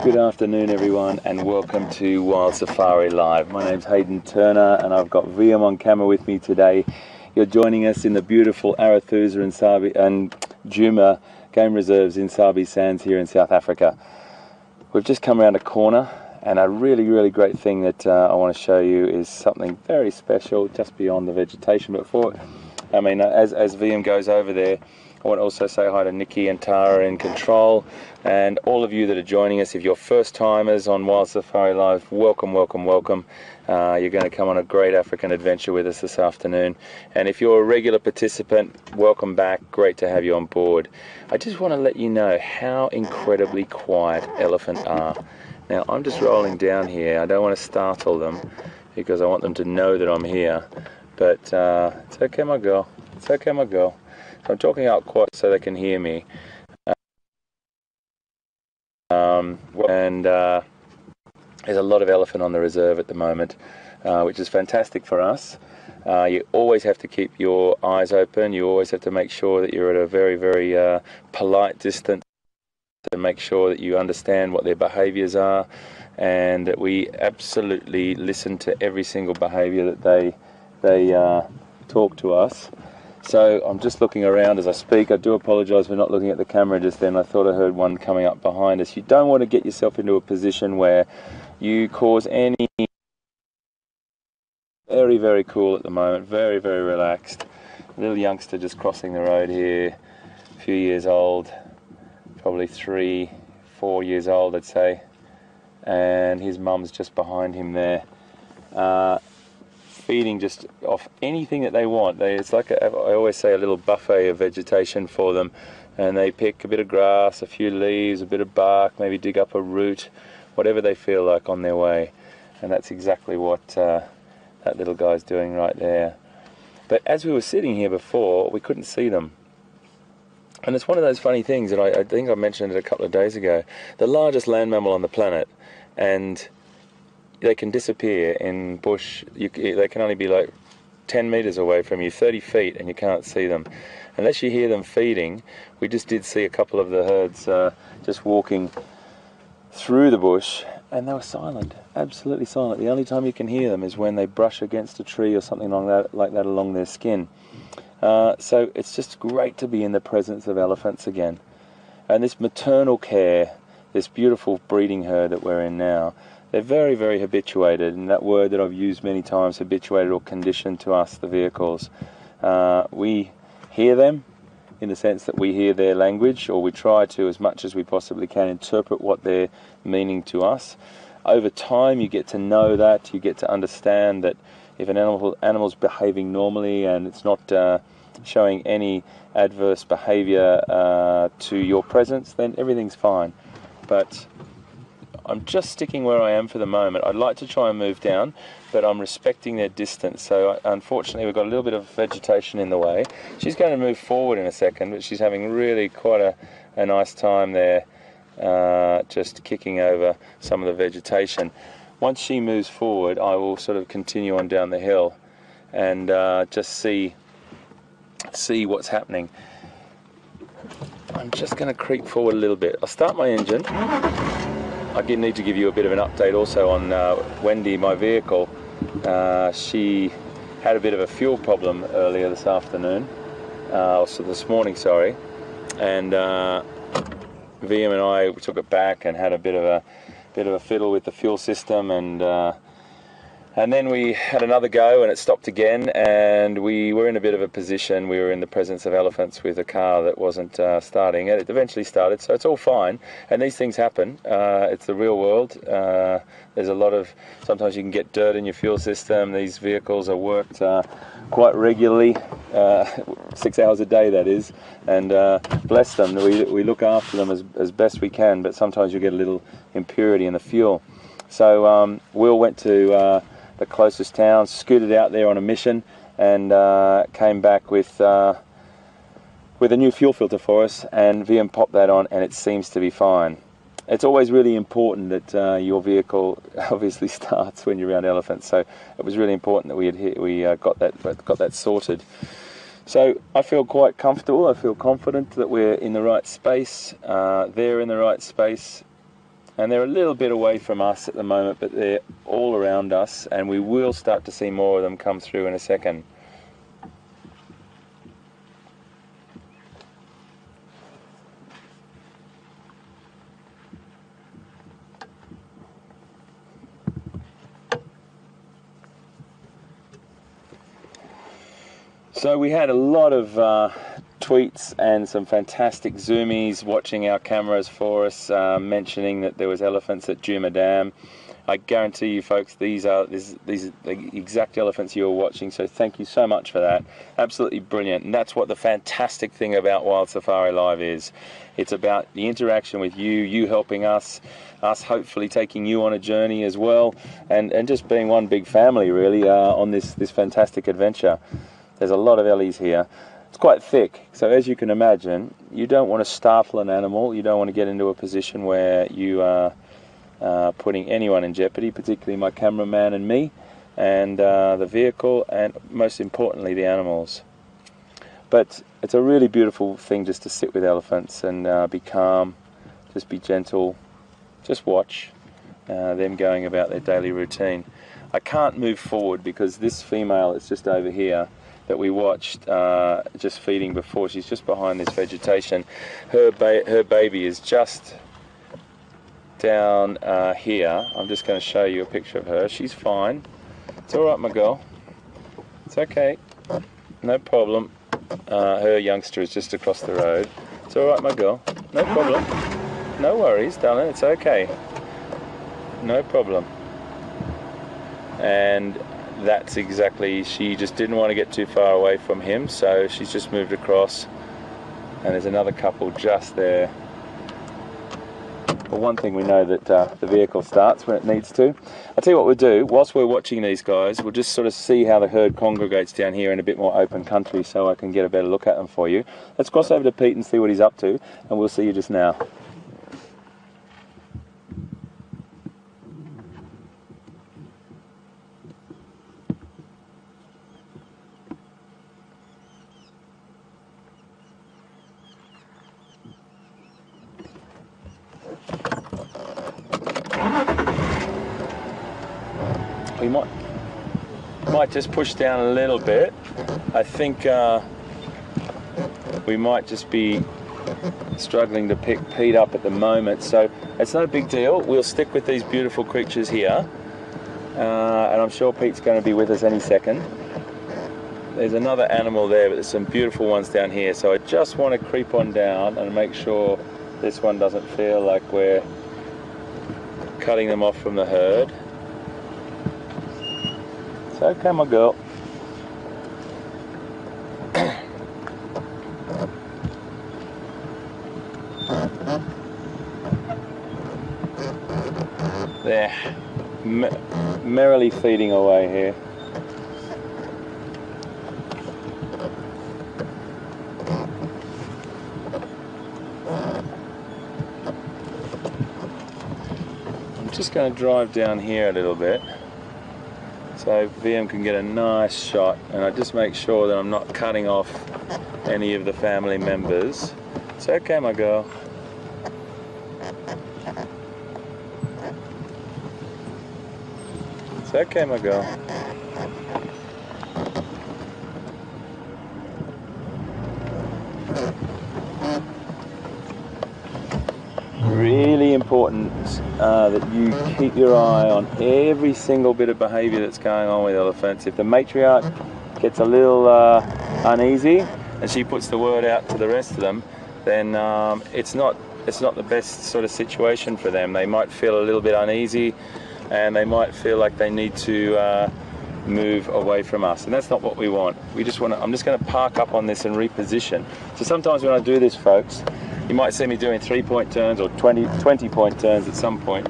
Good afternoon everyone and welcome to WildSafari Live. My name's Hayden Turner and I've got Wium on camera with me today. You're joining us in the beautiful Arathusa and Djuma game reserves in Sabi Sands here in South Africa. We've just come around a corner and a really great thing that I want to show you is something very special just beyond the vegetation. But as Wium goes over there, I want to also say hi to Nikki and Tara in control, and all of you that are joining us. If you're first timers on WildSafari Live, welcome. You're going to come on a great African adventure with us this afternoon. And if you're a regular participant, welcome back. Great to have you on board. I just want to let you know how incredibly quiet elephants are. Now, I'm just rolling down here. I don't want to startle them because I want them to know that I'm here. But it's okay, my girl. It's okay, my girl. I'm talking out quiet so they can hear me. There's a lot of elephant on the reserve at the moment, which is fantastic for us. You always have to keep your eyes open. You always have to make sure that you're at a very polite distance to make sure that you understand what their behaviors are, and that we absolutely listen to every single behavior that they talk to us. So I'm just looking around as I speak. I do apologise for not looking at the camera just then. I thought I heard one coming up behind us. You don't want to get yourself into a position where you cause any... Very cool at the moment, very relaxed. Little youngster just crossing the road here, a few years old, probably 3-4 years old I'd say, and his mum's just behind him there. Feeding just off anything that they want. It's like I always say, a little buffet of vegetation for them, and they pick a bit of grass, a few leaves, a bit of bark, maybe dig up a root, whatever they feel like on their way. And that's exactly what that little guy's doing right there. But as we were sitting here before, we couldn't see them. And it's one of those funny things that I think I mentioned it a couple of days ago. The largest land mammal on the planet, and they can disappear in bush. They can only be like 10 meters away from you, 30 feet, and you can't see them unless you hear them feeding. We just did see a couple of the herds just walking through the bush, and they were silent, absolutely silent. The only time you can hear them is when they brush against a tree or something like that along their skin. So it's just great to be in the presence of elephants again. And this maternal care, this beautiful breeding herd that we're in now, they're very habituated, and that word that I've used many times, habituated or conditioned to us, the vehicles. We hear them in the sense that we hear their language, or we try to, as much as we possibly can, interpret what they're meaning to us. Over time you get to know that, you get to understand that if an animal's behaving normally and it's not showing any adverse behavior to your presence, then everything's fine. But I'm just sticking where I am for the moment. I'd like to try and move down, but I'm respecting their distance. So unfortunately we've got a little bit of vegetation in the way. She's going to move forward in a second, but she's having really quite a nice time there, just kicking over some of the vegetation. Once she moves forward, I will sort of continue on down the hill and just see what's happening. I'm just going to creep forward a little bit. I'll start my engine. I need to give you a bit of an update also on Wendy, my vehicle. She had a bit of a fuel problem earlier this afternoon, this morning, sorry. And Wium and I took it back and had a bit of a fiddle with the fuel system, and then we had another go and it stopped again, and we were in a bit of a position. We were in the presence of elephants with a car that wasn't starting. It eventually started, so it's all fine, and these things happen. It's the real world. There's a lot of, sometimes you can get dirt in your fuel system. These vehicles are worked quite regularly, 6 hours a day that is, and bless them, we look after them as best we can, but sometimes you get a little impurity in the fuel. So Will went to the closest town, scooted out there on a mission, and came back with a new fuel filter for us, and Wium popped that on, and it seems to be fine. It's always really important that your vehicle obviously starts when you're around elephants, so it was really important that we got that sorted. So I feel quite comfortable. I feel confident that we're in the right space. They're in the right space. And they're a little bit away from us at the moment, but they're all around us, and we will start to see more of them come through in a second. So we had a lot of tweets and some fantastic zoomies watching our cameras for us, mentioning that there was elephants at Juma Dam. I guarantee you folks, these are the exact elephants you were watching, so thank you so much for that. Absolutely brilliant. And that's what the fantastic thing about WildSafari Live is. It's about the interaction with you helping us hopefully taking you on a journey as well, and just being one big family really on this fantastic adventure. There's a lot of ellies here. It's quite thick, so as you can imagine, you don't want to startle an animal. You don't want to get into a position where you are putting anyone in jeopardy, particularly my cameraman and me, and the vehicle, and most importantly the animals. But it's a really beautiful thing just to sit with elephants and be calm, just be gentle, just watch them going about their daily routine. I can't move forward because this female is just over here that we watched just feeding before. She's just behind this vegetation. Her baby is just down here. I'm just going to show you a picture of her. She's fine. It's all right, my girl. It's okay. No problem. Her youngster is just across the road. It's all right, my girl. No problem. No worries, darling. It's okay. No problem. And that's exactly, she just didn't want to get too far away from him, so she's just moved across, and there's another couple just there. Well, one thing we know that the vehicle starts when it needs to. I'll tell you what we'll do, whilst we're watching these guys, we'll just sort of see how the herd congregates down here in a bit more open country so I can get a better look at them for you. Let's cross over to Pete and see what he's up to, and we'll see you just now. We might just push down a little bit. I think we might just be struggling to pick Pete up at the moment, so it's no big deal. We'll stick with these beautiful creatures here, and I'm sure Pete's going to be with us any second. There's another animal there, but there's some beautiful ones down here, so I just want to creep on down and make sure this one doesn't feel like we're cutting them off from the herd. Okay, my girl. They're merrily feeding away here. I'm just going to drive down here a little bit, so VM can get a nice shot, and I just make sure that I'm not cutting off any of the family members. It's okay, my girl. It's okay, my girl. Really important that you keep your eye on every single bit of behaviour that's going on with elephants. If the matriarch gets a little uneasy and she puts the word out to the rest of them, then it's not the best sort of situation for them. They might feel a little bit uneasy, and they might feel like they need to move away from us, and that's not what we want. We just want to, I'm just going to park up on this and reposition. So sometimes when I do this, folks, you might see me doing 3-point turns or 20-point turns at some point,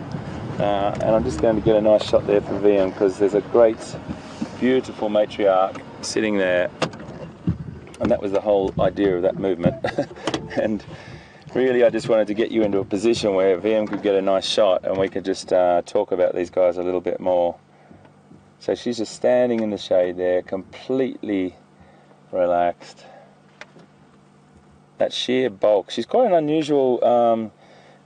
and I'm just going to get a nice shot there for VM, because there's a great, beautiful matriarch sitting there, and that was the whole idea of that movement. And really, I just wanted to get you into a position where VM could get a nice shot, and we could just talk about these guys a little bit more. So she's just standing in the shade there, completely relaxed. That sheer bulk. She's quite an unusual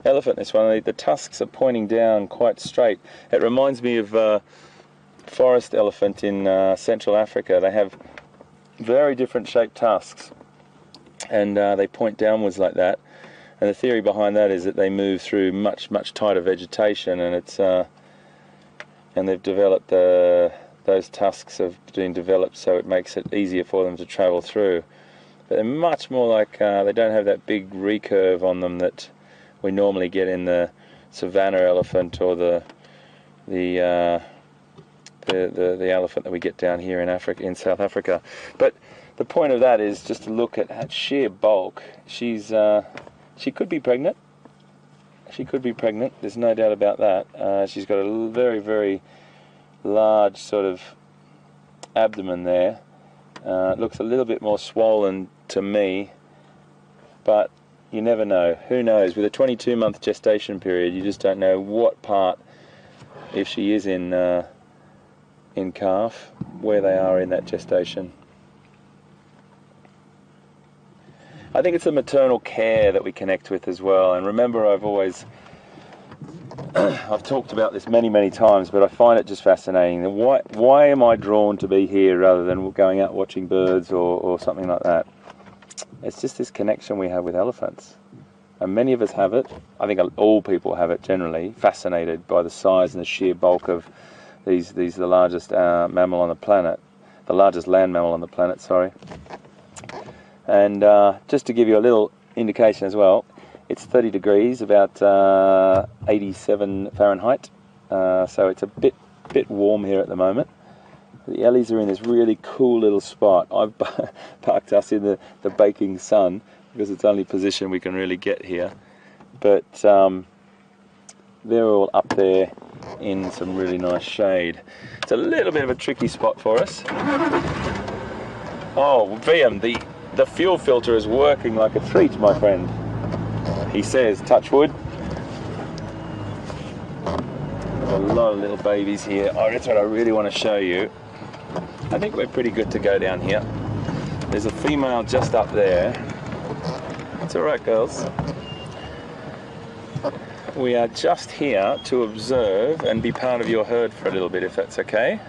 elephant, this one. The tusks are pointing down quite straight. It reminds me of forest elephant in Central Africa. They have very different shaped tusks, and they point downwards like that. And the theory behind that is that they move through much tighter vegetation, and it's and they've developed those tusks have been developed so it makes it easier for them to travel through. But they're much more like they don't have that big recurve on them that we normally get in the savannah elephant or the elephant that we get down here in Africa, in South Africa. But the point of that is just to look at sheer bulk. She could be pregnant. She could be pregnant. There's no doubt about that. She's got a very large sort of abdomen there. It looks a little bit more swollen to me, but you never know. Who knows? With a 22-month gestation period, you just don't know what part, if she is in calf, where they are in that gestation. I think it's the maternal care that we connect with as well. And remember, I've talked about this many times, but I find it just fascinating. Why am I drawn to be here rather than going out watching birds or something like that? It's just this connection we have with elephants. And many of us have it. I think all people have it generally, fascinated by the size and the sheer bulk of these the largest mammal on the planet, the largest land mammal on the planet, sorry. And just to give you a little indication as well, it's 30 degrees, about 87 Fahrenheit, so it's a bit warm here at the moment. The ellies are in this really cool little spot. I've parked us in the baking sun because it's the only position we can really get here. But they're all up there in some really nice shade. It's a little bit of a tricky spot for us. Oh, Wium, the fuel filter is working like a treat, my friend. He says, touch wood. There's a lot of little babies here. Oh, that's what I really want to show you. I think we're pretty good to go down here. There's a female just up there. It's alright, girls. We are just here to observe and be part of your herd for a little bit, if that's okay.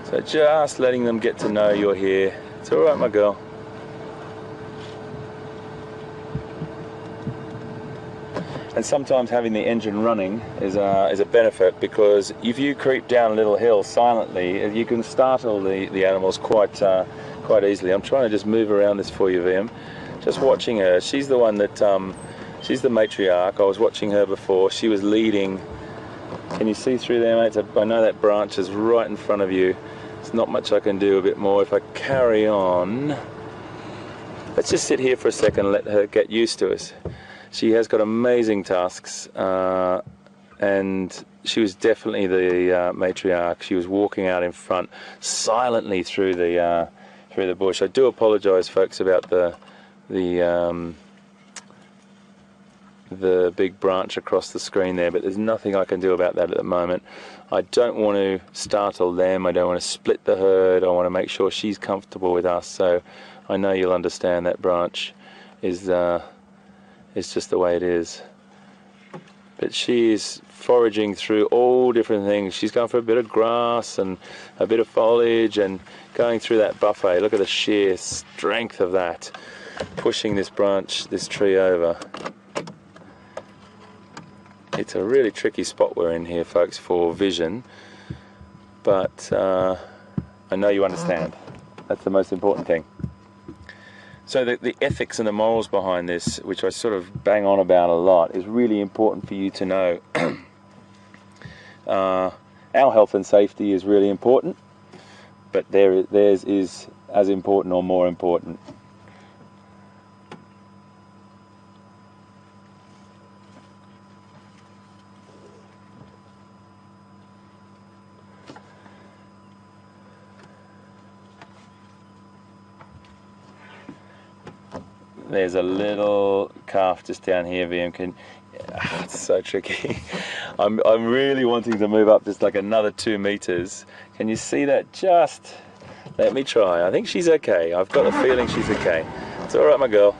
So just letting them get to know you're here. It's alright, my girl. And sometimes having the engine running is a benefit, because if you creep down a little hill silently, you can startle the animals quite easily. I'm trying to just move around this for you, Wium. Just watching her. She's the one that, she's the matriarch. I was watching her before. She was leading. Can you see through there, mate? I know that branch is right in front of you. There's not much I can do a bit more. If I carry on, let's just sit here for a second and let her get used to us. She has got amazing tusks, and she was definitely the matriarch. She was walking out in front silently through the bush. I do apologise, folks, about the big branch across the screen there, but there's nothing I can do about that at the moment. I don't want to startle them. I don't want to split the herd. I want to make sure she's comfortable with us. So I know you'll understand that branch is just the way it is. But she is foraging through all different things. She's going for a bit of grass and a bit of foliage and going through that buffet. Look at the sheer strength of that, pushing this branch, this tree over. It's a really tricky spot we're in here, folks, for vision, but I know you understand. That's the most important thing. So the ethics and the morals behind this, which I sort of bang on about a lot, is really important for you to know. Our health and safety is really important, but theirs is as important or more important. There's a little calf just down here, Wium. It's so tricky. I'm really wanting to move up just like another 2 meters. Can you see that? Just let me try. I think she's okay. I've got a feeling she's okay. It's all right, my girl.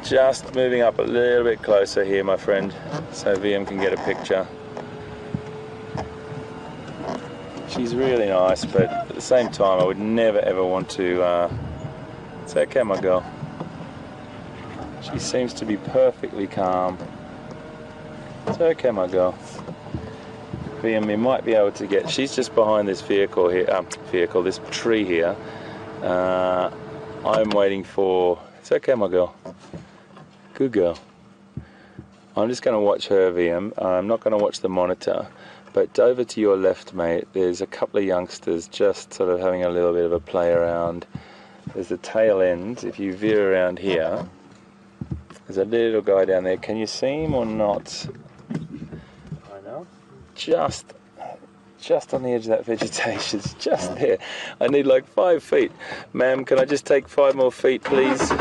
Just moving up a little bit closer here, my friend, so Wium can get a picture. She's really nice, but at the same time I would never ever want to say, okay my girl. She seems to be perfectly calm. It's okay my girl. Wium, we might be able to get, she's just behind this vehicle here, this tree here. I'm waiting for, it's okay my girl. Good girl. I'm just going to watch her, Wium. I'm not going to watch the monitor. But over to your left, mate, there's a couple of youngsters just sort of having a little bit of a play around. There's the tail end. If you veer around here, there's a little guy down there. Can you see him or not? I know. Just on the edge of that vegetation. It's just there. I need like 5 feet. Ma'am, can I just take 5 more feet, please?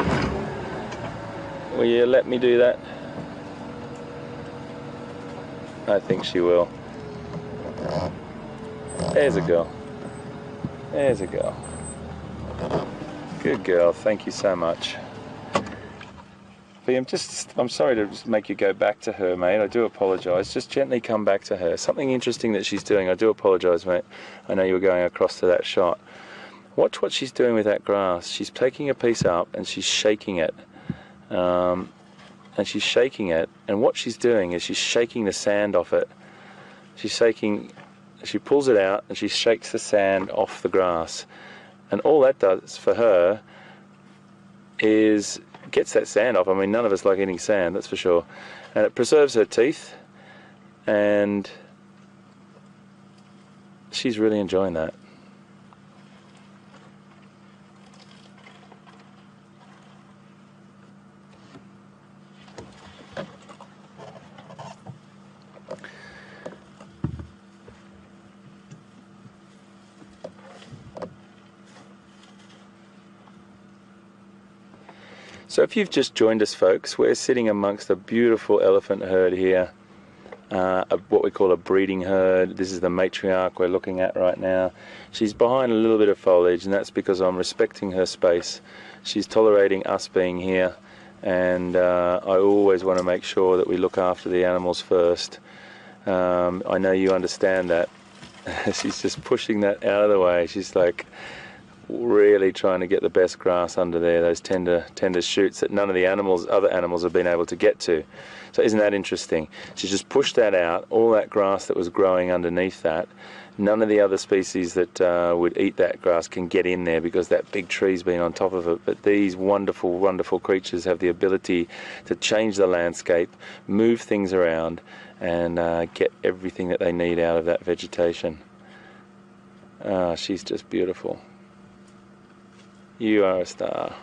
Will you let me do that? I think she will. There's a girl. There's a girl. Good girl, thank you so much. I'm sorry to just make you go back to her, mate. I do apologise. Just gently come back to her. Something interesting that she's doing. I do apologise, mate. I know you were going across to that shot. Watch what she's doing with that grass. She's taking a piece up and she's shaking it. And she's shaking it. And what she's doing is she's shaking the sand off it. She pulls it out and she shakes the sand off the grass. And all that does for her is gets that sand off. I mean, none of us like eating sand, that's for sure. And it preserves her teeth, and she's really enjoying that. So if you've just joined us, folks, we're sitting amongst a beautiful elephant herd here, what we call a breeding herd. This is the matriarch we're looking at right now. She's behind a little bit of foliage, and that's because I'm respecting her space. She's tolerating us being here, and I always want to make sure that we look after the animals first. I know you understand that. She's just pushing that out of the way. She's like really trying to get the best grass under there, those tender shoots that none of the other animals have been able to get to. So isn't that interesting? She's just pushed that out, all that grass that was growing underneath that. None of the other species that would eat that grass can get in there because that big tree's been on top of it. But these wonderful, wonderful creatures have the ability to change the landscape, move things around, and get everything that they need out of that vegetation. She's just beautiful. You are a star.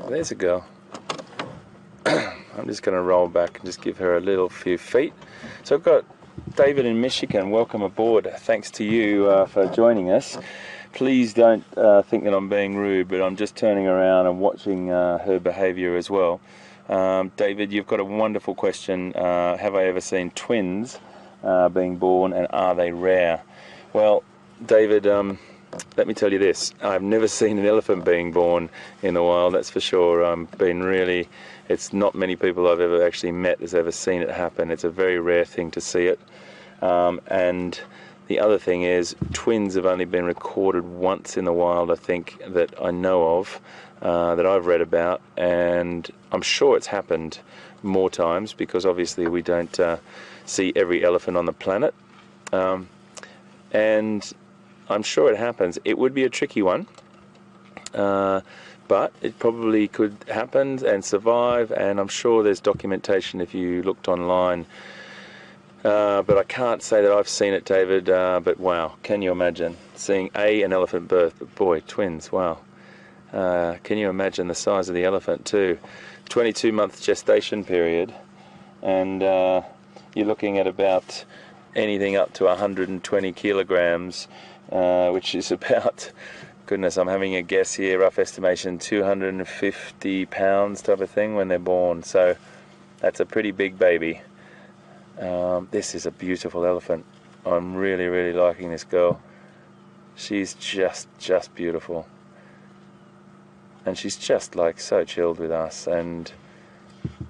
There's a girl. I'm just going to roll back and just give her a little few feet. So I've got David in Michigan. Welcome aboard. Thanks to you for joining us. Please don't think that I'm being rude, but I'm just turning around and watching her behaviour as well. David, you've got a wonderful question. Have I ever seen twins being born, and are they rare? Well, David, let me tell you this. I've never seen an elephant being born in the wild, that's for sure. It's not many people I've ever actually met has ever seen it happen. It's a very rare thing to see it. And the other thing is, twins have only been recorded once in the wild, I think, that I know of, that I've read about, and I'm sure it's happened more times because obviously we don't see every elephant on the planet. And I'm sure it happens. It would be a tricky one, but it probably could happen and survive, and I'm sure there's documentation if you looked online. But I can't say that I've seen it, David, but wow, can you imagine seeing an elephant birth, but boy, twins, wow. Can you imagine the size of the elephant too? 22-month gestation period, and you're looking at about anything up to 120 kilograms, which is about, goodness, I'm having a guess here, rough estimation, 250 pounds type of thing when they're born. So That's a pretty big baby. This is a beautiful elephant. I'm really, really liking this girl. She's just beautiful. And she's just like so chilled with us, and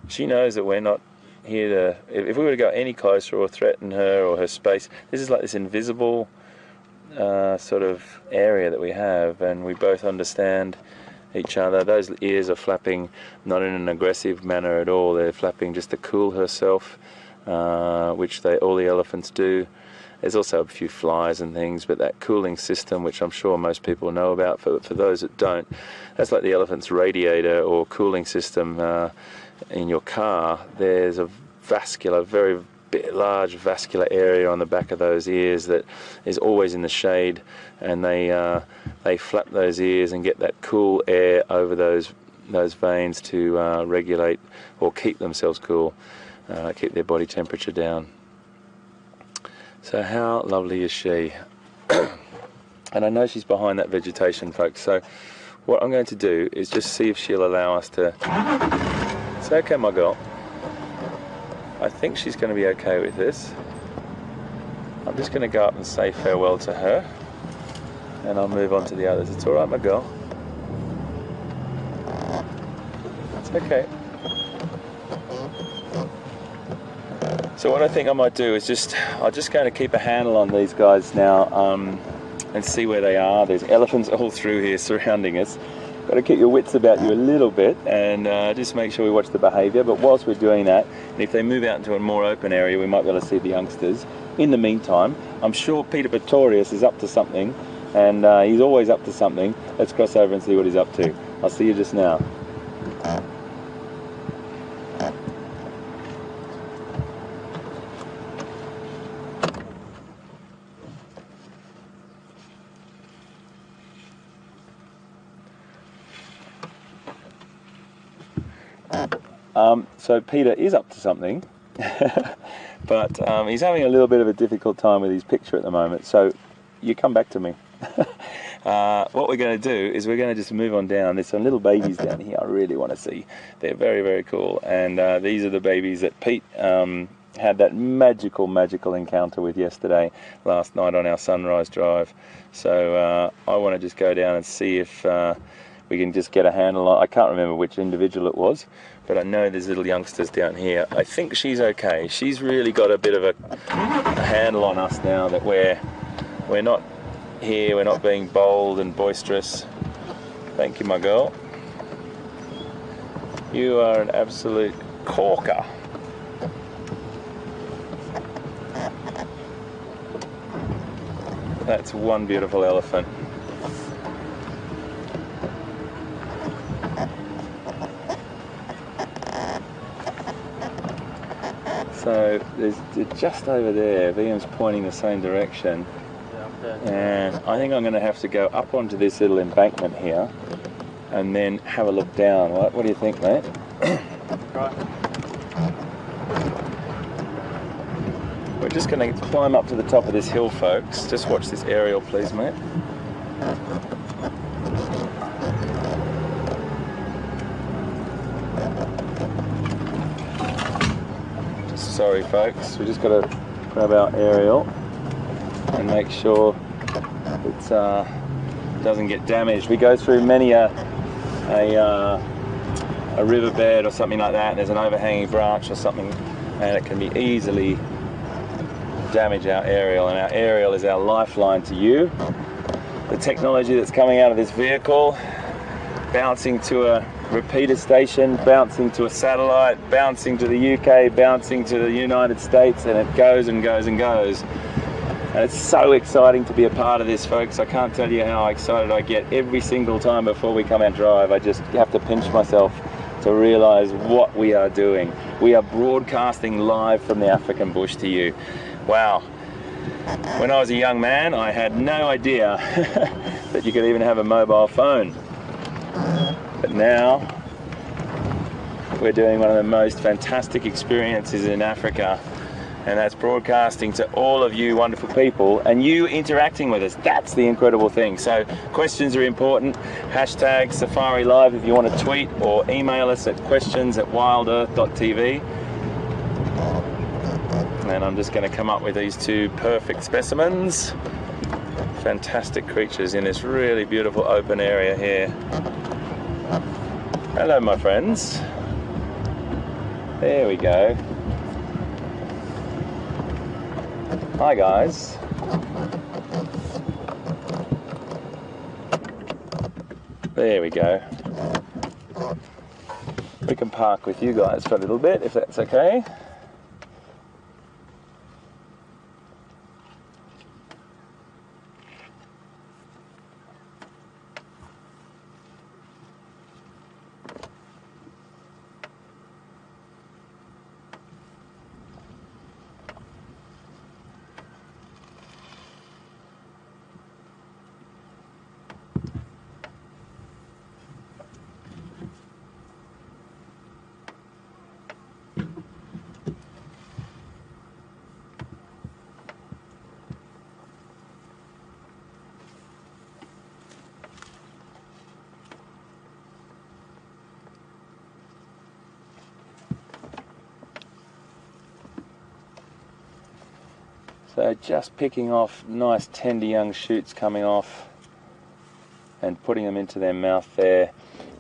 she knows that we're not here to, if we were to go any closer or threaten her or her space, this is like this invisible sort of area that we have, and we both understand each other. Those ears are flapping not in an aggressive manner at all. They're flapping just to cool herself, which all the elephants do. There's also a few flies and things, but that cooling system, which I'm sure most people know about, for those that don't, that's like the elephant's radiator or cooling system in your car. There's a very large vascular area on the back of those ears that is always in the shade, and they flap those ears and get that cool air over those veins to regulate or keep themselves cool, keep their body temperature down. So how lovely is she? And I know she's behind that vegetation, folks, so what I'm going to do is just see if she'll allow us to... Say okay, my girl. I think she's going to be okay with this. I'm just going to go up and say farewell to her, and I'll move on to the others. It's alright, my girl. It's okay. So what I think I might do is I'm just going to keep a handle on these guys now and see where they are. There's elephants all through here surrounding us. Got to keep your wits about you a little bit and just make sure we watch the behaviour. But whilst we're doing that, and if they move out into a more open area, we might be able to see the youngsters. In the meantime, I'm sure Pieter Pretorius is up to something, and he's always up to something. Let's cross over and see what he's up to. I'll see you just now. So Peter is up to something, but he's having a little bit of a difficult time with his picture at the moment, so you come back to me. What we're going to do is we're going to just move on down. There's some little babies down here I really want to see. They're very, very cool, and these are the babies that Pete had that magical encounter with last night on our sunrise drive. So I want to just go down and see if we can just get a handle on... I can't remember which individual it was, but I know there's little youngsters down here. I think she's okay. She's really got a bit of a handle on us now that we're not here, we're not being bold and boisterous. Thank you, my girl. You are an absolute corker. That's one beautiful elephant. So there's just over there, Wium's pointing the same direction, and I think I'm going to have to go up onto this little embankment here and then have a look down. What do you think, mate? Right. We're just going to climb up to the top of this hill, folks. Just watch this aerial, please, mate. Sorry folks, we just got to grab our aerial and make sure it doesn't get damaged. We go through many a riverbed or something like that, and there's an overhanging branch or something, and it can be easily damage our aerial, and our aerial is our lifeline to you. The technology that's coming out of this vehicle, bouncing to a repeater station, bouncing to a satellite, bouncing to the UK, bouncing to the United States, and it goes and goes and goes. And it's so exciting to be a part of this, folks. I can't tell you how excited I get every single time before we come out drive. I just have to pinch myself to realise what we are doing. We are broadcasting live from the African bush to you. Wow. When I was a young man, I had no idea that you could even have a mobile phone. But now we're doing one of the most fantastic experiences in Africa, and that's broadcasting to all of you wonderful people and you interacting with us. That's the incredible thing. So questions are important. Hashtag Safari Live if you want to tweet, or email us at questions@wildearth.tv. And I'm just going to come up with these two perfect specimens. Fantastic creatures in this really beautiful open area here. Hello, my friends. There we go. Hi, guys. There we go. We can park with you guys for a little bit, if that's okay. So just picking off nice tender young shoots coming off and putting them into their mouth there,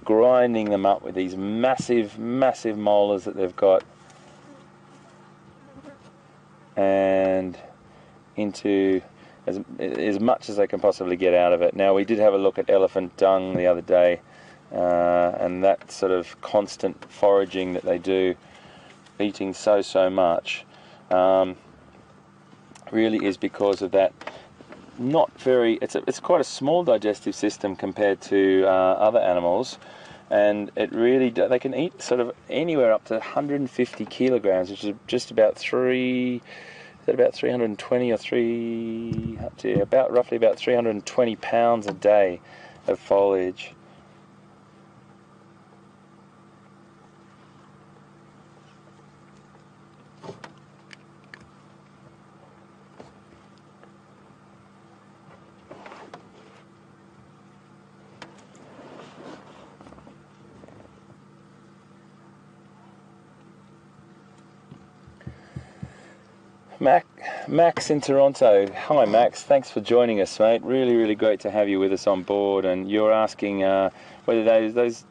grinding them up with these massive, massive molars that they've got, and into as much as they can possibly get out of it. Now, we did have a look at elephant dung the other day, and that sort of constant foraging that they do, eating so much, really is because of that not very, it's quite a small digestive system compared to other animals, and it really, they can eat sort of anywhere up to 150 kilograms, which is just about about 320 or roughly about 320 pounds a day of foliage. Max in Toronto. Hi Max, thanks for joining us, mate. Really great to have you with us on board. And you're asking whether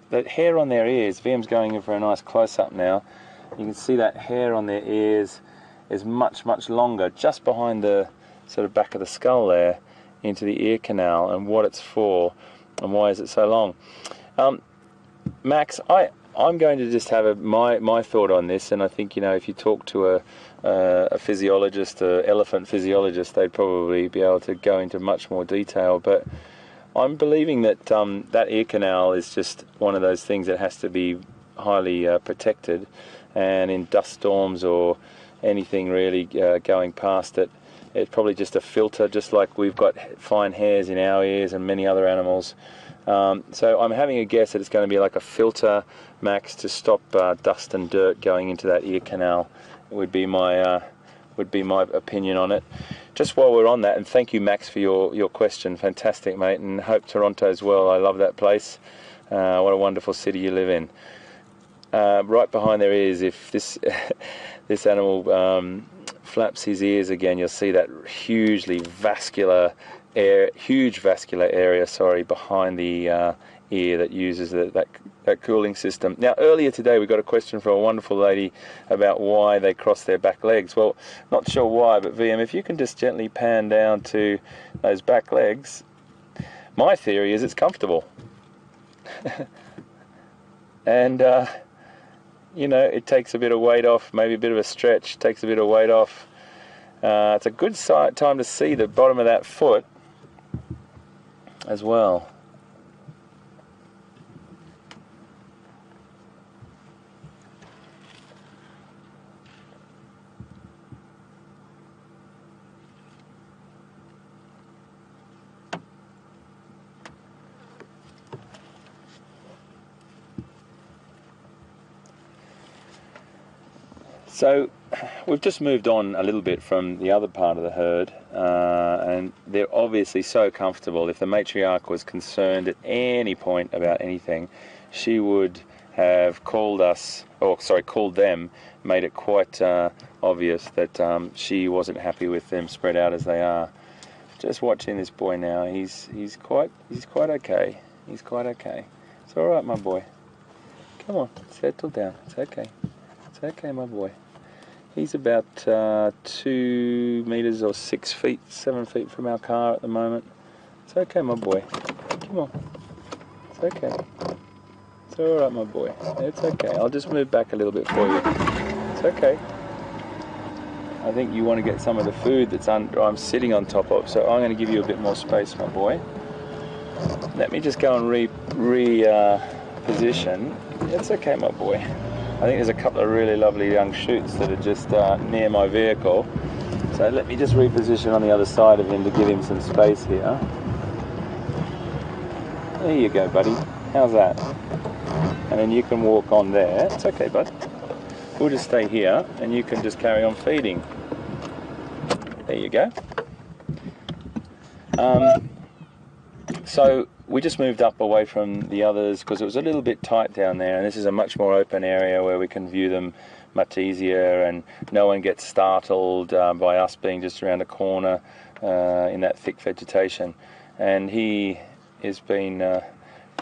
that hair on their ears, Wium's going in for a nice close-up now. You can see that hair on their ears is much longer, just behind the sort of back of the skull there, into the ear canal, and what it's for and why is it so long. Max, I'm going to just have my thought on this, and I think, you know, if you talk to a physiologist, an elephant physiologist, they'd probably be able to go into much more detail. But I'm believing that that ear canal is just one of those things that has to be highly protected, and in dust storms or anything really going past it, it's probably just a filter, just like we've got fine hairs in our ears and many other animals. So I'm having a guess that it's going to be like a filter, Max, to stop dust and dirt going into that ear canal. Would be my opinion on it. Just while we're on that, and thank you, Max, for your question. Fantastic, mate, and hope Toronto as well. I love that place. What a wonderful city you live in. Right behind their ears, if this this animal flaps his ears again, you'll see that huge vascular area, behind the ear that uses that cooling system. Now, earlier today we got a question from a wonderful lady about why they cross their back legs. Well, not sure why, but Wium, if you can just gently pan down to those back legs, my theory is it's comfortable. And you know, it takes a bit of weight off, maybe a bit of a stretch, takes a bit of weight off. It's a good time to see the bottom of that foot as well. So we've just moved on a little bit from the other part of the herd, and they're obviously so comfortable. If the matriarch was concerned at any point about anything, she would have called us, or sorry, called them, made it quite obvious that she wasn't happy with them spread out as they are. Just watching this boy now, he's quite okay. He's quite okay. It's all right, my boy. Come on, settle down. It's okay. It's okay, my boy. He's about 2 meters or 6 feet, 7 feet from our car at the moment. It's okay, my boy. Come on. It's okay. It's all right, my boy. It's okay. I'll just move back a little bit for you. It's okay. I think you want to get some of the food that's I'm sitting on top of, so I'm going to give you a bit more space, my boy. Let me just go and reposition. It's okay, my boy. I think there's a couple of really lovely young shoots that are just near my vehicle. So let me just reposition on the other side of him to give him some space here. There you go, buddy. How's that? And then you can walk on there. It's okay, bud. We'll just stay here and you can just carry on feeding. There you go. So we just moved up away from the others because it was a little bit tight down there, and this is a much more open area where we can view them much easier, and no one gets startled by us being just around a corner in that thick vegetation. And he has been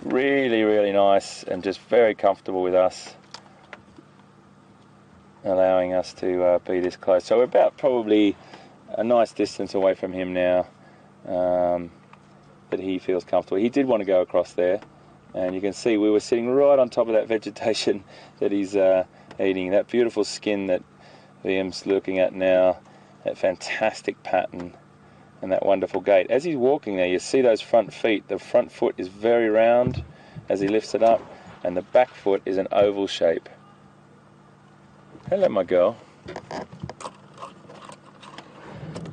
really, really nice and just very comfortable with us, allowing us to be this close. So we're about probably a nice distance away from him now, that he feels comfortable. He did want to go across there, and you can see we were sitting right on top of that vegetation that he's eating. That beautiful skin that Wium's looking at now, that fantastic pattern, and that wonderful gait. As he's walking there, you see those front feet. The front foot is very round as he lifts it up, and the back foot is an oval shape. Hello, my girl.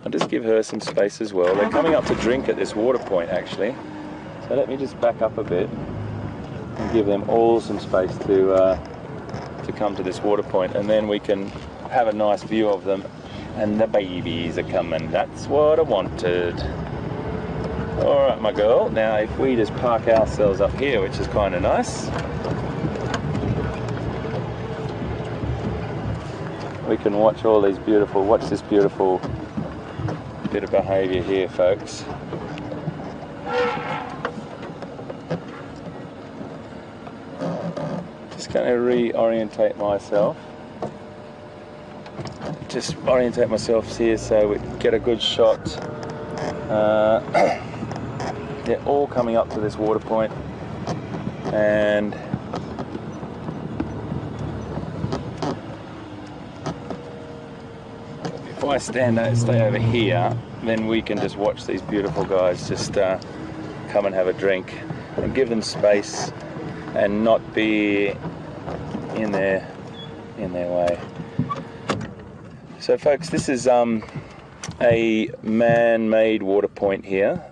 I'll just give her some space as well. They're coming up to drink at this water point, actually. So let me just back up a bit and give them all some space to come to this water point, and then we can have a nice view of them. And the babies are coming. That's what I wanted. All right, my girl. Now, if we just park ourselves up here, which is kind of nice, we can watch all these beautiful, watch this beautiful bit of behaviour here, folks. Just going to reorientate myself. Just orientate myself here so we get a good shot. They're all coming up to this water point, and if I stay over here, then we can just watch these beautiful guys just come and have a drink, and give them space and not be in their way. So folks, this is a man-made water point here,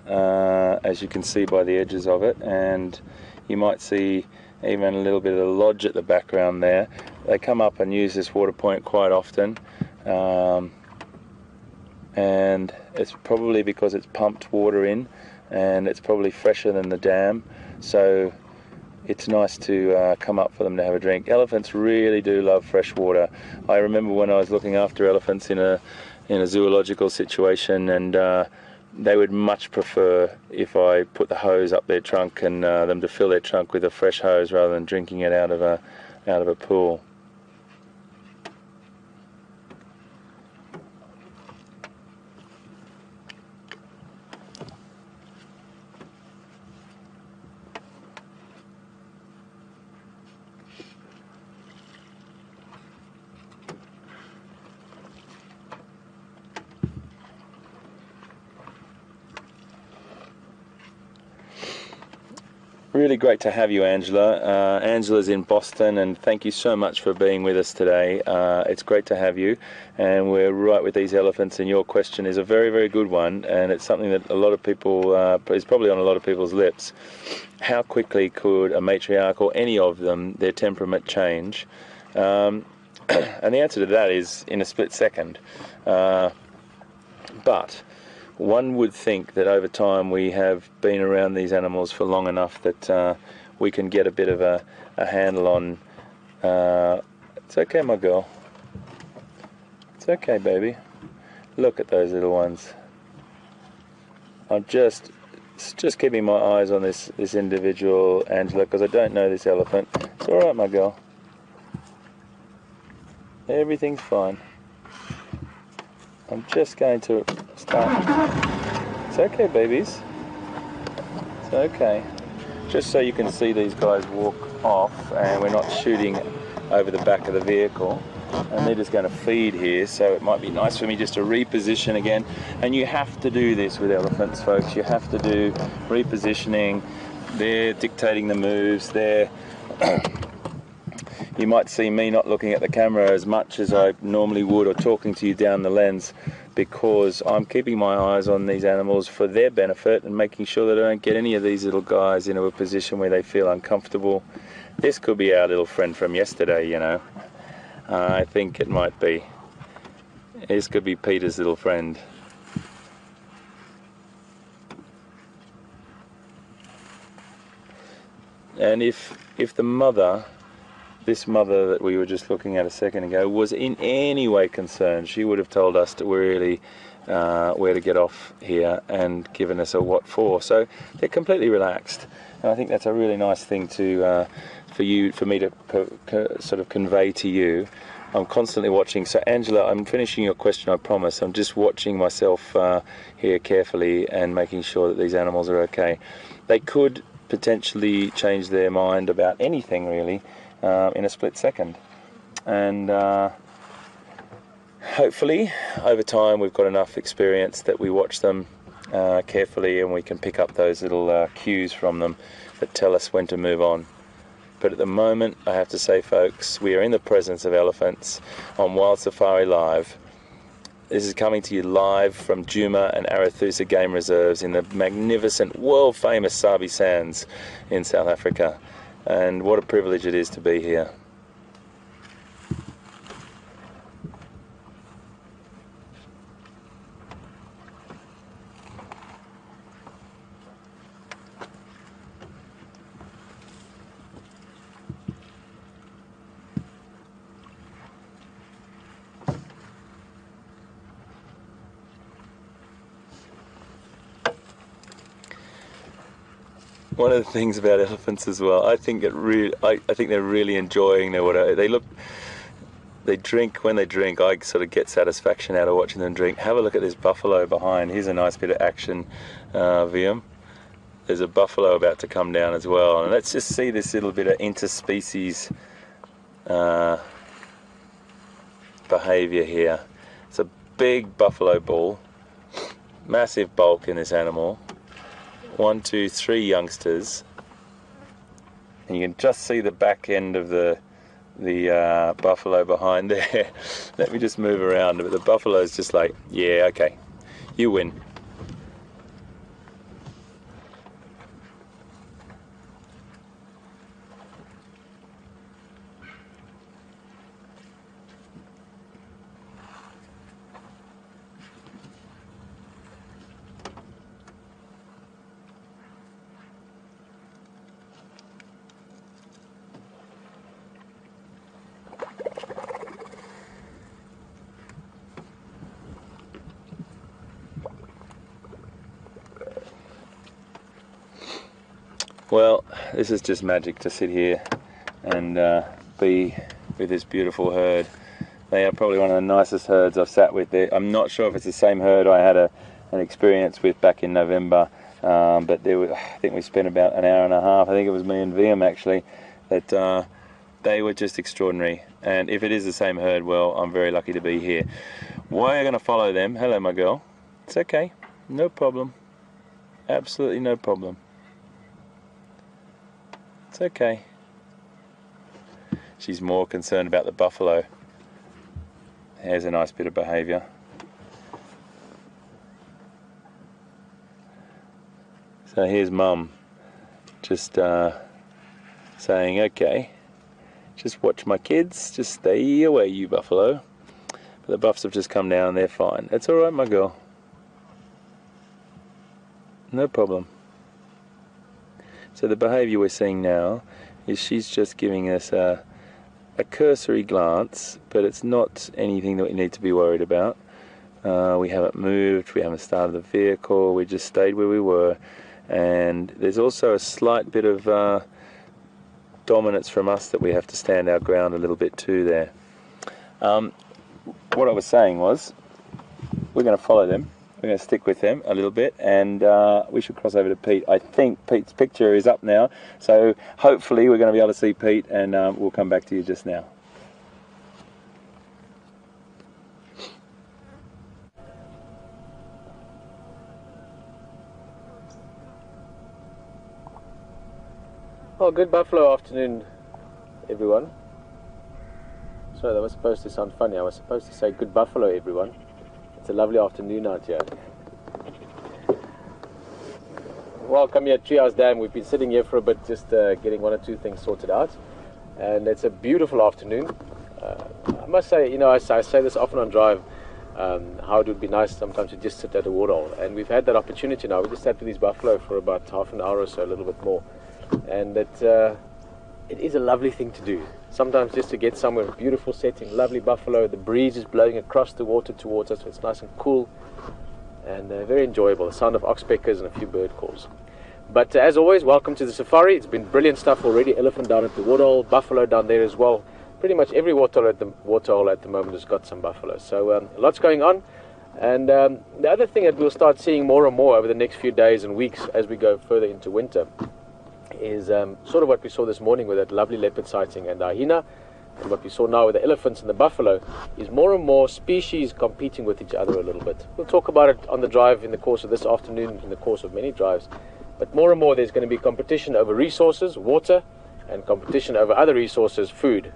as you can see by the edges of it, and you might see even a little bit of the lodge at the background there. They come up and use this water point quite often, and it's probably because it's pumped water in, and it's probably fresher than the dam, so it's nice to come up for them to have a drink. Elephants really do love fresh water. I remember when I was looking after elephants in a zoological situation, and they would much prefer if I put the hose up their trunk and them to fill their trunk with a fresh hose rather than drinking it out of a pool. Really great to have you, Angela. Angela's in Boston, and thank you so much for being with us today. It's great to have you, and we're right with these elephants, and your question is a very, very good one, and it's something that a lot of people, is probably on a lot of people's lips. How quickly could a matriarch, or any of them, their temperament change? And the answer to that is in a split second. But one would think that over time we have been around these animals for long enough that we can get a bit of a handle on It's okay, my girl. It's okay, baby. Look at those little ones. I'm just keeping my eyes on this individual, Angela, because I don't know this elephant. It's all right, my girl. Everything's fine. I'm just going to start. It's okay, babies. It's okay. Just so you can see these guys walk off, and we're not shooting over the back of the vehicle, and they're just going to feed here, so it might be nice for me just to reposition again. And you have to do this with elephants, folks. You have to do repositioning. They're dictating the moves. You might see me not looking at the camera as much as I normally would, or talking to you down the lens, because I'm keeping my eyes on these animals for their benefit and making sure that I don't get any of these little guys into a position where they feel uncomfortable. This could be our little friend from yesterday, you know. I think it might be. This could be Peter's little friend. And if the mother, this mother that we were just looking at a second ago, was in any way concerned, she would have told us to really where to get off here and given us a what for. So they're completely relaxed, and I think that's a really nice thing to for me to sort of convey to you. I'm constantly watching. So Angela, I'm finishing your question, I promise. I'm just watching myself here carefully and making sure that these animals are okay. They could potentially change their mind about anything really in a split second, and hopefully over time we've got enough experience that we watch them carefully and we can pick up those little cues from them that tell us when to move on. But at the moment, I have to say, folks, we are in the presence of elephants on WildSafari Live. This is coming to you live from Djuma and Arathusa Game Reserves in the magnificent, world-famous Sabi Sands in South Africa. And what a privilege it is to be here. One of the things about elephants as well, I think I think they're really enjoying they drink. When they drink, I sort of get satisfaction out of watching them drink. Have a look at this buffalo behind. Here's a nice bit of action, Wium. There's a buffalo about to come down as well, and let's just see this little bit of interspecies behaviour here. It's a big buffalo bull, massive bulk in this animal. 1, 2, 3 youngsters, and you can just see the back end of the buffalo behind there. Let me just move around, but the buffalo's just like, yeah, okay, you win. Well, this is just magic to sit here and be with this beautiful herd. They are probably one of the nicest herds I've sat with. I'm not sure if it's the same herd I had an experience with back in November, but I think we spent about an hour and a half. I think it was me and Wium actually. That they were just extraordinary. And if it is the same herd, well, I'm very lucky to be here. We're going to follow them. Hello, my girl. It's okay. No problem. Absolutely no problem. It's okay. She's more concerned about the buffalo. Here's a nice bit of behaviour. So here's Mum just saying, okay, just watch my kids, just stay away, you buffalo. But the buffs have just come down and they're fine. It's alright, my girl. No problem. So the behaviour we're seeing now is she's just giving us a a cursory glance, but it's not anything that we need to be worried about. We haven't moved, we haven't started the vehicle, we just stayed where we were. And there's also a slight bit of dominance from us that we have to stand our ground a little bit too there. What I was saying was, we're going to follow them, we're going to stick with them a little bit, and we should cross over to Pete. I think Pete's picture is up now, so hopefully we're going to be able to see Pete, and we'll come back to you just now. Well, good buffalo afternoon, everyone. Sorry, that was supposed to sound funny. I was supposed to say good buffalo, everyone. It's a lovely afternoon out here. Welcome here at Treehouse Dam. We've been sitting here for a bit, just getting one or two things sorted out. And it's a beautiful afternoon. I must say, you know, I say this often on drive, how it would be nice sometimes to just sit at a waterhole. And we've had that opportunity now. We just sat with these buffalo for about half an hour or so, a little bit more. And it is a lovely thing to do. Sometimes just to get somewhere, beautiful setting, lovely buffalo, the breeze is blowing across the water towards us, so it's nice and cool and very enjoyable. The sound of oxpeckers and a few bird calls. But as always, welcome to the safari. It's been brilliant stuff already. Elephant down at the waterhole, buffalo down there as well. Pretty much every waterhole at the moment has got some buffalo. So lots going on. And the other thing that we'll start seeing more and more over the next few days and weeks as we go further into winter is sort of what we saw this morning with that lovely leopard sighting and hyena, and what we saw now with the elephants and the buffalo is more and more species competing with each other a little bit. We'll talk about it on the drive in the course of this afternoon, in the course of many drives, but more and more there's going to be competition over resources, water, and competition over other resources, food,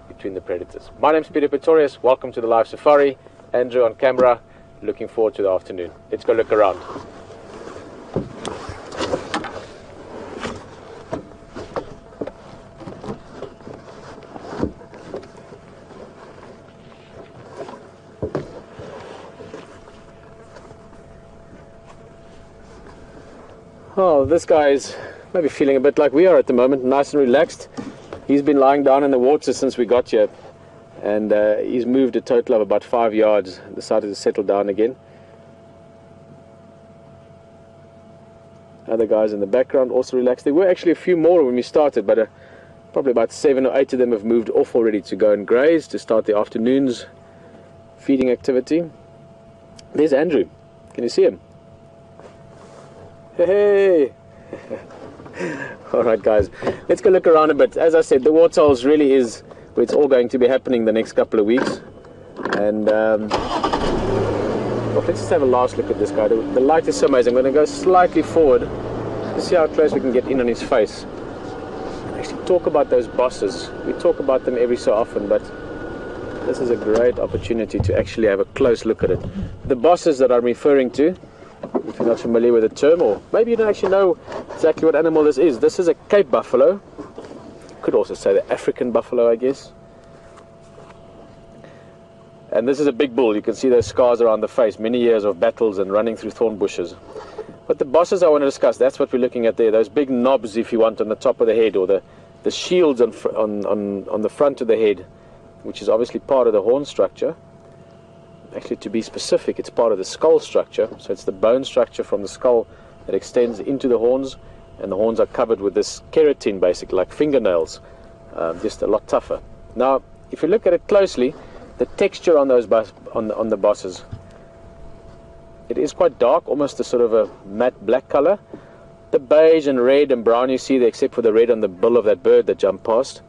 between the predators. My name's Pieter Pretorius. Welcome to the live safari. Andrew on camera. Looking forward to the afternoon. Let's go look around. Oh, this guy's maybe feeling a bit like we are at the moment, nice and relaxed. He's been lying down in the water since we got here, and he's moved a total of about 5 yards, decided to settle down again. Other guys in the background also relaxed. There were actually a few more when we started, but probably about 7 or 8 of them have moved off already to go and graze, to start the afternoon's feeding activity. There's Andrew. Can you see him? Hey! Alright guys, let's go look around a bit. As I said, the waterholes really is where it's all going to be happening the next couple of weeks. And well, let's just have a last look at this guy. The light is so amazing. I'm going to go slightly forward to see how close we can get in on his face. Actually talk about those bosses. We talk about them every so often, but this is a great opportunity to actually have a close look at it. The bosses that I'm referring to, if you're not familiar with the term, or maybe you don't actually know exactly what animal this is a Cape buffalo. You could also say the African buffalo, I guess. And this is a big bull. You can see those scars around the face, many years of battles and running through thorn bushes. But the bosses I want to discuss, that's what we're looking at there. Those big knobs, if you want, on the top of the head, or the shields on the front of the head, which is obviously part of the horn structure. Actually, to be specific, it's part of the skull structure. So it's the bone structure from the skull that extends into the horns, and the horns are covered with this keratin, basically like fingernails, just a lot tougher. Now, if you look at it closely, the texture on those on the bosses, it is quite dark, almost a sort of a matte black color. The beige and red and brown you see there, except for the red on the bill of that bird that jumped past,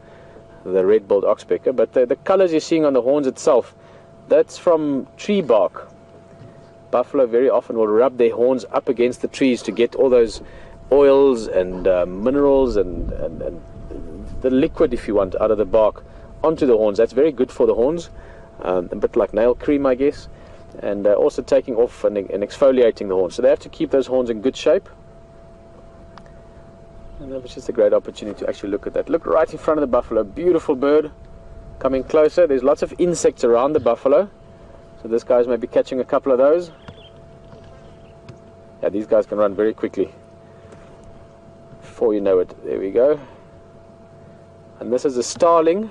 the red-billed oxpecker. But the colors you're seeing on the horns itself, that's from tree bark. Buffalo very often will rub their horns up against the trees to get all those oils and minerals and the liquid, if you want, out of the bark onto the horns. That's very good for the horns, a bit like nail cream, I guess, and also taking off and exfoliating the horns. So they have to keep those horns in good shape. And that was just a great opportunity to actually look at that. Look right in front of the buffalo, beautiful bird. Coming closer, there's lots of insects around the buffalo, so this guy's maybe catching a couple of those. Yeah, these guys can run very quickly. Before you know it, there we go. And this is a starling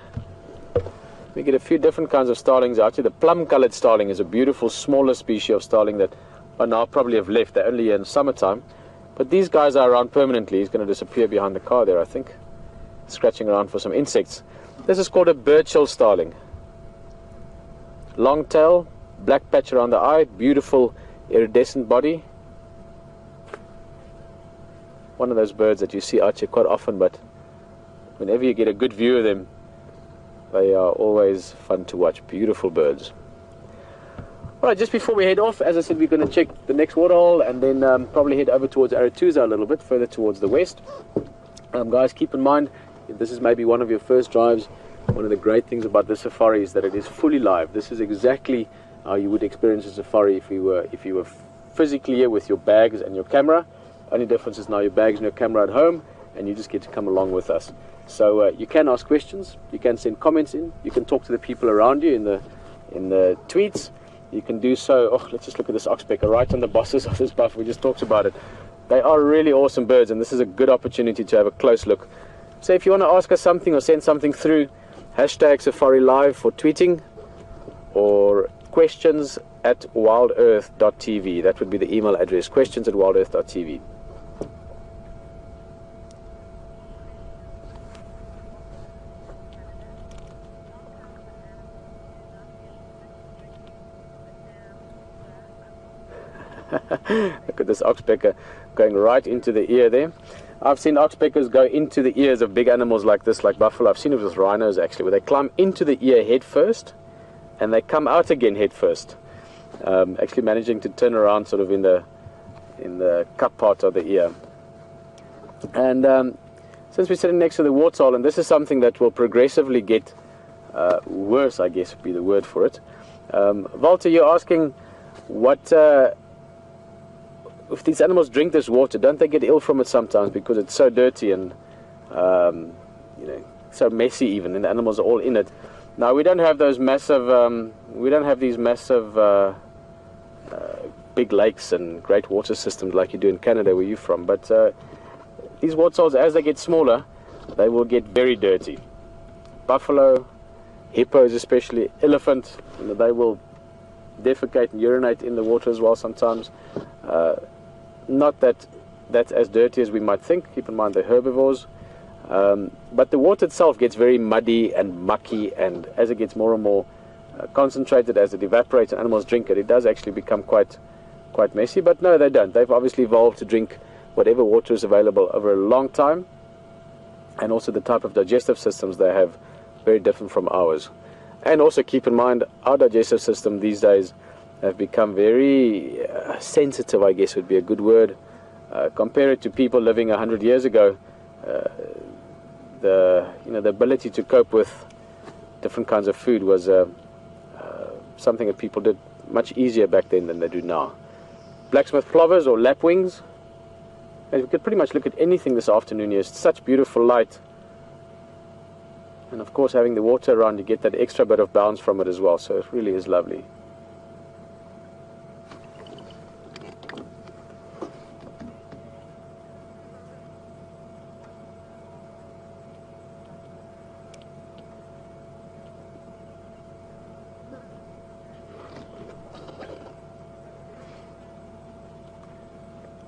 We get a few different kinds of starlings out here. The plum-colored starling is a beautiful, smaller species of starling that by now probably have left. They're only here in summertime. But these guys are around permanently. He's going to disappear behind the car there, I think. Scratching around for some insects. This is called a bird-shell starling. Long tail, black patch around the eye, beautiful iridescent body. One of those birds that you see out here quite often, but whenever you get a good view of them, they are always fun to watch. Beautiful birds. Alright, just before we head off, as I said, we're going to check the next waterhole and then probably head over towards Arathusa a little bit, further towards the west. Guys, keep in mind, if this is maybe one of your first drives, one of the great things about this safari is that it is fully live. This is exactly how you would experience a safari if you were physically here with your bags and your camera. Only difference is now your bags and your camera at home, and you just get to come along with us. So you can ask questions, you can send comments in, you can talk to the people around you in the tweets. You can do so. Oh, let's just look at this oxpecker right on the bosses of this buff. We just talked about it. They are really awesome birds, and this is a good opportunity to have a close look. So if you want to ask us something or send something through, hashtag Safari Live for tweeting, or questions at wildearth.tv. That would be the email address, questions at wildearth.tv. Look at this oxpecker going right into the ear there. I've seen oxpeckers go into the ears of big animals like this, like buffalo. I've seen it with rhinos actually, where they climb into the ear head first and they come out again head first. Actually managing to turn around sort of in the cup part of the ear. And since we're sitting next to the waterhole, and this is something that will progressively get worse, I guess would be the word for it. Walter, you're asking what... if these animals drink this water, don't they get ill from it sometimes because it's so dirty and so messy even, and the animals are all in it? Now we don't have those massive, these massive big lakes and great water systems like you do in Canada where you're from. But these waterholes, as they get smaller, they will get very dirty. Buffalo, hippos especially, elephant, they will defecate and urinate in the water as well sometimes. Not that that's as dirty as we might think. Keep in mind they're herbivores. But the water itself gets very muddy and mucky, and as it gets more and more concentrated, as it evaporates and animals drink it, it does actually become quite messy. But no, they don't. They've obviously evolved to drink whatever water is available over a long time, and also the type of digestive systems they have, very different from ours. And also keep in mind, our digestive system these days have become very sensitive, I guess would be a good word. Compare it to people living 100 years ago. The ability to cope with different kinds of food was something that people did much easier back then than they do now. Blacksmith plovers or lapwings. And we could pretty much look at anything this afternoon here. It's such beautiful light. And of course, having the water around, you get that extra bit of bounce from it as well. So it really is lovely.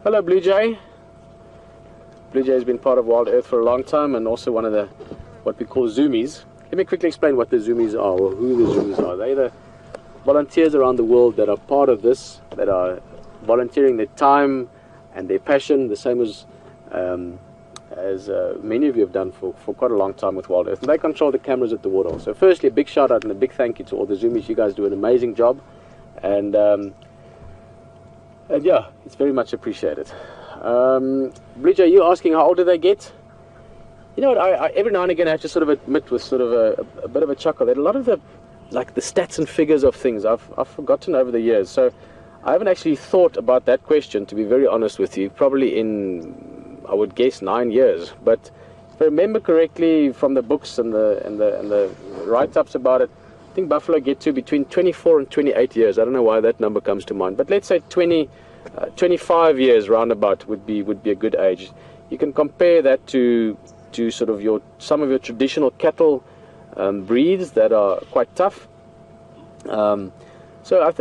Hello, Blue Jay. Blue Jay has been part of WildEarth for a long time, and also one of the what we call zoomies. Let me quickly explain what the zoomies are, or who the zoomies are. They're the volunteers around the world that are part of this, that are volunteering their time and their passion, the same as many of you have done for quite a long time with WildEarth. And they control the cameras at the waterhole. So firstly, a big shout out and a big thank you to all the zoomies. You guys do an amazing job, and yeah, it's very much appreciated. Blue Jay, you're asking how old do they get? You know what, I every now and again I have to sort of admit with sort of a bit of a chuckle that a lot of the stats and figures of things I've forgotten over the years. So I haven't actually thought about that question, to be very honest with you, probably in, I would guess, 9 years. But if I remember correctly from the books and the write-ups about it, I think buffalo get to between 24 and 28 years. I don't know why that number comes to mind, but let's say 25 years roundabout would be a good age. You can compare that to sort of some of your traditional cattle breeds that are quite tough. So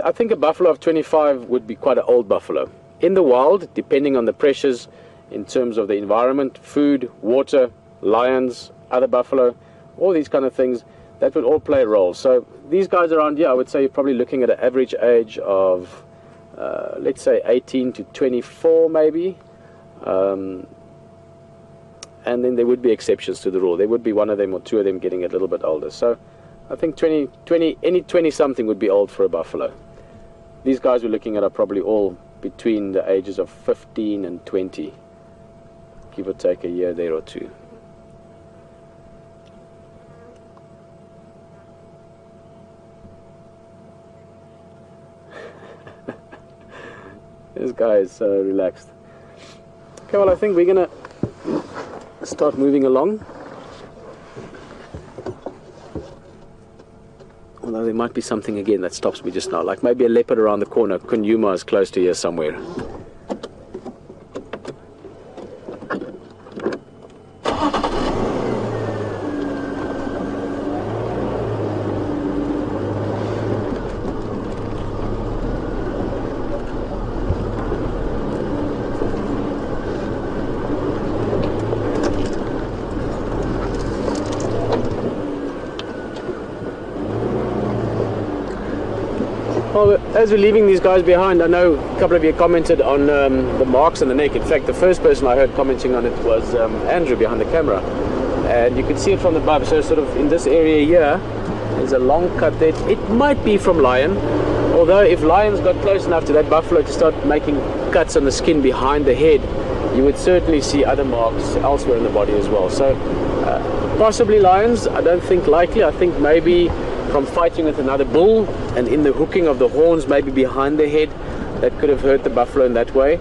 I think a buffalo of 25 would be quite an old buffalo. In the wild, depending on the pressures in terms of the environment, food, water, lions, other buffalo, all these kind of things, that would all play a role. So these guys around here, I would say you're probably looking at an average age of, let's say 18 to 24 maybe. And then there would be exceptions to the rule. There would be one of them or two of them getting a little bit older. So I think any 20-something would be old for a buffalo. These guys we're looking at are probably all between the ages of 15 and 20, give or take a year there or two. This guy is so relaxed. Okay, well, I think we're gonna start moving along. Although there might be something again that stops me just now, like maybe a leopard around the corner. Kunyuma is close to here somewhere. Well, as we're leaving these guys behind, I know a couple of you commented on the marks on the neck. In fact, the first person I heard commenting on it was Andrew behind the camera. And you can see it from the above. So sort of in this area here, there's a long cut there. It might be from lion. Although if lions got close enough to that buffalo to start making cuts on the skin behind the head, you would certainly see other marks elsewhere in the body as well. So possibly lions, I don't think likely. I think maybe from fighting with another bull and in the hooking of the horns maybe behind the head, that could have hurt the buffalo in that way.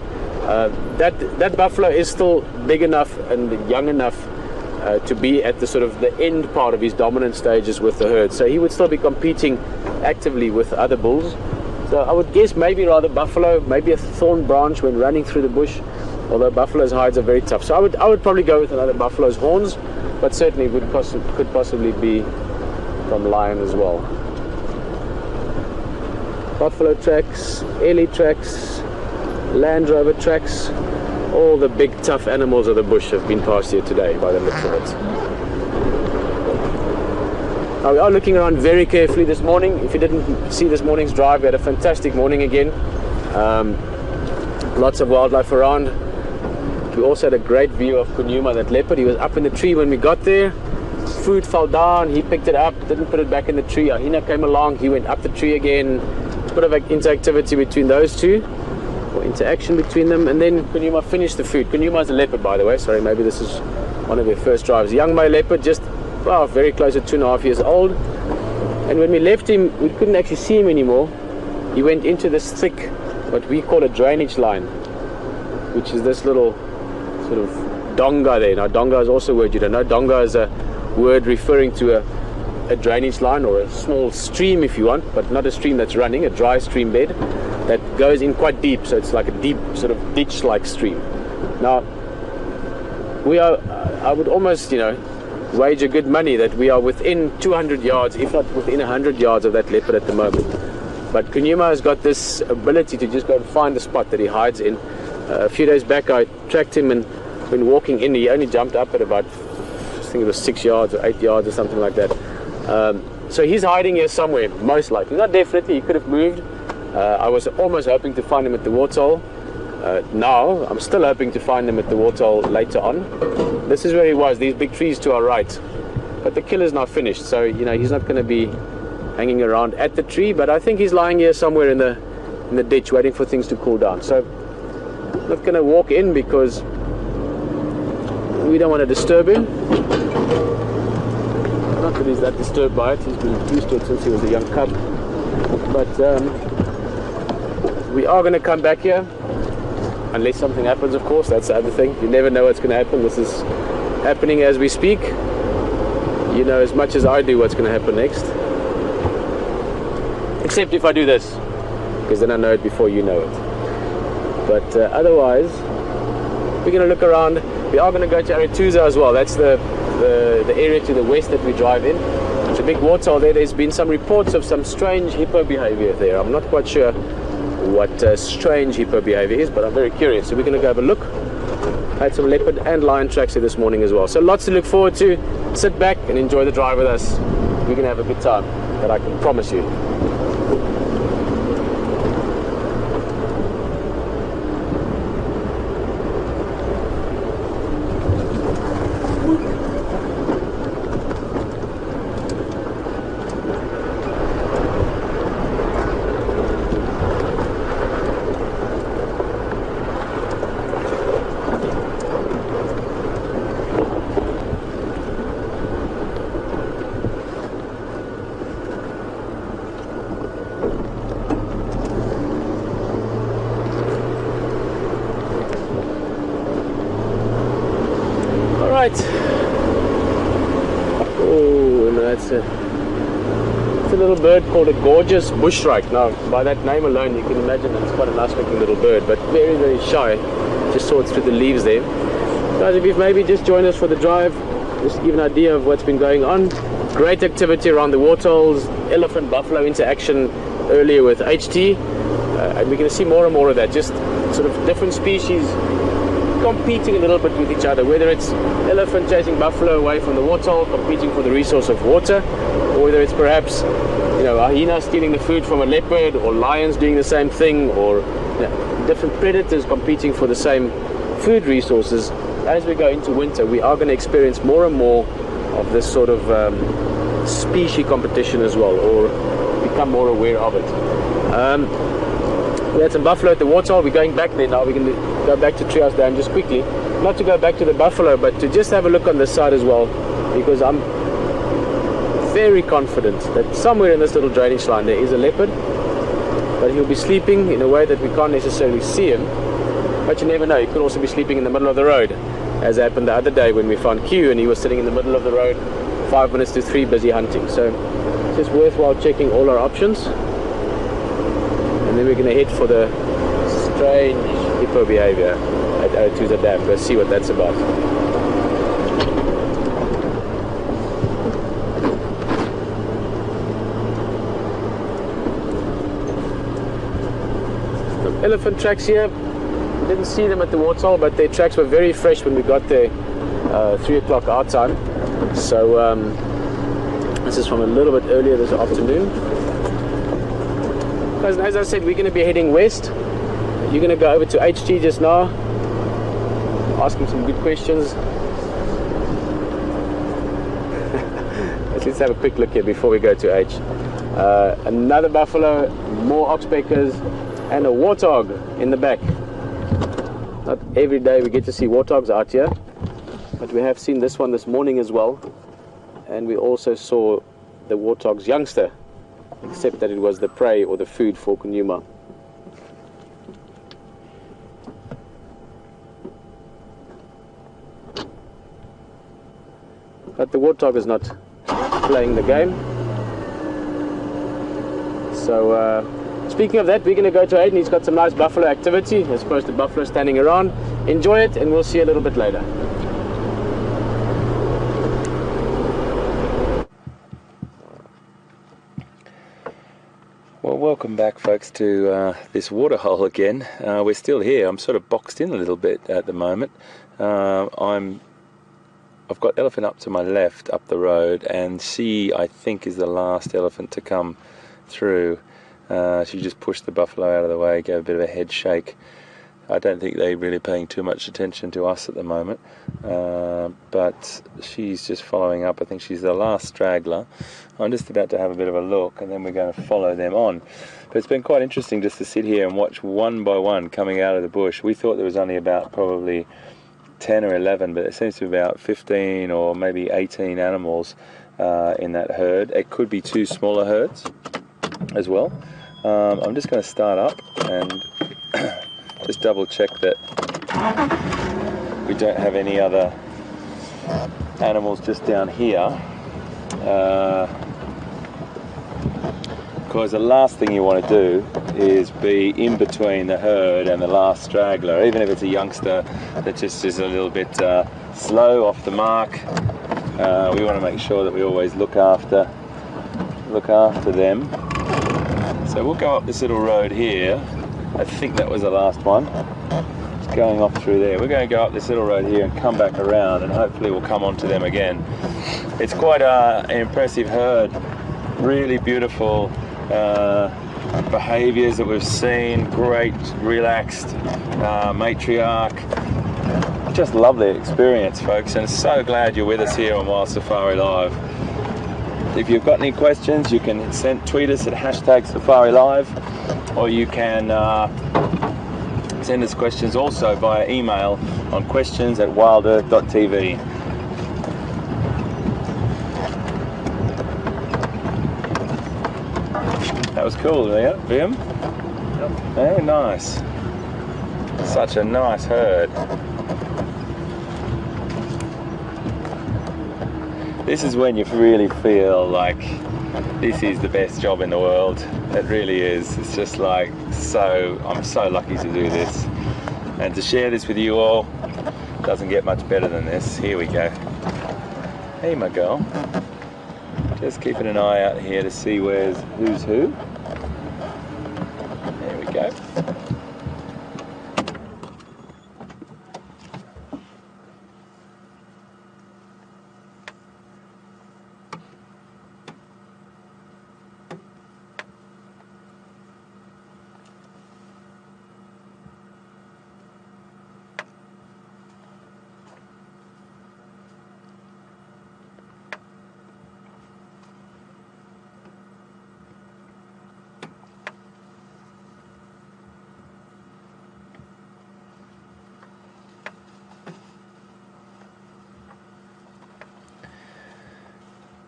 That buffalo is still big enough and young enough to be at the sort of the end part of his dominant stages with the herd, so he would still be competing actively with other bulls. So I would guess maybe rather buffalo, maybe a thorn branch when running through the bush, although buffalo's hides are very tough. So I would probably go with another buffalo's horns, but certainly could possibly be from lion as well. Buffalo tracks, ellie tracks, Land Rover tracks, all the big tough animals of the bush have been passed here today by the looks of it. Now we are looking around very carefully this morning. If you didn't see this morning's drive, we had a fantastic morning again. Lots of wildlife around. We also had a great view of Kunyuma, that leopard. He was up in the tree when we got there. Food fell down, he picked it up, didn't put it back in the tree. A hyena came along, he went up the tree again. A bit of interactivity between those two, or interaction between them, and then Kunyuma finished the food. Kunyuma is a leopard, by the way. Sorry, maybe this is one of their first drives. Young male leopard, just very close to 2.5 years old. And when we left him, we couldn't actually see him anymore. He went into this thick, what we call a drainage line, which is this little sort of donga there. Now, donga is also a word you don't know. Donga is a word referring to a drainage line, or a small stream if you want, but not a stream that's running, a dry stream bed that goes in quite deep, so it's like a deep sort of ditch-like stream. Now we are, I would almost wager good money that we are within 200 yards, if not within 100 yards of that leopard at the moment. But Kunyuma has got this ability to just go and find the spot that he hides in. A few days back I tracked him, and when walking in, he only jumped up at about, I think it was 6 yards or 8 yards or something like that. So he's hiding here somewhere, most likely. Not definitely, he could have moved. I was almost hoping to find him at the waterhole. Now, I'm still hoping to find him at the waterhole later on. This is where he was, these big trees to our right. But the killer's not finished, so he's not going to be hanging around at the tree, but I think he's lying here somewhere in the ditch waiting for things to cool down. So I'm not going to walk in because we don't want to disturb him. Not that he's that disturbed by it, he's been used to it since he was a young cub. But we are going to come back here, unless something happens, of course. That's the other thing. You never know what's going to happen. This is happening as we speak. You know as much as I do what's going to happen next. Except if I do this, because then I know it before you know it. But otherwise, we're going to look around. We are going to go to Arathusa as well. That's the area to the west that we drive in. It's a big waterhole there. There's been some reports of some strange hippo behavior there. I'm not quite sure what strange hippo behavior is, but I'm very curious. So we're going to go have a look. I had some leopard and lion tracks here this morning as well. So lots to look forward to. Sit back and enjoy the drive with us. We're going to have a good time, that I can promise you. Oh, no, it's a little bird called a gorgeous bushshrike. Now, by that name alone, you can imagine it's quite a nice looking little bird, but very, very shy. Just saw it through the leaves there. Guys, if you've maybe just joined us for the drive, just to give an idea of what's been going on. Great activity around the waterholes, elephant-buffalo interaction earlier with HT, and we're going to see more and more of that. Just sort of different species competing a little bit with each other, whether it's elephant chasing buffalo away from the waterhole, competing for the resource of water, or whether it's perhaps, you know, a hyena stealing the food from a leopard, or lions doing the same thing, or different predators competing for the same food resources. As we go into winter, we are going to experience more and more of this sort of species competition as well, or become more aware of it. We had some buffalo at the waterhole. We're going back there now. We're going to go back to Trias Dam just quickly. Not to go back to the buffalo, but to just have a look on this side as well, because I'm very confident that somewhere in this little drainage line there is a leopard, but he'll be sleeping in a way that we can't necessarily see him. But you never know, he could also be sleeping in the middle of the road, as happened the other day when we found Q and he was sitting in the middle of the road, 5 minutes to 3, busy hunting. So it's just worthwhile checking all our options. And then we're going to head for the strange hippo behavior at Arathusa Dam. Let's see what that's about. Some elephant tracks here. Didn't see them at the waterhole, but their tracks were very fresh when we got there, 3 o'clock our time. So this is from a little bit earlier this afternoon. As I said, we're going to be heading west. You're going to go over to HT just now, ask him some good questions. Let's have a quick look here before we go to H. Another buffalo, more oxpeckers, and a warthog in the back. Not every day we get to see warthogs out here, but we have seen this one this morning as well, and we also saw the warthog's youngster, except that it was the prey or the food for Kunuma. But the warthog is not playing the game. So speaking of that, we're going to go to Hayden. He's got some nice buffalo activity as opposed to buffalo standing around. Enjoy it, and we'll see you a little bit later. Well, welcome back, folks, to this waterhole again. We're still here. I'm sort of boxed in a little bit at the moment. I've got elephant up to my left, up the road, and she, I think, is the last elephant to come through. She just pushed the buffalo out of the way, gave a bit of a head shake. I don't think they're really paying too much attention to us at the moment, but she's just following up. I think she's the last straggler. I'm just about to have a bit of a look, and then we're going to follow them on. But it's been quite interesting just to sit here and watch one by one coming out of the bush. We thought there was only about probably 10 or 11, but it seems to be about 15 or maybe 18 animals in that herd. It could be 2 smaller herds as well. I'm just going to start up and just double check that we don't have any other animals just down here, because the last thing you want to do is be in between the herd and the last straggler, even if it's a youngster that just is a little bit slow off the mark. We want to make sure that we always look after look after them. So we'll go up this little road here. I think that was the last one. Just going off through there. We're going to go up this little road here and come back around, and hopefully we'll come onto them again. It's quite an impressive herd. Really beautiful behaviours that we've seen. Great, relaxed matriarch. Just lovely experience, folks, and so glad you're with us here on WildSafari Live. If you've got any questions, you can tweet us at #SafariLive, or you can send us questions also via email on questions@wildearth.tv. That was cool, Wium? Yep. Very nice. Such a nice herd. This is when you really feel like this is the best job in the world. It really is. It's just like I'm so lucky to do this. And to share this with you all, doesn't get much better than this. Here we go. Hey, my girl. Just keeping an eye out here to see who's who. There we go.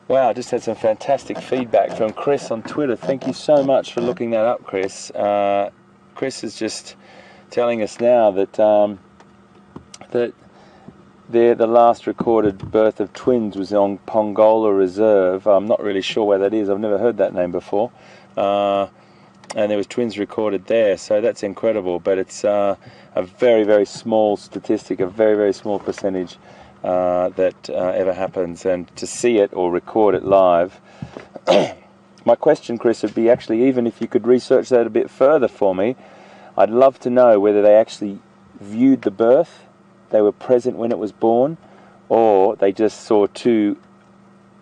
Wow, just had some fantastic feedback from Chris on Twitter. Thank you so much for looking that up, Chris. Chris is just telling us now that that the last recorded birth of twins was on Pongola Reserve. I'm not really sure where that is. I've never heard that name before. And there was twins recorded there, so that's incredible. But it's a very, very small statistic, a very, very small percentage that ever happens, and to see it or record it live. My question, Chris, would be actually, even if you could research that a bit further for me, I'd love to know whether they actually viewed the birth, they were present when it was born, or they just saw two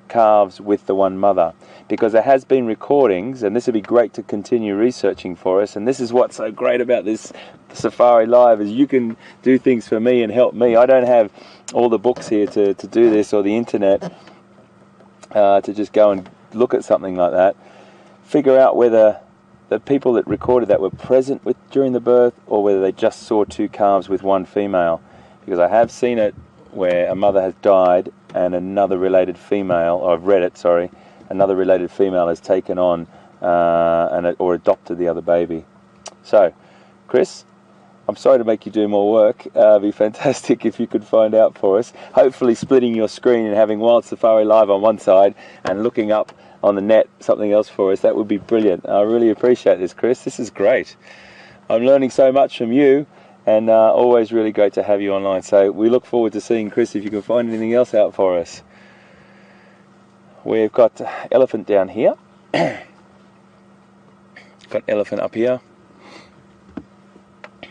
calves with the one mother. Because there has been recordings, and this would be great to continue researching for us, and this is what's so great about this Safari Live, is you can do things for me and help me. I don't have all the books here to do this, or the internet to just go and look at something like that. Figure out whether the people that recorded that were present during the birth, or whether they just saw two calves with one female. Because I have seen it where a mother has died and another related female, or I've read it, sorry, another related female has taken on or adopted the other baby. So, Chris, I'm sorry to make you do more work. It'd be fantastic if you could find out for us. Hopefully splitting your screen and having WildSafari Live on one side and looking up on the net something else for us. That would be brilliant. I really appreciate this, Chris. This is great. I'm learning so much from you, and always really great to have you online. So we look forward to seeing, Chris, if you can find anything else out for us. We've got elephant down here. Got elephant up here.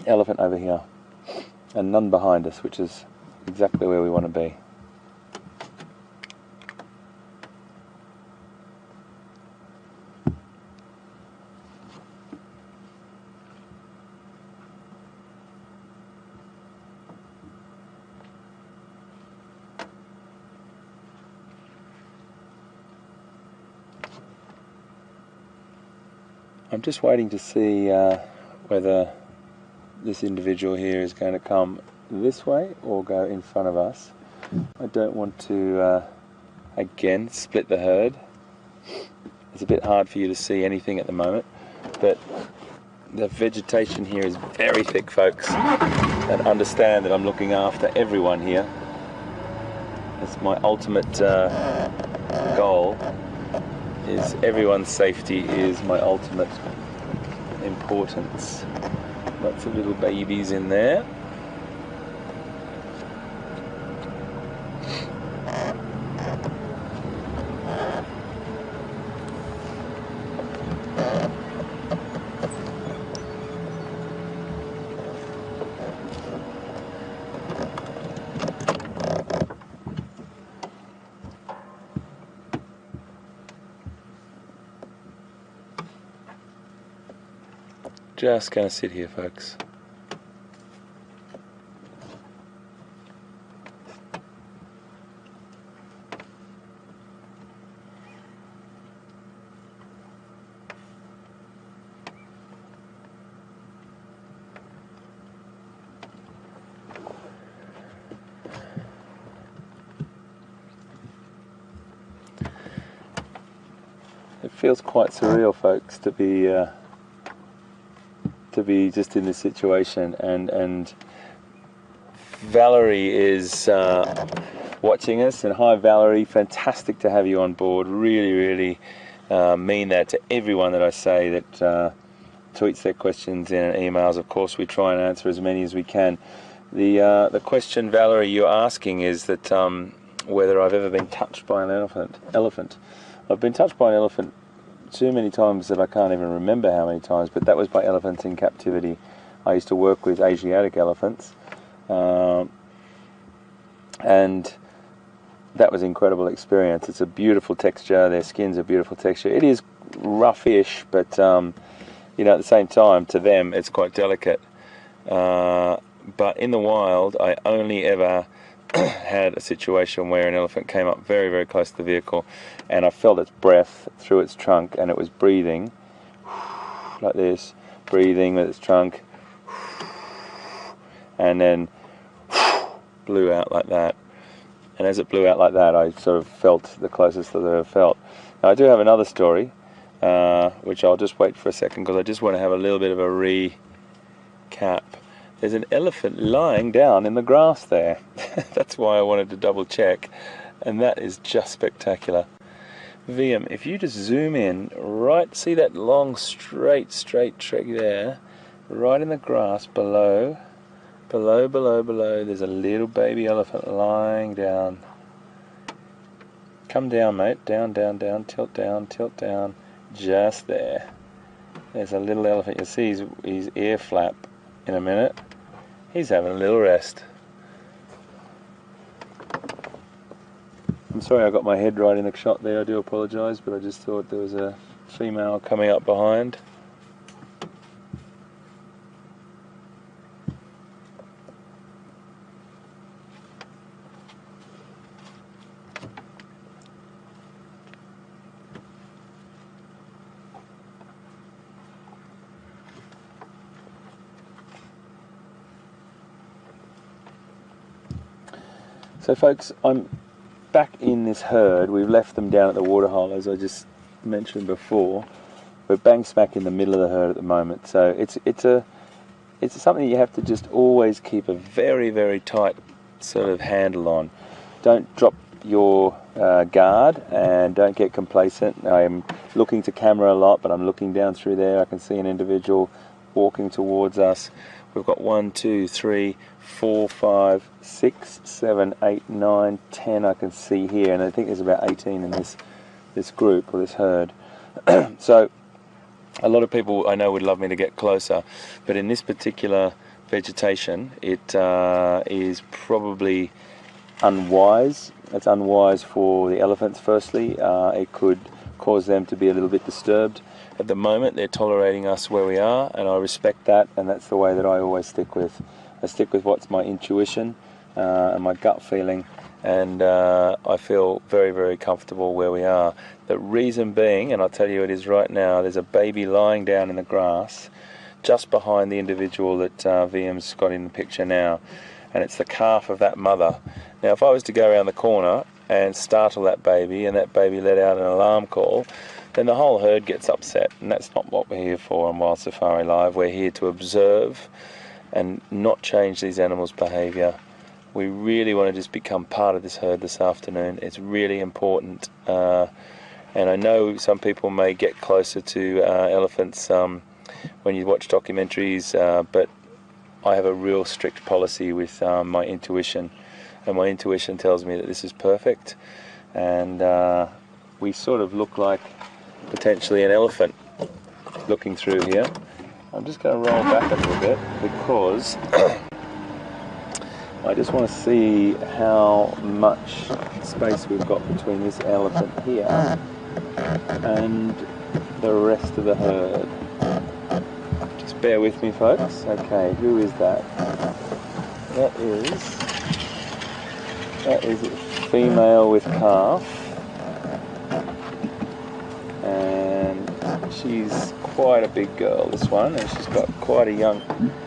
Elephant over here. And none behind us, which is exactly where we want to be. I'm just waiting to see whether this individual here is going to come this way or go in front of us. I don't want to, again, split the herd. It's a bit hard for you to see anything at the moment, but the vegetation here is very thick, folks, and understand that I'm looking after everyone here. That's my ultimate goal. Is everyone's safety is my ultimate importance. Lots of little babies in there. Just going to sit here, folks. It feels quite surreal, folks, to be just in this situation, and Valerie is watching us, and hi Valerie, fantastic to have you on board. Really mean that to everyone that I say that tweets their questions in emails. Of course we try and answer as many as we can. The question, Valerie, you're asking is that whether I've ever been touched by an elephant. I've been touched by an elephant too many times that I can't even remember how many times, but that was by elephants in captivity. I used to work with Asiatic elephants, and that was an incredible experience. It's a beautiful texture, their skin's a beautiful texture. It is roughish, but you know, at the same time, to them, it's quite delicate. But in the wild, I only ever had a situation where an elephant came up very close to the vehicle, and I felt its breath through its trunk, and it was breathing like this, breathing with its trunk, and then blew out like that. And as it blew out like that, I sort of felt the closest that I've ever felt. Now, I do have another story, which I'll just wait for a second because I just want to have a little bit of a recap. There's an elephant lying down in the grass there. That's why I wanted to double check, and that is just spectacular. Wium, if you just zoom in, right, see that long straight trek there, right in the grass below, there's a little baby elephant lying down. Come down, mate, down, tilt down, just there. There's a little elephant. You'll see his ear flap in a minute. He's having a little rest. I'm sorry I got my head right in the shot there, I do apologise, but I just thought there was a female coming up behind. So folks, I'm back in this herd. We've left them down at the waterhole, as I just mentioned before. We're bang smack in the middle of the herd at the moment. So it's something you have to just always keep a very tight sort of handle on. Don't drop your guard and don't get complacent. I'm looking to camera a lot, but I'm looking down through there. I can see an individual walking towards us. We've got 1, 2, 3, 4, 5, 6, 7, 8, 9, 10 I can see here, and I think there's about 18 in this group or this herd. So a lot of people I know would love me to get closer, but in this particular vegetation it is probably unwise. It's unwise for the elephants firstly. It could cause them to be a little bit disturbed. At the moment they're tolerating us where we are, and I respect that, and that's the way that I always stick with. I stick with what's my intuition and my gut feeling, and I feel very comfortable where we are. The reason being, and I'll tell you it is right now, there's a baby lying down in the grass just behind the individual that Wium's got in the picture now, and it's the calf of that mother. Now if I was to go around the corner and startle that baby, and that baby let out an alarm call, then the whole herd gets upset, and that's not what we're here for on WildSafari Live. We're here to observe and not change these animals' behaviour. We really want to just become part of this herd this afternoon. It's really important, and I know some people may get closer to elephants when you watch documentaries, but I have a real strict policy with my intuition, and my intuition tells me that this is perfect, and we sort of look like potentially an elephant looking through here. I'm just going to roll back a little bit because I just want to see how much space we've got between this elephant here and the rest of the herd. Just Just bear with me, folks. Okay, who is that? That is a female with calf, and she's quite a big girl, this one, and she's got quite a young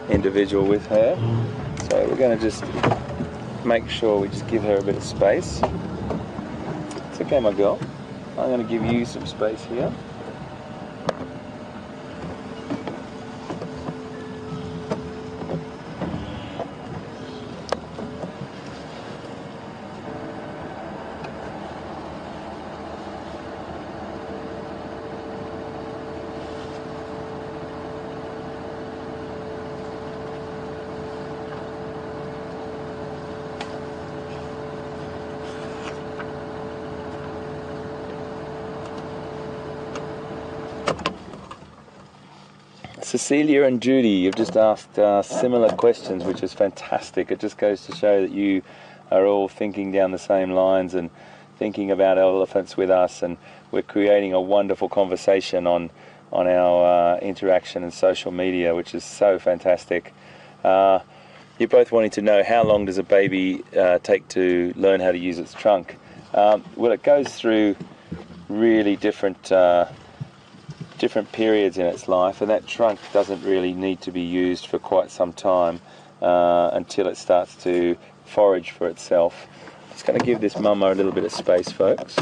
individual with her. So we're going to just make sure we just give her a bit of space. It's okay, my girl. I'm going to give you some space here. Cecilia and Judy, you've just asked similar questions, which is fantastic. It just goes to show that you are all thinking down the same lines and thinking about elephants with us, and we're creating a wonderful conversation on our interaction and social media, which is so fantastic. You're both wanting to know, how long does a baby take to learn how to use its trunk? Well, it goes through really different periods in its life, and that trunk doesn't really need to be used for quite some time until it starts to forage for itself. I'm just going to give this mama a little bit of space, folks.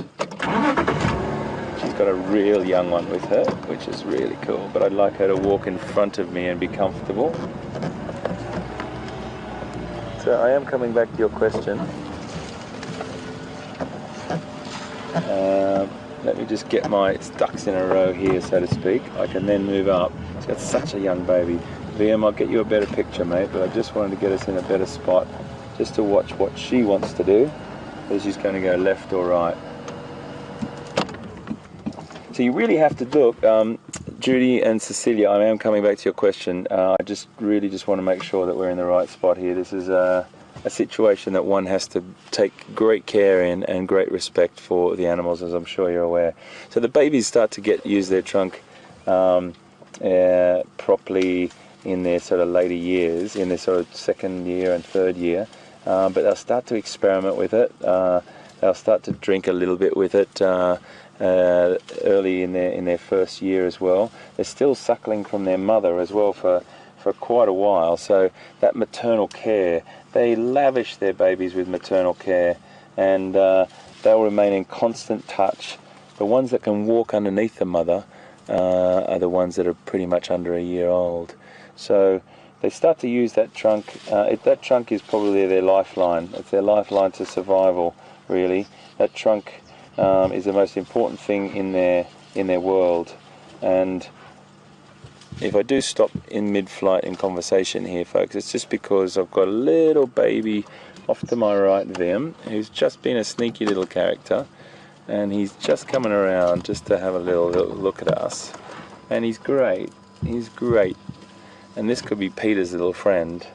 She's got a real young one with her, which is really cool, but I'd like her to walk in front of me and be comfortable. So I am coming back to your question. Let me just get my ducks in a row here, so to speak. I can then move up. She's got such a young baby. Liam, I'll get you a better picture, mate, but I just wanted to get us in a better spot just to watch what she wants to do, whether she's going to go left or right. So you really have to look, Judy and Cecilia, I am coming back to your question. I really just want to make sure that we're in the right spot here. This is a situation that one has to take great care in and great respect for the animals, as I'm sure you're aware. So the babies start to use their trunk properly in their sort of later years, in their sort of second year and third year, but they'll start to experiment with it. They'll start to drink a little bit with it early in their first year as well. They're still suckling from their mother as well for quite a while, so that maternal care, they lavish their babies with maternal care, and they'll remain in constant touch. The ones that can walk underneath the mother are the ones that are pretty much under a year old. So they start to use that trunk. That trunk is probably their lifeline. It's their lifeline to survival, really. That trunk is the most important thing in their world. And if I do stop in mid-flight in conversation here, folks, it's just because I've got a little baby off to my right there, who's just been a sneaky little character, and he's just coming around just to have a little look at us. And he's great. He's great. And this could be Peter's little friend,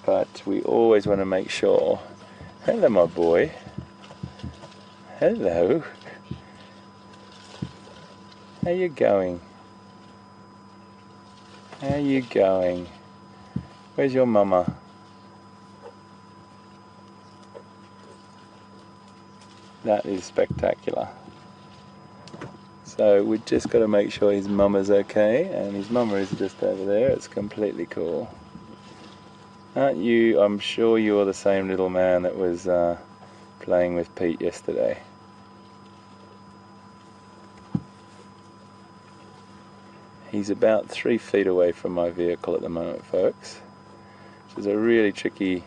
but we always want to make sure. Hello, my boy. Hello. How you going? How you going? Where's your mama? That is spectacular. So we just got to make sure his mama's okay, and his mama is just over there. It's completely cool. Aren't you? I'm sure you're the same little man that was playing with Pete yesterday. He's about 3 feet away from my vehicle at the moment, folks, which is a really tricky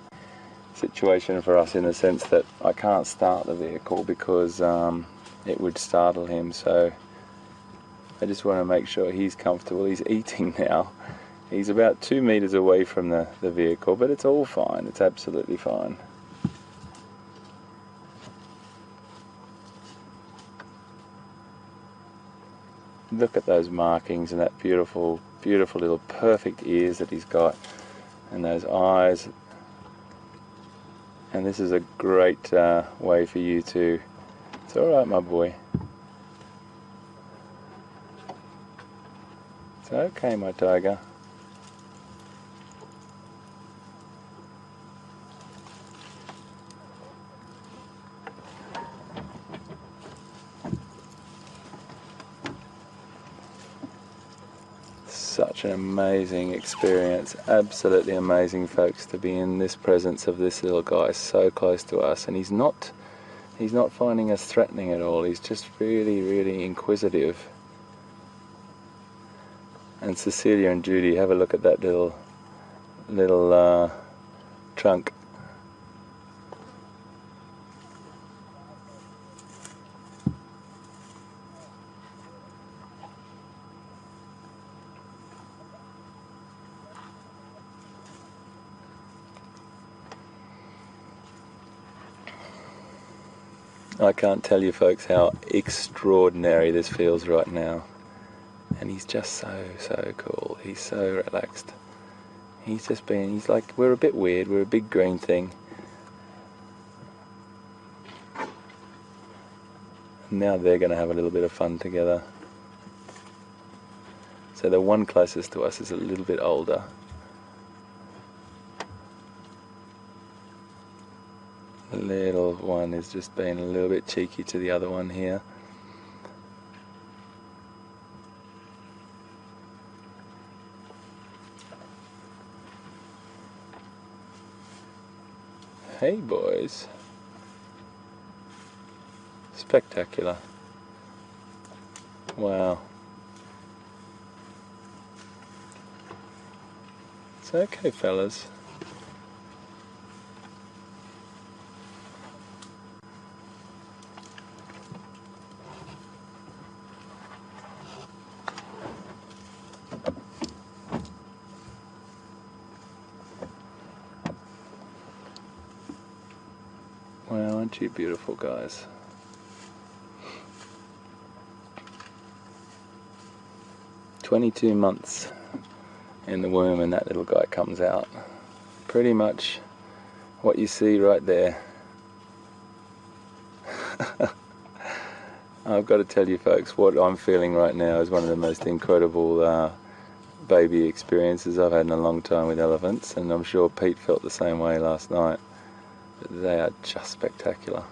situation for us in the sense that I can't start the vehicle because it would startle him. So I just want to make sure he's comfortable. He's eating now. He's about 2 meters away from the vehicle, but it's all fine. It's absolutely fine. Look at those markings and that beautiful, beautiful little perfect ears that he's got, and those eyes. And this is a great way for you to... It's all right, my boy. It's okay, my tiger. Such an amazing experience, absolutely amazing, folks, to be in this presence of this little guy so close to us. And he's not finding us threatening at all. He's just really, really inquisitive. And Cecilia and Judy, have a look at that little trunk. I can't tell you, folks, how extraordinary this feels right now. And he's just so cool. He's so relaxed. He's like, we're a bit weird, we're a big green thing. And now they're going to have a little bit of fun together. So the one closest to us is a little bit older. The little one is just being a little bit cheeky to the other one here. Hey boys. Spectacular. Wow. It's okay, fellas. Wow, aren't you beautiful, guys? "22 months in the womb and that little guy comes out. Pretty much what you see right there. I've got to tell you, folks, what I'm feeling right now is one of the most incredible baby experiences I've had in a long time with elephants, and I'm sure Pete felt the same way last night. But they are just spectacular.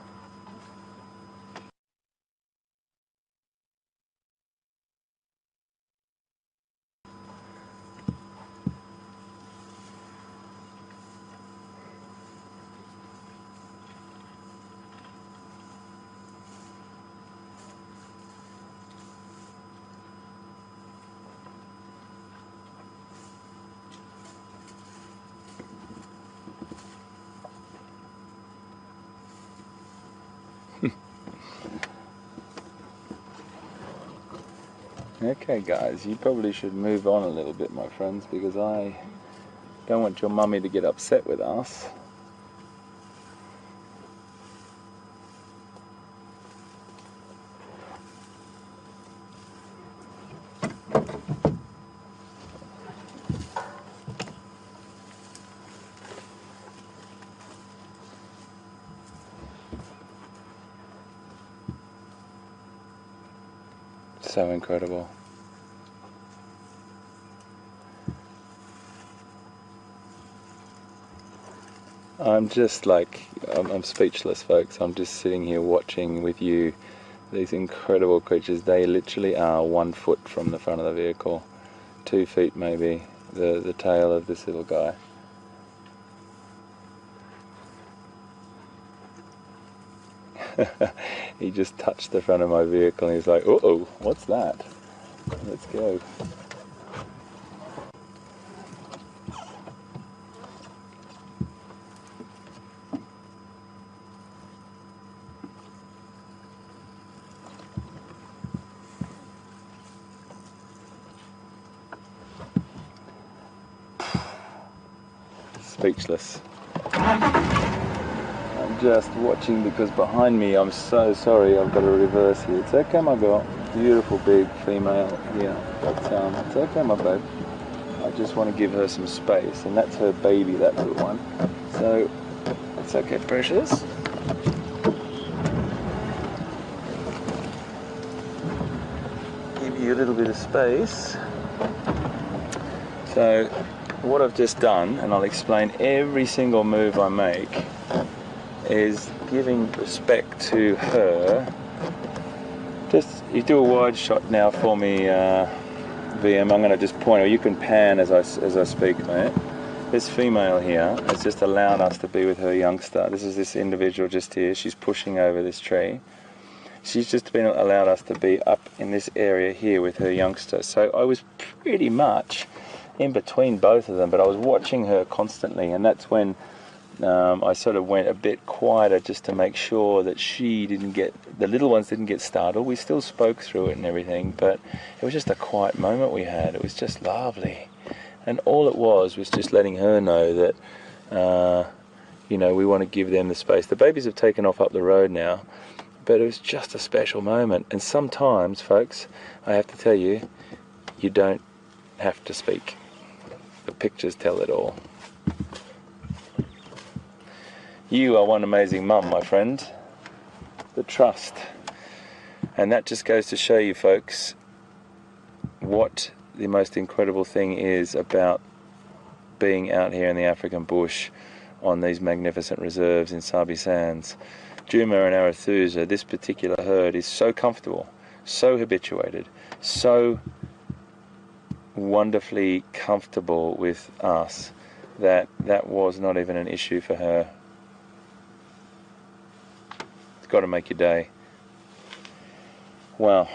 Okay, guys, you probably should move on a little bit, my friends, because I don't want your mummy to get upset with us. So incredible. I'm just like, I'm speechless, folks. I'm just sitting here watching with you these incredible creatures. They literally are 1 foot from the front of the vehicle, 2 feet maybe, the tail of this little guy. He just touched the front of my vehicle and he's like, uh-oh, what's that? Let's go. Speechless. I'm just watching because behind me, I'm so sorry, I've got to reverse here. It's okay, my girl. Beautiful big female here, but it's okay, my babe. I just want to give her some space, and that's her baby, that little one. So it's okay, precious. Give you a little bit of space. So what I've just done, and I'll explain every single move I make, is giving respect to her. Just, you do a wide shot now for me, VM. I'm going to just point, or you can pan as I speak, mate. This female here has just allowed us to be with her youngster. This is this individual just here. She's pushing over this tree. She's just been allowed us to be up in this area here with her youngster. So I was pretty much in between both of them, but I was watching her constantly, and that's when I sort of went a bit quieter just to make sure that she didn't get, the little ones didn't get startled. We still spoke through it and everything, but it was just a quiet moment we had. It was just lovely. And all it was just letting her know that, you know, we want to give them the space. The babies have taken off up the road now, but it was just a special moment. And sometimes, folks, I have to tell you, you don't have to speak. The pictures tell it all. You are one amazing mum, my friend. The trust. And that just goes to show you, folks, what the most incredible thing is about being out here in the African bush on these magnificent reserves in Sabi Sands. Juma and Arathusa, this particular herd, is so comfortable, so habituated, so wonderfully comfortable with us that that was not even an issue for her. It's got to make your day. Wow.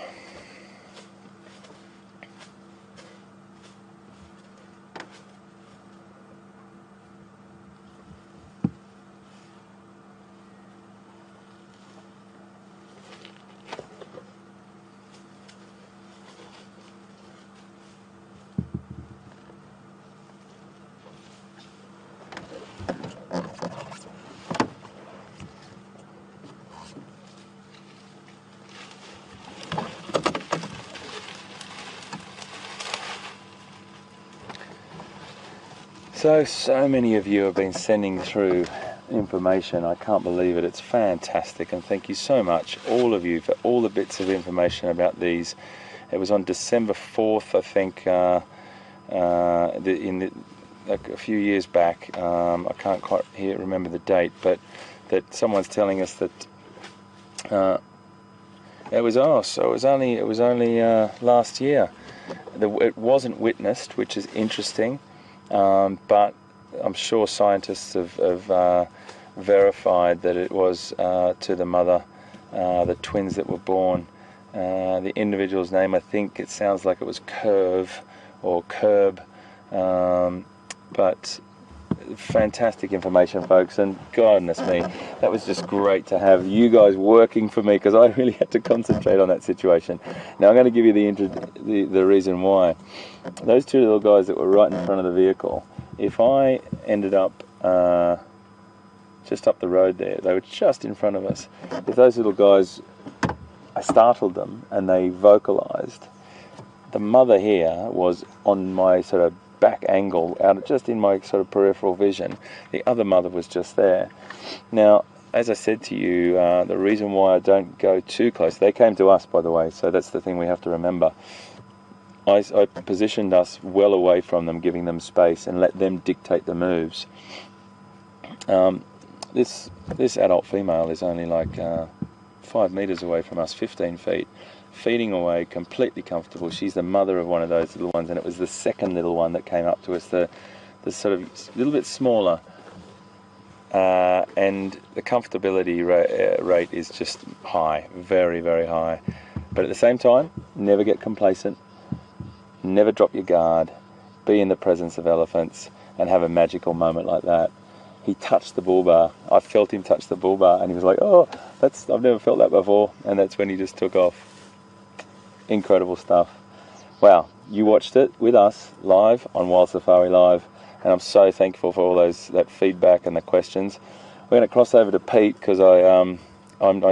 So many of you have been sending through information. I can't believe it. It's fantastic, and thank you so much, all of you, for all the bits of information about these. It was on December 4th, I think, like a few years back. I can't quite remember the date, but that someone's telling us that it was only last year. It wasn't witnessed, which is interesting. But I'm sure scientists have verified that it was to the mother, the twins that were born. The individual's name, I think it sounds like it was Curve or Curb, but fantastic information, folks, and goodness me, that was just great to have you guys working for me, because I really had to concentrate on that situation. Now I'm going to give you the reason why. Those two little guys that were right in front of the vehicle, if I ended up just up the road there, they were just in front of us. If those little guys, I startled them and they vocalized, the mother here was on my sort of back angle, out just in my sort of peripheral vision. The other mother was just there. Now, as I said to you, the reason why I don't go too close, they came to us, by the way, so that's the thing we have to remember. I positioned us well away from them, giving them space and let them dictate the moves. This adult female is only like 5 meters away from us, 15 feet. Feeding away, completely comfortable. She's the mother of one of those little ones, and it was the second little one that came up to us, the sort of a little bit smaller, and the comfortability rate is just high, very, very high. But at the same time, never get complacent, never drop your guard, be in the presence of elephants, and have a magical moment like that. He touched the bull bar. I felt him touch the bull bar, and he was like, "Oh, I've never felt that before," and that's when he just took off. Incredible stuff. Wow, you watched it with us live on WildSafari Live, and I'm so thankful for all that feedback and the questions. We're going to cross over to Pete, because I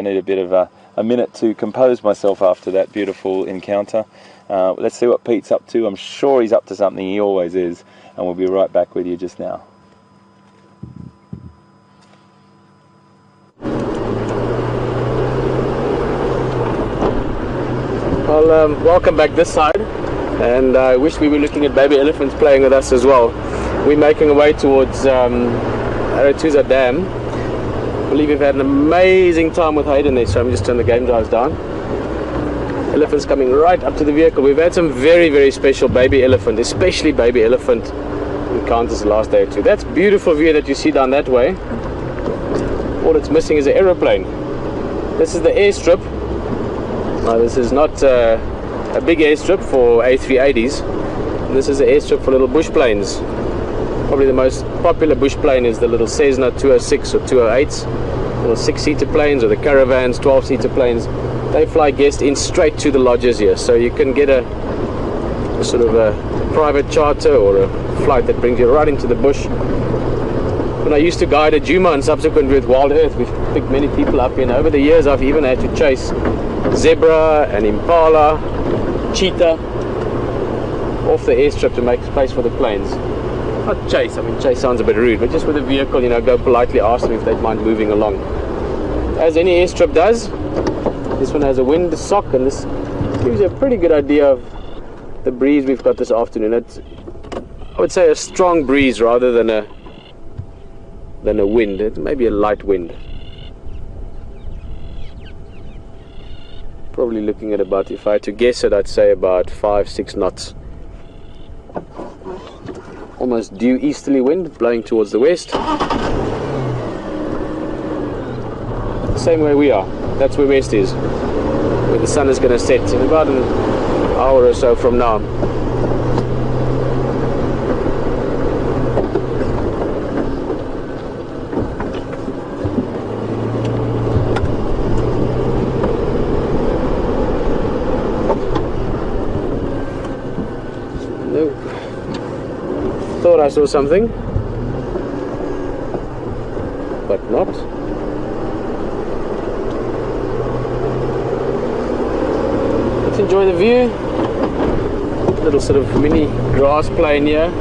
need a bit of a minute to compose myself after that beautiful encounter. Let's see what Pete's up to. I'm sure he's up to something. He always is, and we'll be right back with you just now. Well, welcome back this side. And I wish we were looking at baby elephants playing with us as well. We're making our way towards Arathusa Dam. I believe we've had an amazing time with Hayden there, so I'm just turning the game drives down. Elephants coming right up to the vehicle. We've had some very, very special baby elephant, especially baby elephant encounters the last day or two. That's beautiful view that you see down that way. All it's missing is an aeroplane. This is the airstrip. Now this is not a big airstrip for A380s. This is an airstrip for little bush planes. Probably the most popular bush plane is the little Cessna 206 or 208s, little 6-seater planes, or the Caravans 12-seater planes. They fly guests in straight to the lodges here, so you can get a sort of a private charter or a flight that brings you right into the bush. When I used to guide a Juma and subsequently with WildEarth, we've picked many people up here, and over the years I've even had to chase zebra and impala, cheetah off the airstrip to make space for the planes. Not chase, I mean chase sounds a bit rude, but just with a vehicle, you know, go politely ask them if they'd mind moving along. As any airstrip does, this one has a wind sock, and this gives you a pretty good idea of the breeze we've got this afternoon. It's, I would say, a strong breeze rather than a wind. It may be a light wind. Probably looking at about, if I had to guess it, I'd say about 5-6 knots. Almost due easterly wind blowing towards the west. Same way we are. That's where west is, where the sun is going to set in about an hour or so from now. Thought I saw something, but not. Let's enjoy the view. Little sort of mini grass plain here.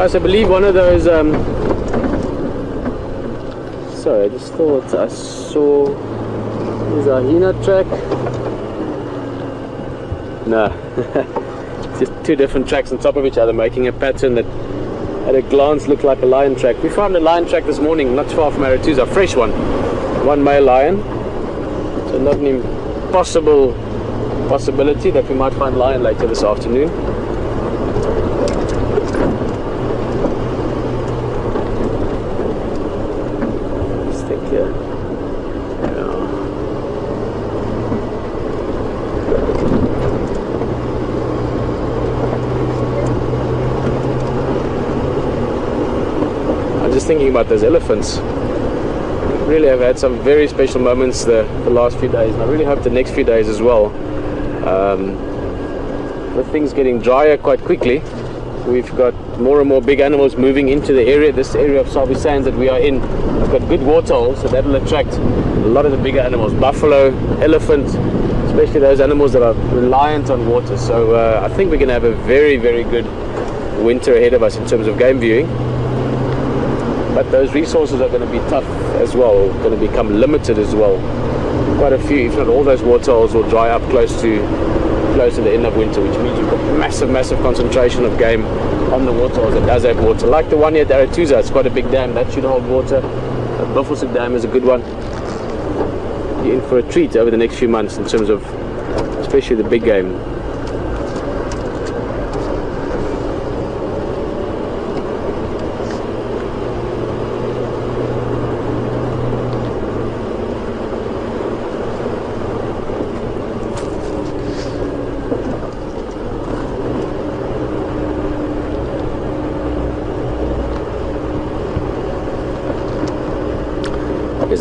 I believe one of those sorry, I just thought I saw, is a hyena track? No. Just two different tracks on top of each other, making a pattern that at a glance looked like a lion track. We found a lion track this morning not far from Arathusa, a fresh one male lion, so not an impossible possibility that we might find lion later this afternoon. Thinking about those elephants, really have had some very special moments the last few days, and I really hope the next few days as well. With things getting drier quite quickly, we've got more and more big animals moving into the area. This area of Sabi Sands that we are in, we've got good waterholes, so that'll attract a lot of the bigger animals, buffalo, elephant, especially those animals that are reliant on water. So I think we're going to have a very, very good winter ahead of us in terms of game viewing. But those resources are going to be tough as well, going to become limited as well. Quite a few, if not all those waterholes will dry up close to the end of winter, which means you've got massive concentration of game on the waterholes that does have water. Like the one here at Arathusa, it's quite a big dam, that should hold water. The Buffelshoek Dam is a good one. You're in for a treat over the next few months in terms of especially the big game.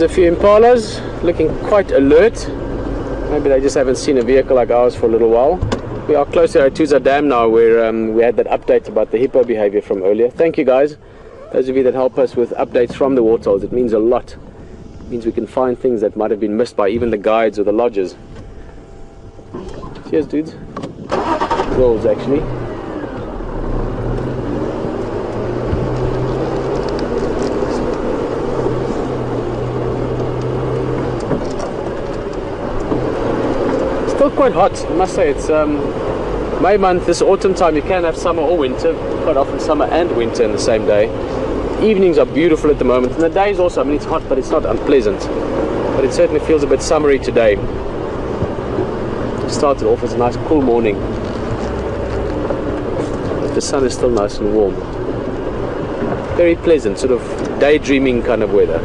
a few impalas looking quite alert. Maybe they just haven't seen a vehicle like ours for a little while. We are close to Arathusa Dam now, where we had that update about the hippo behavior from earlier. Thank you guys, those of you that help us with updates from the waterholes. It means a lot. It means we can find things that might have been missed by even the guides or the lodgers. Cheers, dudes. Wolves, actually. Still quite hot, I must say. It's May month, this autumn time. You can have summer or winter, quite often summer and winter in the same day. Evenings are beautiful at the moment, and the days also. I mean, it's hot, but it's not unpleasant. But it certainly feels a bit summery today. It started off as a nice cool morning. The sun is still nice and warm. Very pleasant, sort of daydreaming kind of weather.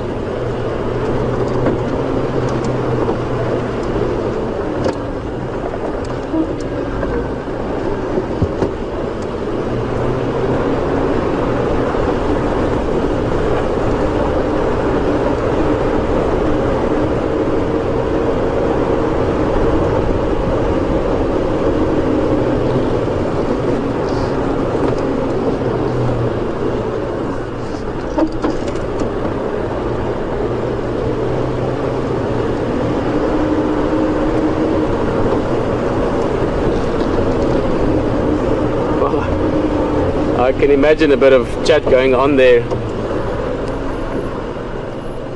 I can imagine a bit of chat going on there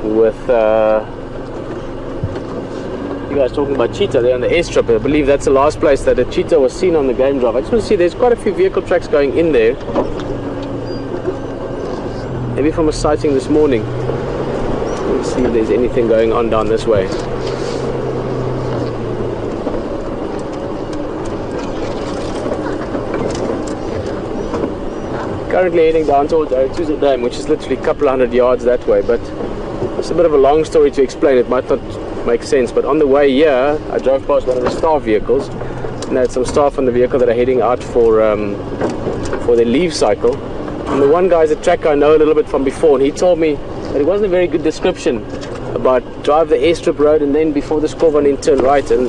with you guys talking about cheetah there on the airstrip. I believe that's the last place that a cheetah was seen on the game drive. I just want to see, there's quite a few vehicle tracks going in there. Maybe from a sighting this morning. Let's see if there's anything going on down this way. Currently heading down towards Arathusa Dam, which is literally a couple of 100 yards that way, but it's a bit of a long story to explain. It might not make sense, but on the way here I drove past one of the staff vehicles, and I had some staff on the vehicle that are heading out for their leave cycle. And the one guy is a track I know a little bit from before, and he told me that it wasn't a very good description about drive the airstrip road and then before this curve on in turn right, and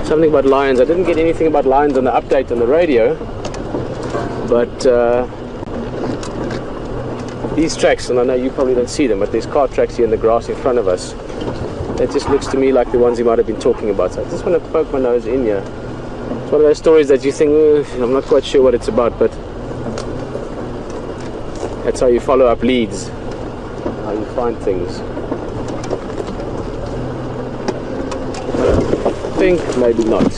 something about lions. I didn't get anything about lions on the update on the radio, but these tracks, and I know you probably don't see them, but there's car tracks here in the grass in front of us. It just looks to me like the ones he might have been talking about. So I just want to poke my nose in here. It's one of those stories that you think, I'm not quite sure what it's about, but that's how you follow up leads, how you find things. I think maybe not.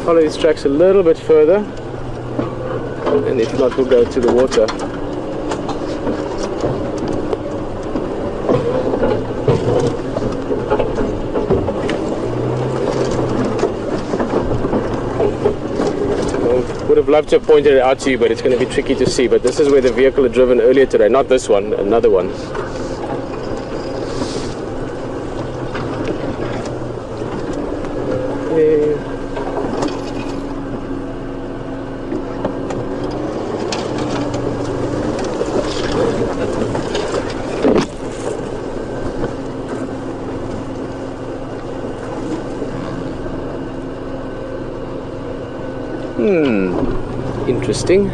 Follow these tracks a little bit further, and if not, we'll go to the water. I would have loved to have pointed it out to you, but it's going to be tricky to see. But this is where the vehicle had driven earlier today, not this one, another one. Interesting.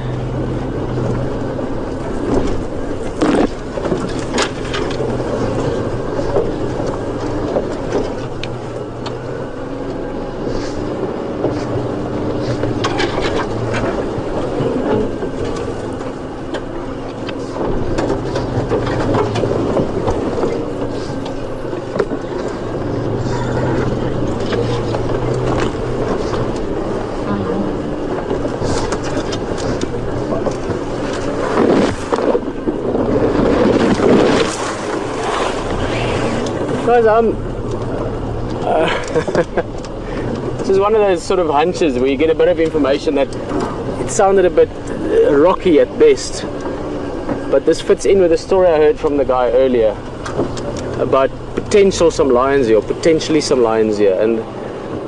Guys, is one of those sort of hunches where you get a bit of information that it sounded a bit rocky at best, but this fits in with the story I heard from the guy earlier about some lions here, or potentially some lions here. And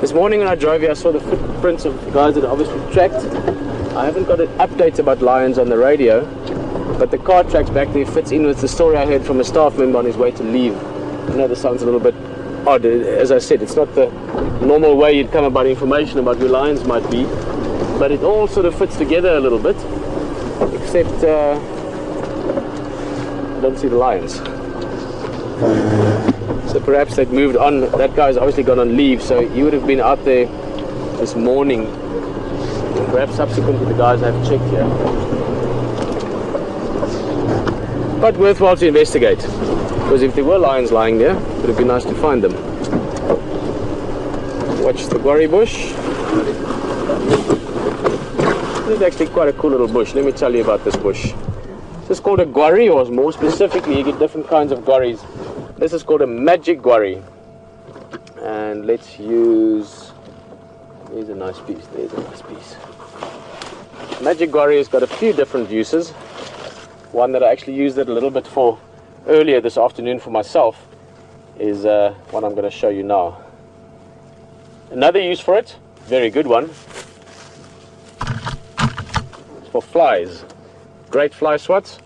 this morning when I drove here, I saw the footprints of guys that obviously tracked. I haven't got an update about lions on the radio, but the car tracks back there fits in with the story I heard from a staff member on his way to leave. I know this sounds a little bit odd. As I said, it's not the normal way you'd come about information about where lions might be, but it all sort of fits together a little bit, except I don't see the lions. So perhaps they'd moved on. That guy's obviously gone on leave, so he would have been out there this morning. Perhaps subsequently the guys have checked here. But worthwhile to investigate, because if there were lions lying there, it would have been nice to find them. Watch the guarri bush. This is actually quite a cool little bush. Let me tell you about this bush. This is called a guarri, or more specifically, you get different kinds of guarris. This is called a magic guarri. And let's use... There's a nice piece. There's a nice piece. Magic guarri has got a few different uses. One that I actually used it a little bit for earlier this afternoon for myself is one I'm going to show you now. Another use for it, very good one, it's for flies. Great fly swats,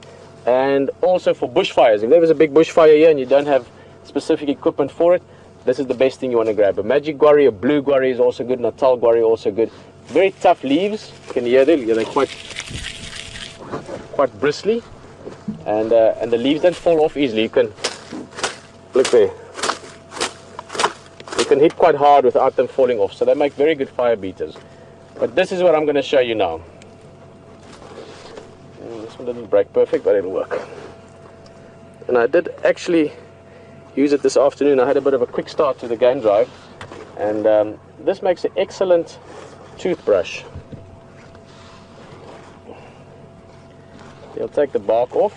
and also for bushfires. If there was a big bushfire here and you don't have specific equipment for it, this is the best thing you want to grab. A magic guarri, a blue guarri is also good, Natal guarri also good. Very tough leaves, you can hear them, they're quite bristly, and the leaves don't fall off easily. You can, look there, you can hit quite hard without them falling off, so they make very good fire beaters. But this is what I'm going to show you now. This one didn't break perfect, but it'll work. And I did actually use it this afternoon. I had a bit of a quick start to the game drive, and this makes an excellent toothbrush. You'll take the bark off.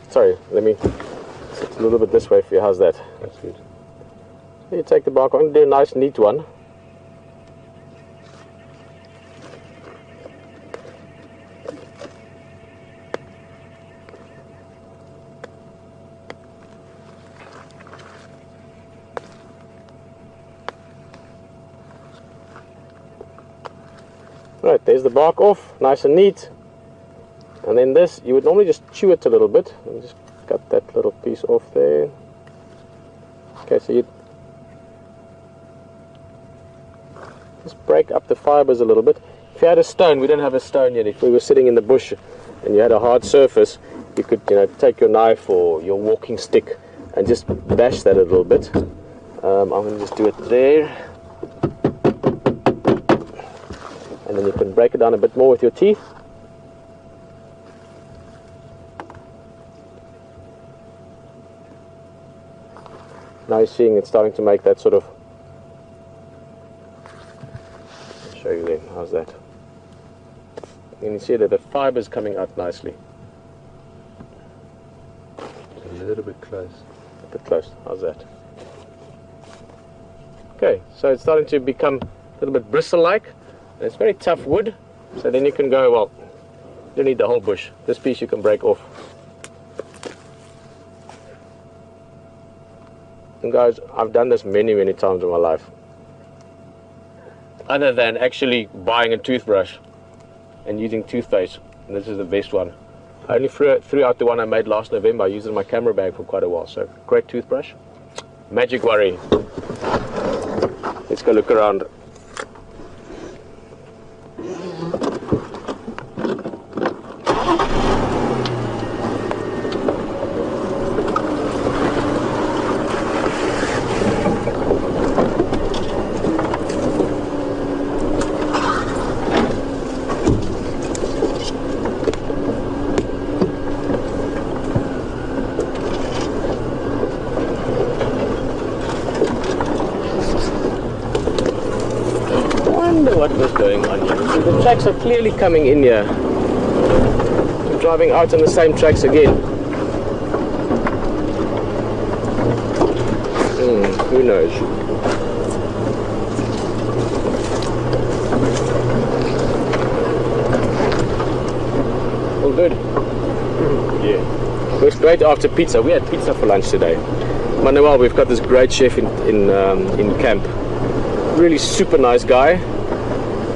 Sorry, let me sit a little bit this way for you. How's that? That's good. So you take the bark off and do a nice neat one. Right, there's the bark off, nice and neat. And then this, you would normally just chew it a little bit. Let me just cut that little piece off there. Okay, so you just break up the fibers a little bit. If you had a stone, we don't have a stone yet. If we were sitting in the bush and you had a hard surface, you could, take your knife or your walking stick and just bash that a little bit. I'm going to just do it there. And then you can break it down a bit more with your teeth. Now you're seeing it's starting to make that sort of... I'll show you then, how's that? And you see that the fiber's coming out nicely. A little bit close. A bit close, how's that? Okay, so it's starting to become a little bit bristle-like. It's very tough wood, so then you can go, well, you don't need the whole bush. This piece you can break off. And guys, I've done this many, many times in my life. Other than actually buying a toothbrush and using toothpaste, and this is the best one. I only threw out the one I made last November. I used it in my camera bag for quite a while, so great toothbrush. Magic guarri. Let's go look around. What was going on here? See, the tracks are clearly coming in here. I'm driving out on the same tracks again. Who knows? all good. Yeah. It was great after pizza. We had pizza for lunch today. Manuel, we've got this great chef in camp. Really super nice guy.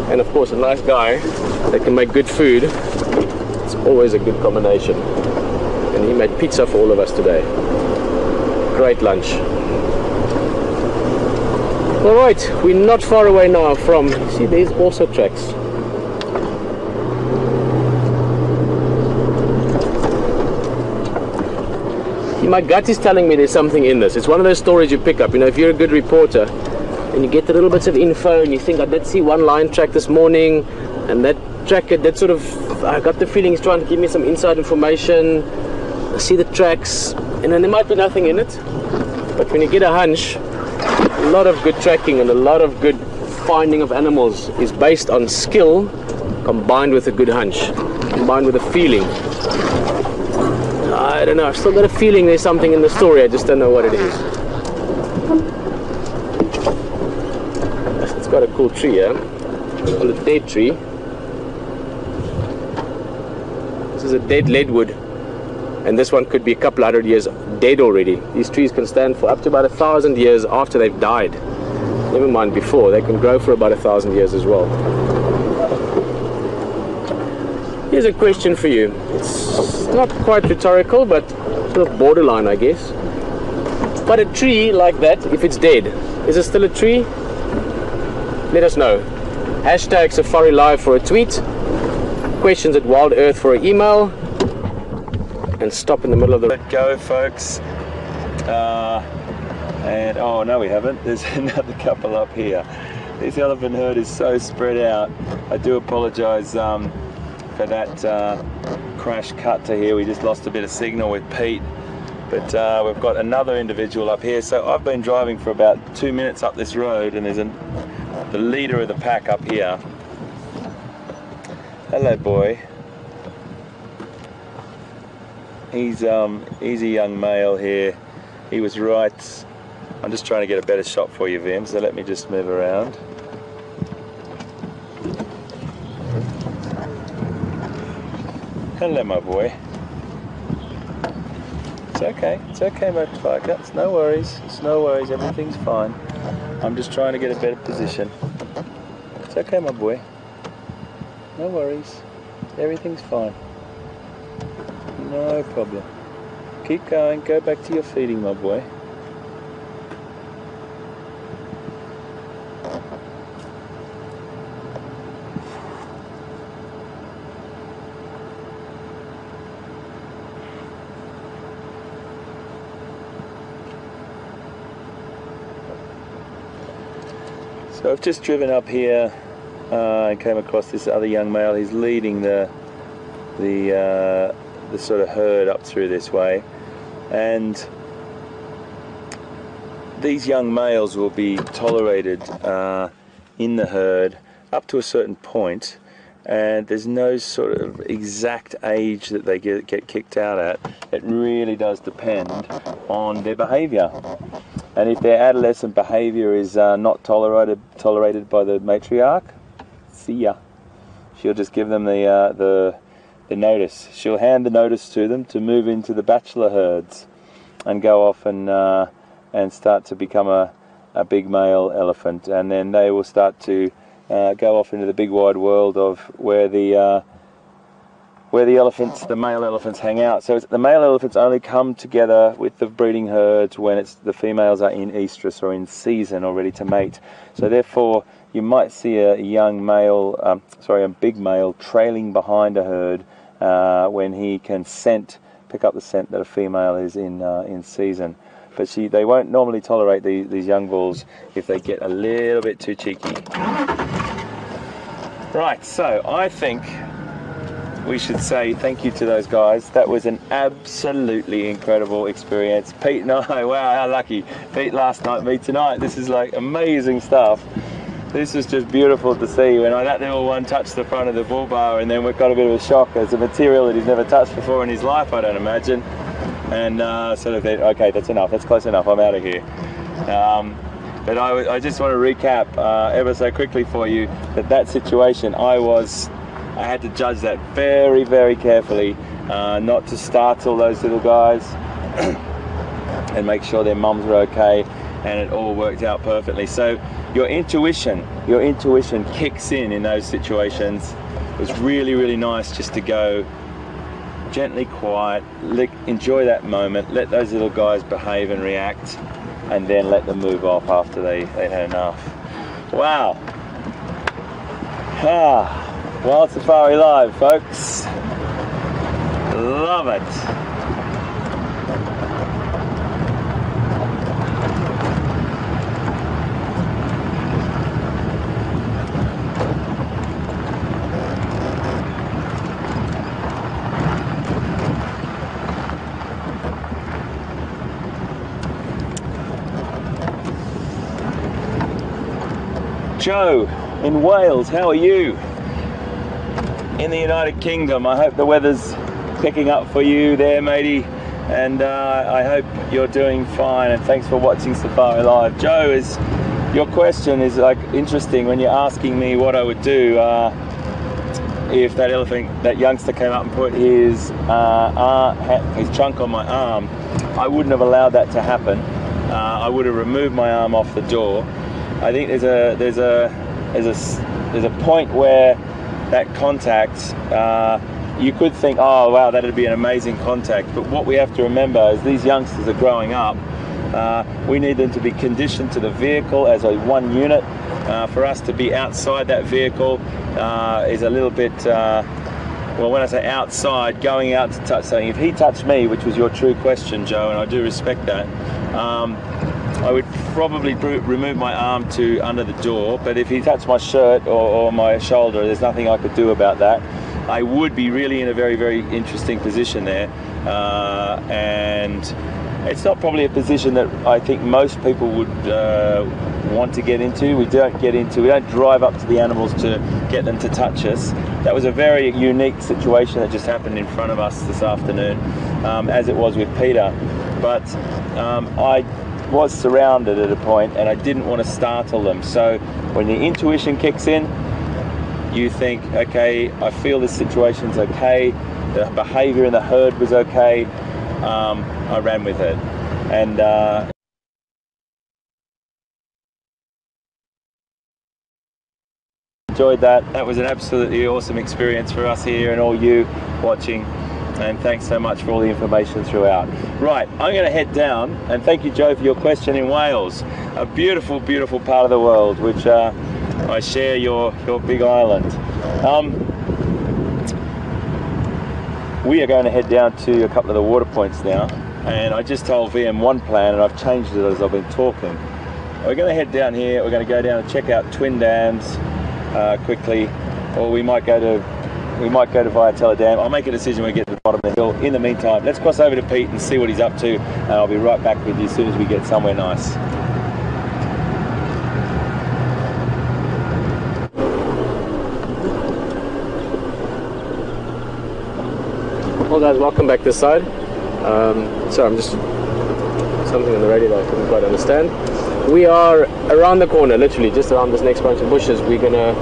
And of course a nice guy that can make good food. It's always a good combination. And he made pizza for all of us today. Great lunch. Alright, we're not far away now from, see, there's also tracks. My gut is telling me there's something in this. It's one of those stories you pick up. You know, if you're a good reporter and you get the little bits of info and you think, I did see one lion track this morning, and that tracker, that sort of, I got the feeling he's trying to give me some inside information. I see the tracks, and then there might be nothing in it. But when you get a hunch, a lot of good tracking and a lot of good finding of animals is based on skill combined with a good hunch, combined with a feeling. I don't know, I've still got a feeling there's something in the story, I just don't know what it is. It's got a cool tree here, on a dead tree. This is a dead leadwood, and this one could be a couple hundred years dead already. These trees can stand for up to about 1,000 years after they've died. Never mind before, they can grow for about 1,000 years as well. Here's a question for you. It's not quite rhetorical, but sort of borderline, I guess. But a tree like that, if it's dead, is it still a tree? Let us know. Hashtag Safari Live for a tweet. Questions at WildEarth for an email. And stop in the middle of the... Let go, folks. And oh no, we haven't. There's another couple up here. This elephant herd is so spread out. I do apologise for that crash cut to here. We just lost a bit of signal with Pete, but we've got another individual up here. So I've been driving for about 2 minutes up this road, and there's the leader of the pack up here. Hello, boy. He's a young male here. He was right. I'm just trying to get a better shot for you, Vim, so let me just move around. Hello, my boy. It's okay, motorbiker. It's no worries. It's no worries. Everything's fine. I'm just trying to get a better position. It's okay, my boy. No worries. Everything's fine. No problem. Keep going. Go back to your feeding, my boy. So I've just driven up here and came across this other young male. He's leading the sort of herd up through this way, and these young males will be tolerated in the herd up to a certain point, and there's no sort of exact age that they get kicked out at. It really does depend on their behavior. And if their adolescent behaviour is not tolerated by the matriarch, see ya. She'll just give them the notice. She'll hand the notice to them to move into the bachelor herds and go off and start to become a big male elephant. And then they will start to go off into the big wide world of where the male elephants hang out. So the male elephants only come together with the breeding herds when the females are in estrus or in season or ready to mate. So therefore you might see a big male trailing behind a herd when he can pick up the scent that a female is in season. But they won't normally tolerate these young bulls if they get a little bit too cheeky. Right, so I think we should say thank you to those guys. That was an absolutely incredible experience. Pete and I, wow, how lucky. Pete last night, me tonight. This is like amazing stuff. This is just beautiful to see. When that little one touched the front of the bull bar, and then we got a bit of a shock. It's a material that he's never touched before in his life, I don't imagine. And sort of, okay, that's enough. That's close enough. I'm out of here. But I just want to recap ever so quickly for you that situation. I was I had to judge that very, very carefully, not to startle those little guys and make sure their mums were okay, and it all worked out perfectly. So your intuition kicks in those situations. It was really, really nice just to go gently quiet, enjoy that moment, let those little guys behave and react, and then let them move off after they had enough. Wow. Wild Safari Live, folks. Love it. Joe in Wales, how are you? In the United Kingdom, I hope the weather's picking up for you there, matey, and I hope you're doing fine, and thanks for watching Safari Live. Joe, your question is like interesting when you're asking me what I would do if that youngster came up and put his trunk on my arm. I wouldn't have allowed that to happen. I would have removed my arm off the door. I think there's a point where that contact, you could think, oh wow, that'd be an amazing contact, but what we have to remember is these youngsters are growing up. We need them to be conditioned to the vehicle as a one unit. For us to be outside that vehicle is a little bit, well, when I say outside, going out to touch something. If he touched me, which was your true question, Joe, and I do respect that, I would probably remove my arm to under the door, but if he touched my shirt or my shoulder, there's nothing I could do about that. I would be really in a very, very interesting position there, and it's not probably a position that I think most people would want to get into. We don't drive up to the animals to get them to touch us. That was a very unique situation that just happened in front of us this afternoon, as it was with Peter. But I was surrounded at a point and I didn't want to startle them. So when your intuition kicks in, you think, okay, I feel this situation's okay, the behavior in the herd was okay, I ran with it. And enjoyed that. That was an absolutely awesome experience for us here and all you watching. And thanks so much for all the information throughout. Right, I'm going to head down, and thank you, Joe, for your question in Wales. A beautiful, beautiful part of the world, which I share your big island. We are going to head down to a couple of the water points now, and I just told VM one plan, and I've changed it as I've been talking. We're going to head down here, we're going to go down and check out Twin Dams quickly, or we might go to Viatella Dam. I'll make a decision when we get to the bottom of the hill. In the meantime, let's cross over to Pete and see what he's up to, and I'll be right back with you as soon as we get somewhere nice. Well guys, welcome back this side. Sorry, I'm just something on the radio that I couldn't quite understand. We are around the corner, literally just around this next bunch of bushes. We're gonna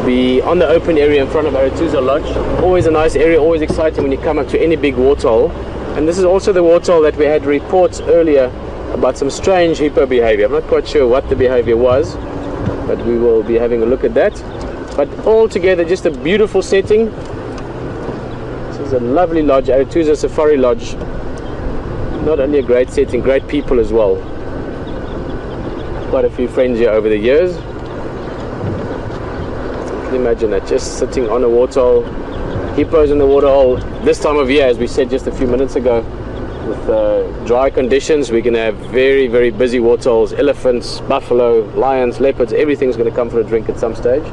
be on the open area in front of Arathusa Lodge. Always a nice area, always exciting when you come up to any big waterhole. And this is also the waterhole that we had reports earlier about some strange hippo behavior. I'm not quite sure what the behavior was, but we will be having a look at that. But all together, just a beautiful setting. This is a lovely lodge, Arathusa Safari Lodge. Not only a great setting, great people as well. Quite a few friends here over the years. Imagine that, just sitting on a waterhole, hippos in the waterhole. This time of year, as we said just a few minutes ago, with dry conditions, we're going to have very, very busy waterholes. Elephants, buffalo, lions, leopards, everything's going to come for a drink at some stage.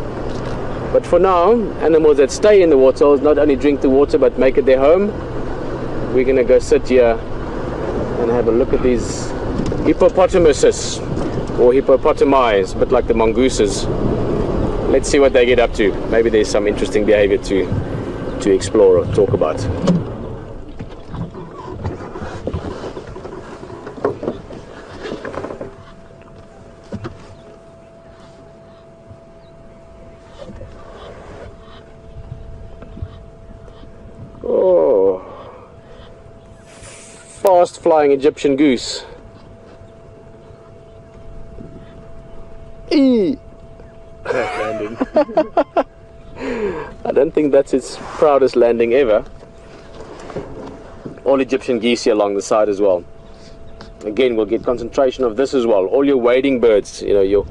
But for now, animals that stay in the waterholes not only drink the water but make it their home. We're going to go sit here and have a look at these hippopotamuses, or hippopotami, a bit like the mongooses. Let's see what they get up to. Maybe there's some interesting behavior to explore or talk about. fast flying Egyptian goose. Eee! Landing. I don't think that's its proudest landing ever. All Egyptian geese here along the side as well. Again, we'll get concentration of this as well. All your wading birds, you know, your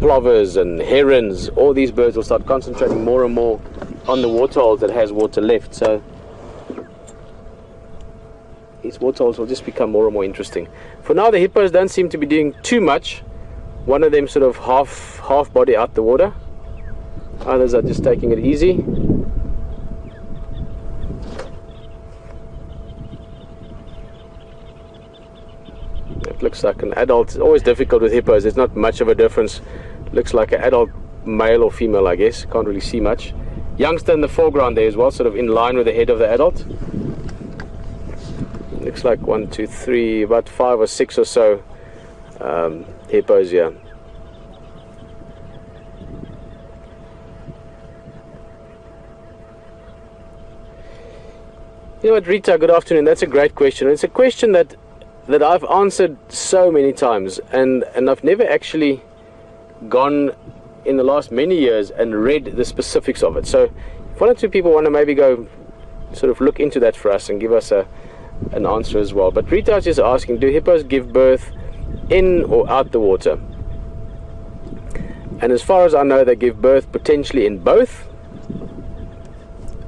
plovers and herons, all these birds will start concentrating more and more on the waterholes that has water left. So these waterholes will just become more and more interesting. For now, the hippos don't seem to be doing too much. One of them sort of half body out the water. Others are just taking it easy. It looks like an adult. It's always difficult with hippos. There's not much of a difference. Looks like an adult male or female, I guess. Can't really see much. Youngster in the foreground there as well, sort of in line with the head of the adult. Looks like 1, 2, 3, about 5 or 6 or so hippos here. You know what, Rita, good afternoon. That's a great question. It's a question that I've answered so many times, and I've never actually gone in the last many years and read the specifics of it. So if one or two people want to maybe go sort of look into that for us and give us an answer as well. But Rita is just asking, do hippos give birth in or out the water? And as far as I know, they give birth potentially in both.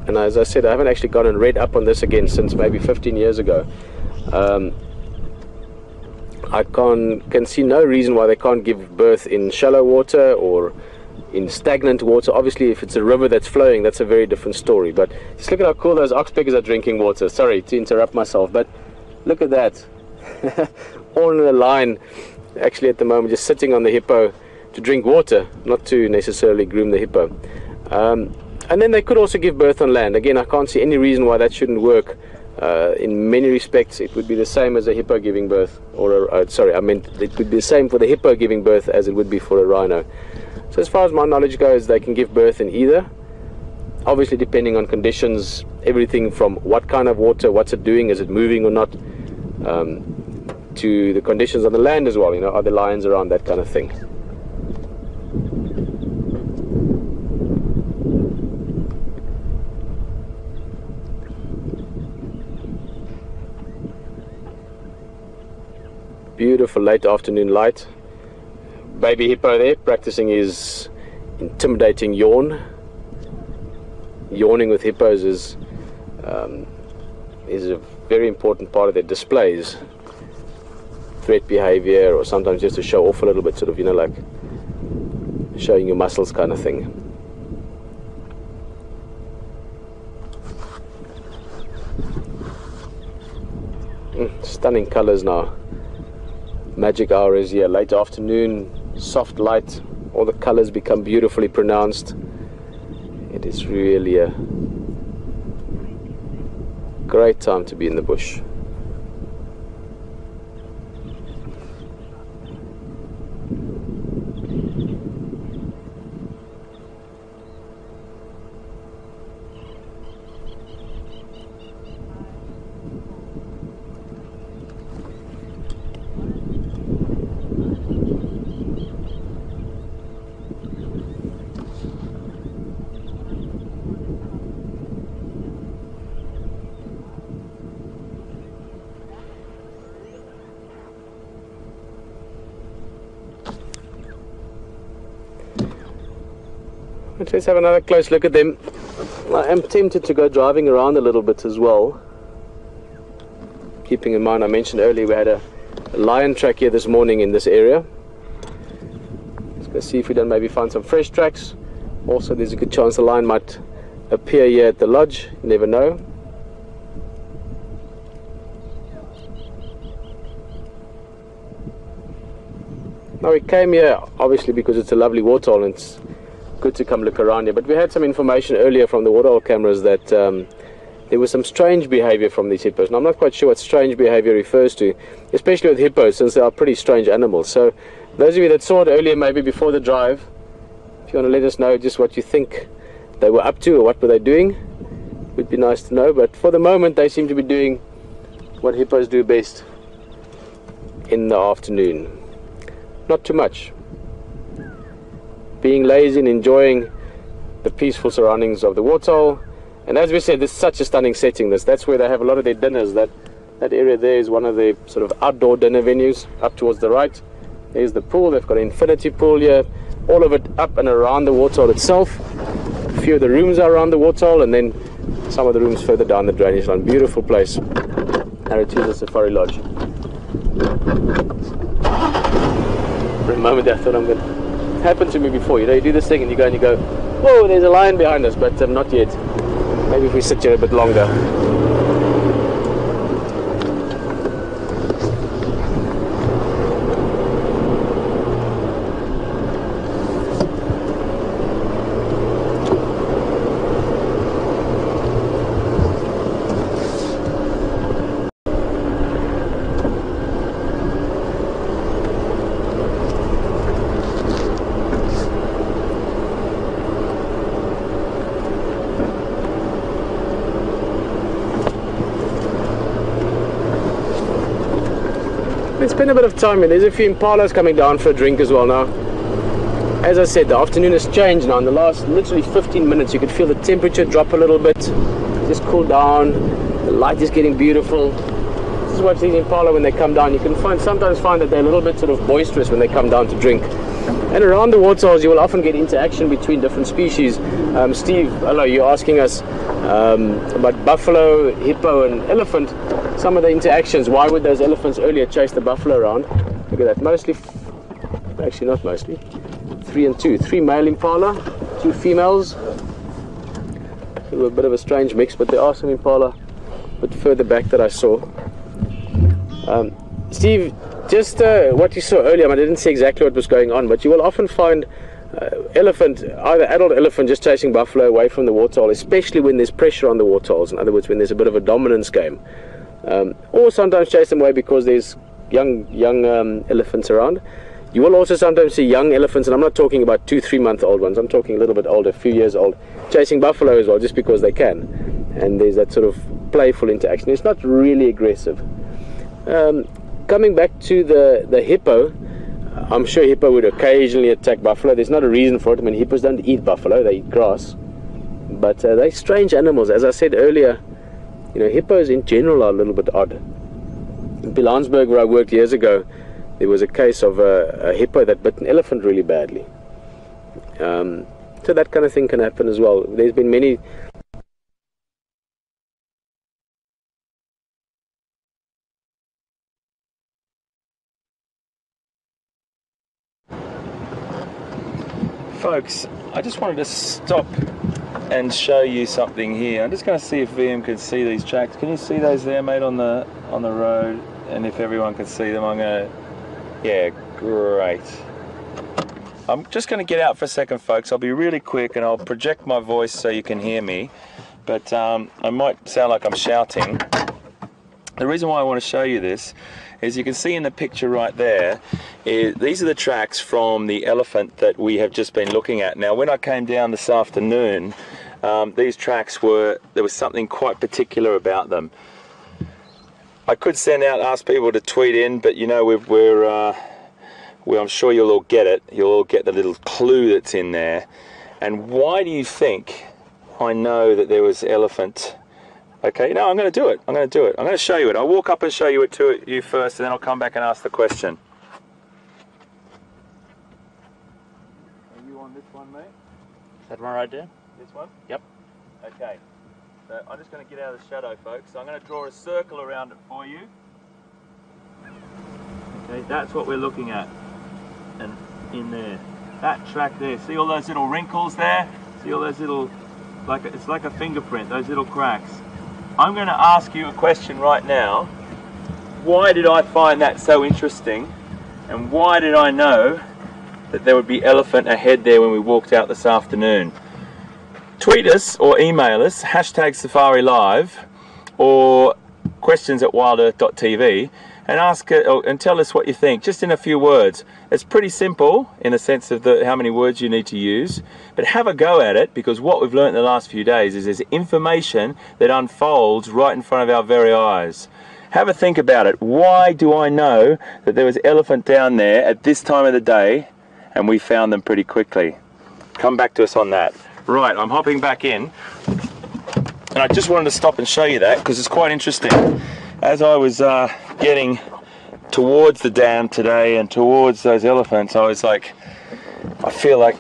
And as I said, I haven't actually gone and read up on this again since maybe 15 years ago. I can see no reason why they can't give birth in shallow water or in stagnant water. Obviously, if it's a river that's flowing, that's a very different story. But just look at how cool those oxpeckers are drinking water. Sorry to interrupt myself, but look at that. All in a line, actually at the moment, just sitting on the hippo to drink water, not to necessarily groom the hippo. And then they could also give birth on land. Again, I can't see any reason why that shouldn't work. In many respects, it would be the same as a hippo giving birth, or I meant it would be the same for the hippo giving birth as it would be for a rhino. So as far as my knowledge goes, they can give birth in either. Obviously, depending on conditions, everything from what kind of water, what's it doing, is it moving or not, to the conditions on the land as well. You know, are there lions around, that kind of thing. Beautiful late afternoon light. Baby hippo there practicing his intimidating yawn. Yawning with hippos is a very important part of their displays. Threat behavior, or sometimes just to show off a little bit, sort of, you know, like showing your muscles kind of thing. Stunning colors now. Magic hour is here, late afternoon, soft light, all the colors become beautifully pronounced. It is really a great time to be in the bush. Let's have another close look at them. I am tempted to go driving around a little bit as well. Keeping in mind, I mentioned earlier we had a lion track here this morning in this area. Let's go see if we don't maybe find some fresh tracks. Also, there's a good chance the lion might appear here at the lodge. You never know. Now we came here obviously because it's a lovely waterhole and it's good to come look around here, but we had some information earlier from the waterhole cameras that there was some strange behavior from these hippos. Now I'm not quite sure what strange behavior refers to, especially with hippos, since they are pretty strange animals. So those of you that saw it earlier, maybe before the drive, if you want to let us know just what you think they were up to or what were they doing, it would be nice to know. But for the moment they seem to be doing what hippos do best in the afternoon. Not too much. Being lazy and enjoying the peaceful surroundings of the waterhole. And as we said, this is such a stunning setting. That's where they have a lot of their dinners. That area there is one of the sort of outdoor dinner venues up towards the right. There's the pool. They've got an infinity pool here. All of it up and around the waterhole itself. A few of the rooms are around the waterhole, and then some of the rooms further down the drainage line. Beautiful place. Arathusa Safari Lodge. For a moment I thought it happened to me before. You know, you do this thing and you go and you go, whoa, there's a lion behind us, but not yet. Maybe if we sit here a bit longer. It's been a bit of time, and there's a few impalas coming down for a drink as well now. As I said, the afternoon has changed now. In the last literally 15 minutes, you could feel the temperature drop a little bit, just cool down. The light is getting beautiful. This is what these impala, when they come down, you can sometimes find that they're a little bit sort of boisterous when they come down to drink. And around the waterholes, you will often get interaction between different species. Steve, hello, you're asking us about buffalo, hippo, and elephant. Some of the interactions. Why would those elephants earlier chase the buffalo around? Look at that. Mostly, actually not mostly. 3 and 2. 3 male impala, 2 females. A bit of a strange mix, but there are some impala a bit further back that I saw. Steve, just what you saw earlier, I didn't see exactly what was going on, but you will often find elephant, either adult elephant just chasing buffalo away from the waterhole, especially when there's pressure on the waterholes. In other words, when there's a bit of a dominance game. Or sometimes chase them away because there's young elephants around. You will also sometimes see young elephants, and I'm not talking about 2-3 month old ones, I'm talking a little bit older, a few years old, chasing buffalo as well, just because they can. And there's that sort of playful interaction. It's not really aggressive. Coming back to the hippo, I'm sure hippo would occasionally attack buffalo. There's not a reason for it. I mean, hippos don't eat buffalo, they eat grass. But they're strange animals. As I said earlier, you know, hippos in general are a little bit odd. In Pilanesberg, where I worked years ago, there was a case of a hippo that bit an elephant really badly. So that kind of thing can happen as well. There's been many... Folks, I just wanted to stop and show you something here. I'm just going to see if Wium can see these tracks. Can you see those there, mate, on the road? And if everyone can see them, I'm going to... Yeah, great. I'm just going to get out for a second, folks. I'll be really quick and I'll project my voice so you can hear me. But I might sound like I'm shouting. The reason why I want to show you this is you can see in the picture right there, these are the tracks from the elephant that we have just been looking at. Now, when I came down this afternoon, these tracks there was something quite particular about them. I could ask people to tweet in, but you know, I'm sure you'll all get it. You'll all get the little clue that's in there. And why do you think I know that there was elephant? Okay, no, I'm going to do it. I'm going to show you it. I'll walk up and show you it to you first, and then I'll come back and ask the question. Are you on this one, mate? That one right there? This one? Yep. Okay. So I'm just going to get out of the shadow, folks. So I'm going to draw a circle around it for you. Okay, that's what we're looking at. And in there. That track there. See all those little wrinkles there? See all those little... it's like a fingerprint, those little cracks. I'm going to ask you a question right now. Why did I find that so interesting? And why did I know that there would be elephant ahead there when we walked out this afternoon? Tweet us or email us, #SafariLive or questions@wildearth.tv and tell us what you think, just in a few words. It's pretty simple in the sense of how many words you need to use, but have a go at it, because what we've learned in the last few days is there's information that unfolds right in front of our very eyes. have a think about it. Why do I know that there was elephant down there at this time of the day and we found them pretty quickly? Come back to us on that. Right, I'm hopping back in, and I just wanted to stop and show you that because it's quite interesting. As I was getting towards the dam today and towards those elephants, I was like, I feel like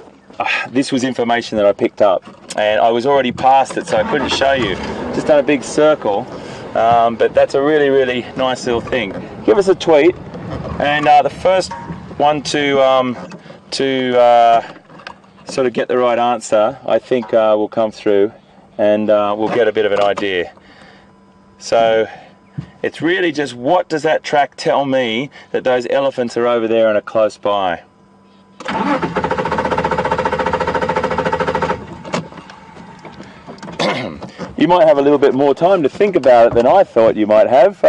this was information that I picked up, and I was already past it, so I couldn't show you. Just done a big circle, but that's a really, really nice little thing. Give us a tweet, and the first one to sort of get the right answer, I think will come through, and we'll get a bit of an idea. So it's really just, what does that track tell me that those elephants are over there and are close by? You might have a little bit more time to think about it than I thought you might have.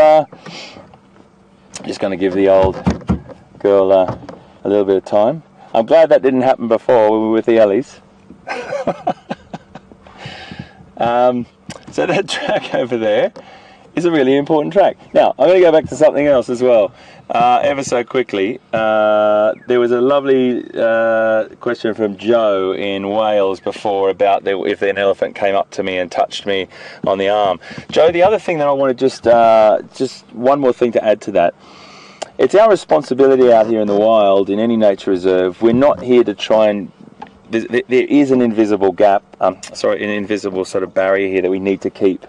Just going to give the old girl a little bit of time. I'm glad that didn't happen before when we were with the ellies. So that track over there is a really important track. Now, I'm going to go back to something else as well, ever so quickly. There was a lovely question from Joe in Wales before about if an elephant came up to me and touched me on the arm. Joe, the other thing that I want to just one more thing to add to that. It's our responsibility out here in the wild, in any nature reserve. We're not here to try and... There is an invisible gap, an invisible sort of barrier here that we need to keep.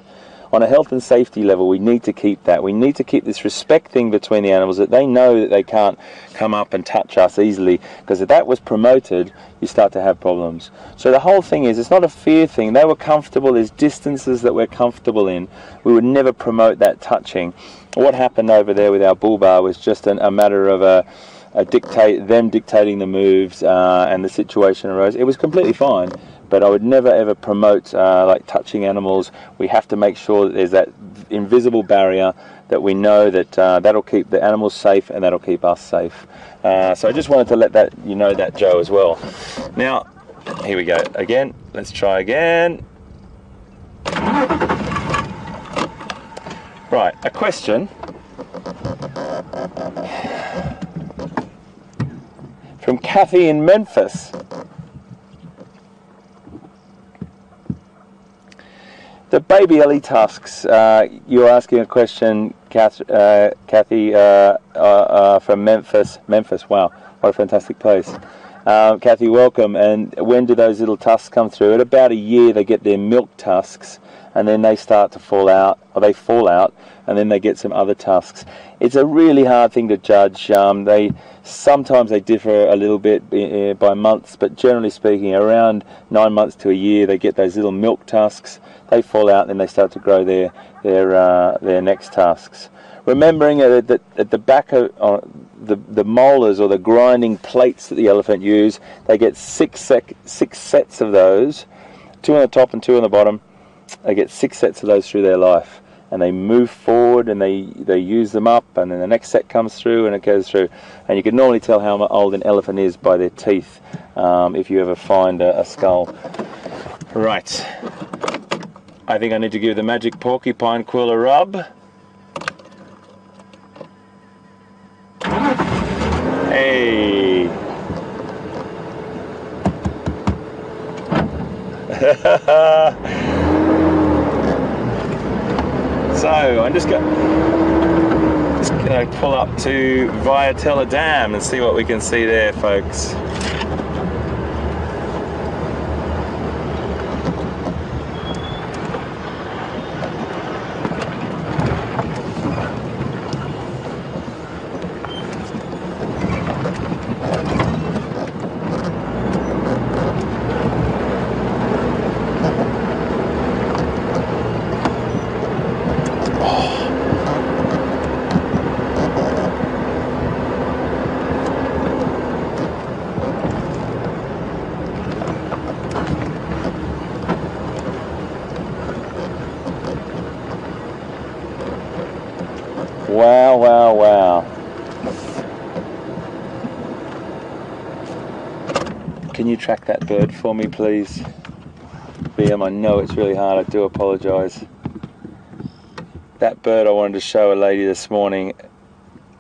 On a health and safety level, we need to keep that. We need to keep this respect thing between the animals, that they know that they can't come up and touch us easily, because if that was promoted, you start to have problems. So the whole thing is, it's not a fear thing. They were comfortable. There's distances that we're comfortable in. We would never promote that touching. What happened over there with our bull bar was just a matter of them dictating the moves, and the situation arose. It was completely fine. But I would never ever promote like touching animals. We have to make sure that there's that invisible barrier, that we know that that'll keep the animals safe and that'll keep us safe. So I just wanted to let you know that, Joe, as well. Now, here we go again. Let's try again. Right, a question from Kathy in Memphis. The baby ellie tusks, you're asking a question, Kathy, from Memphis. Memphis, wow, what a fantastic place. Kathy, welcome. And when do those little tusks come through? At about a year they get their milk tusks, and then they start to fall out, and then they get some other tusks. It's a really hard thing to judge. Sometimes they differ a little bit by months, but generally speaking, around 9 months to a year, they get those little milk tusks. They fall out, and then they start to grow their next tusks. Remembering that at the back of the molars, or the grinding plates that the elephant use, they get six sets of those, 2 on the top and 2 on the bottom. They get 6 sets of those through their life, and they move forward, and they use them up, and then the next set comes through, and it goes through. And you can normally tell how old an elephant is by their teeth, if you ever find a skull. Right. I think I need to give the magic porcupine quill a rub. Hey! So I'm just going to pull up to Viatella Dam and see what we can see there, folks. Wow, wow, wow. Can you track that bird for me, please? BM, I know it's really hard. I do apologise. that bird I wanted to show a lady this morning.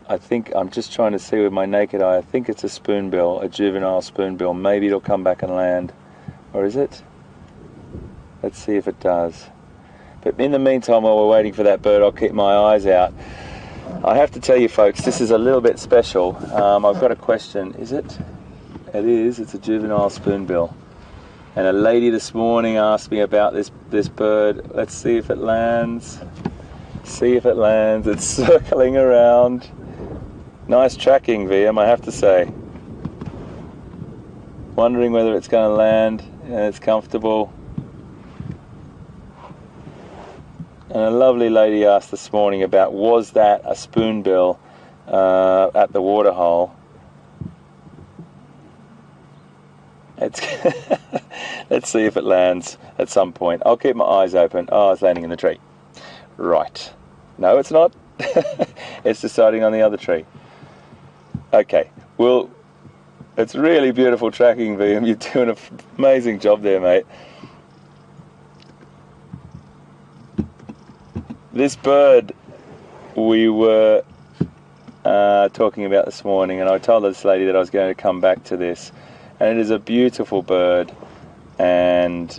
I think, I'm just trying to see with my naked eye, I think it's a spoonbill, a juvenile spoonbill. Maybe it'll come back and land. Or is it? Let's see if it does. But in the meantime, while we're waiting for that bird, I'll keep my eyes out. I have to tell you folks, this is a little bit special. I've got a question. Is it? It is. It's a juvenile spoonbill. And a lady this morning asked me about this bird. Let's see if it lands. See if it lands. It's circling around. Nice tracking, Wium, I have to say. Wondering whether it's going to land, and it's comfortable. And a lovely lady asked this morning about, was that a spoonbill at the waterhole? Let's see if it lands at some point. I'll keep my eyes open. Oh, it's landing in the tree. Right. No, it's not. It's deciding on the other tree. Okay. Well, it's really beautiful tracking, Wium. You're doing an amazing job there, mate. This bird we were talking about this morning, and I told this lady that I was going to come back to this. And it is a beautiful bird, and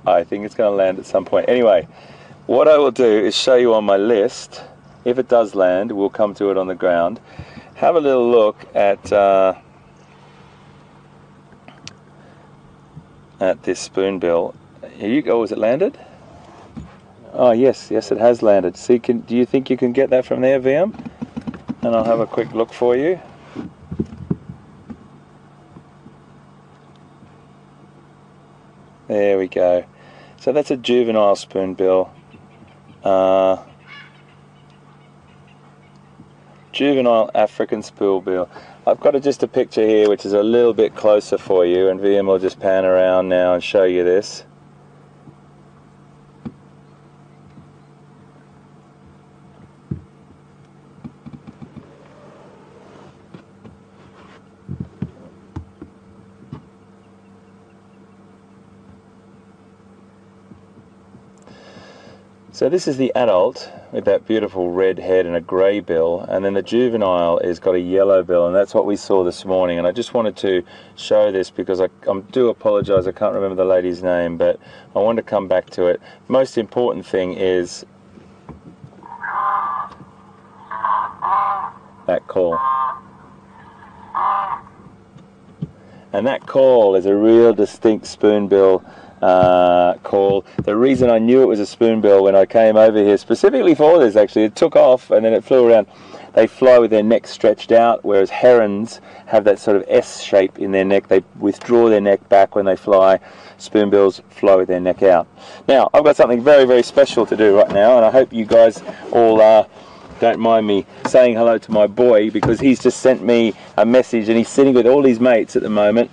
I think it's going to land at some point. Anyway, what I will do is show you on my list. If it does land, we'll come to it on the ground. Have a little look at this spoonbill. Here you go. Has it landed? Oh yes, yes, it has landed. See, do you think you can get that from there, Wium? And I'll have a quick look for you. There we go. So that's a juvenile spoonbill. Juvenile African spoonbill. I've got just a picture here which is a little bit closer for you, and Wium will just pan around now and show you this. So this is the adult with that beautiful red head and a grey bill, and then the juvenile has got a yellow bill, and that's what we saw this morning. And I just wanted to show this because I do apologise, I can't remember the lady's name, but I want to come back to it. Most important thing is that call. And that call is a real distinct spoonbill call. The reason I knew it was a spoonbill when I came over here specifically for this, actually, it took off and then it flew around. They fly with their neck stretched out, whereas herons have that sort of S shape in their neck. They withdraw their neck back when they fly. Spoonbills fly with their neck out. Now, I've got something very, very special to do right now, and I hope you guys all don't mind me saying hello to my boy, because he's just sent me a message, and he's sitting with all his mates at the moment.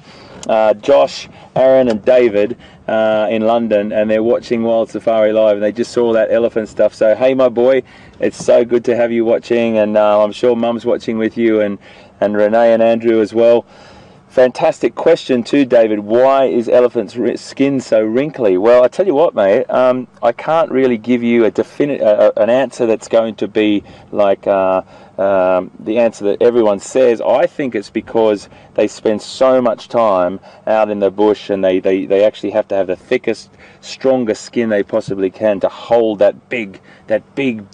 Josh, Aaron and David in London, and they're watching WildSafari Live, and they just saw that elephant stuff. So hey my boy, it's so good to have you watching, and I'm sure Mum's watching with you, and Renee and Andrew as well. Fantastic question too, David. Why is elephant's skin so wrinkly? Well, I tell you what, mate, I can't really give you a definite an answer that's going to be like the answer that everyone says. I think it's because they spend so much time out in the bush, and they actually have to have the thickest, strongest skin they possibly can to hold that big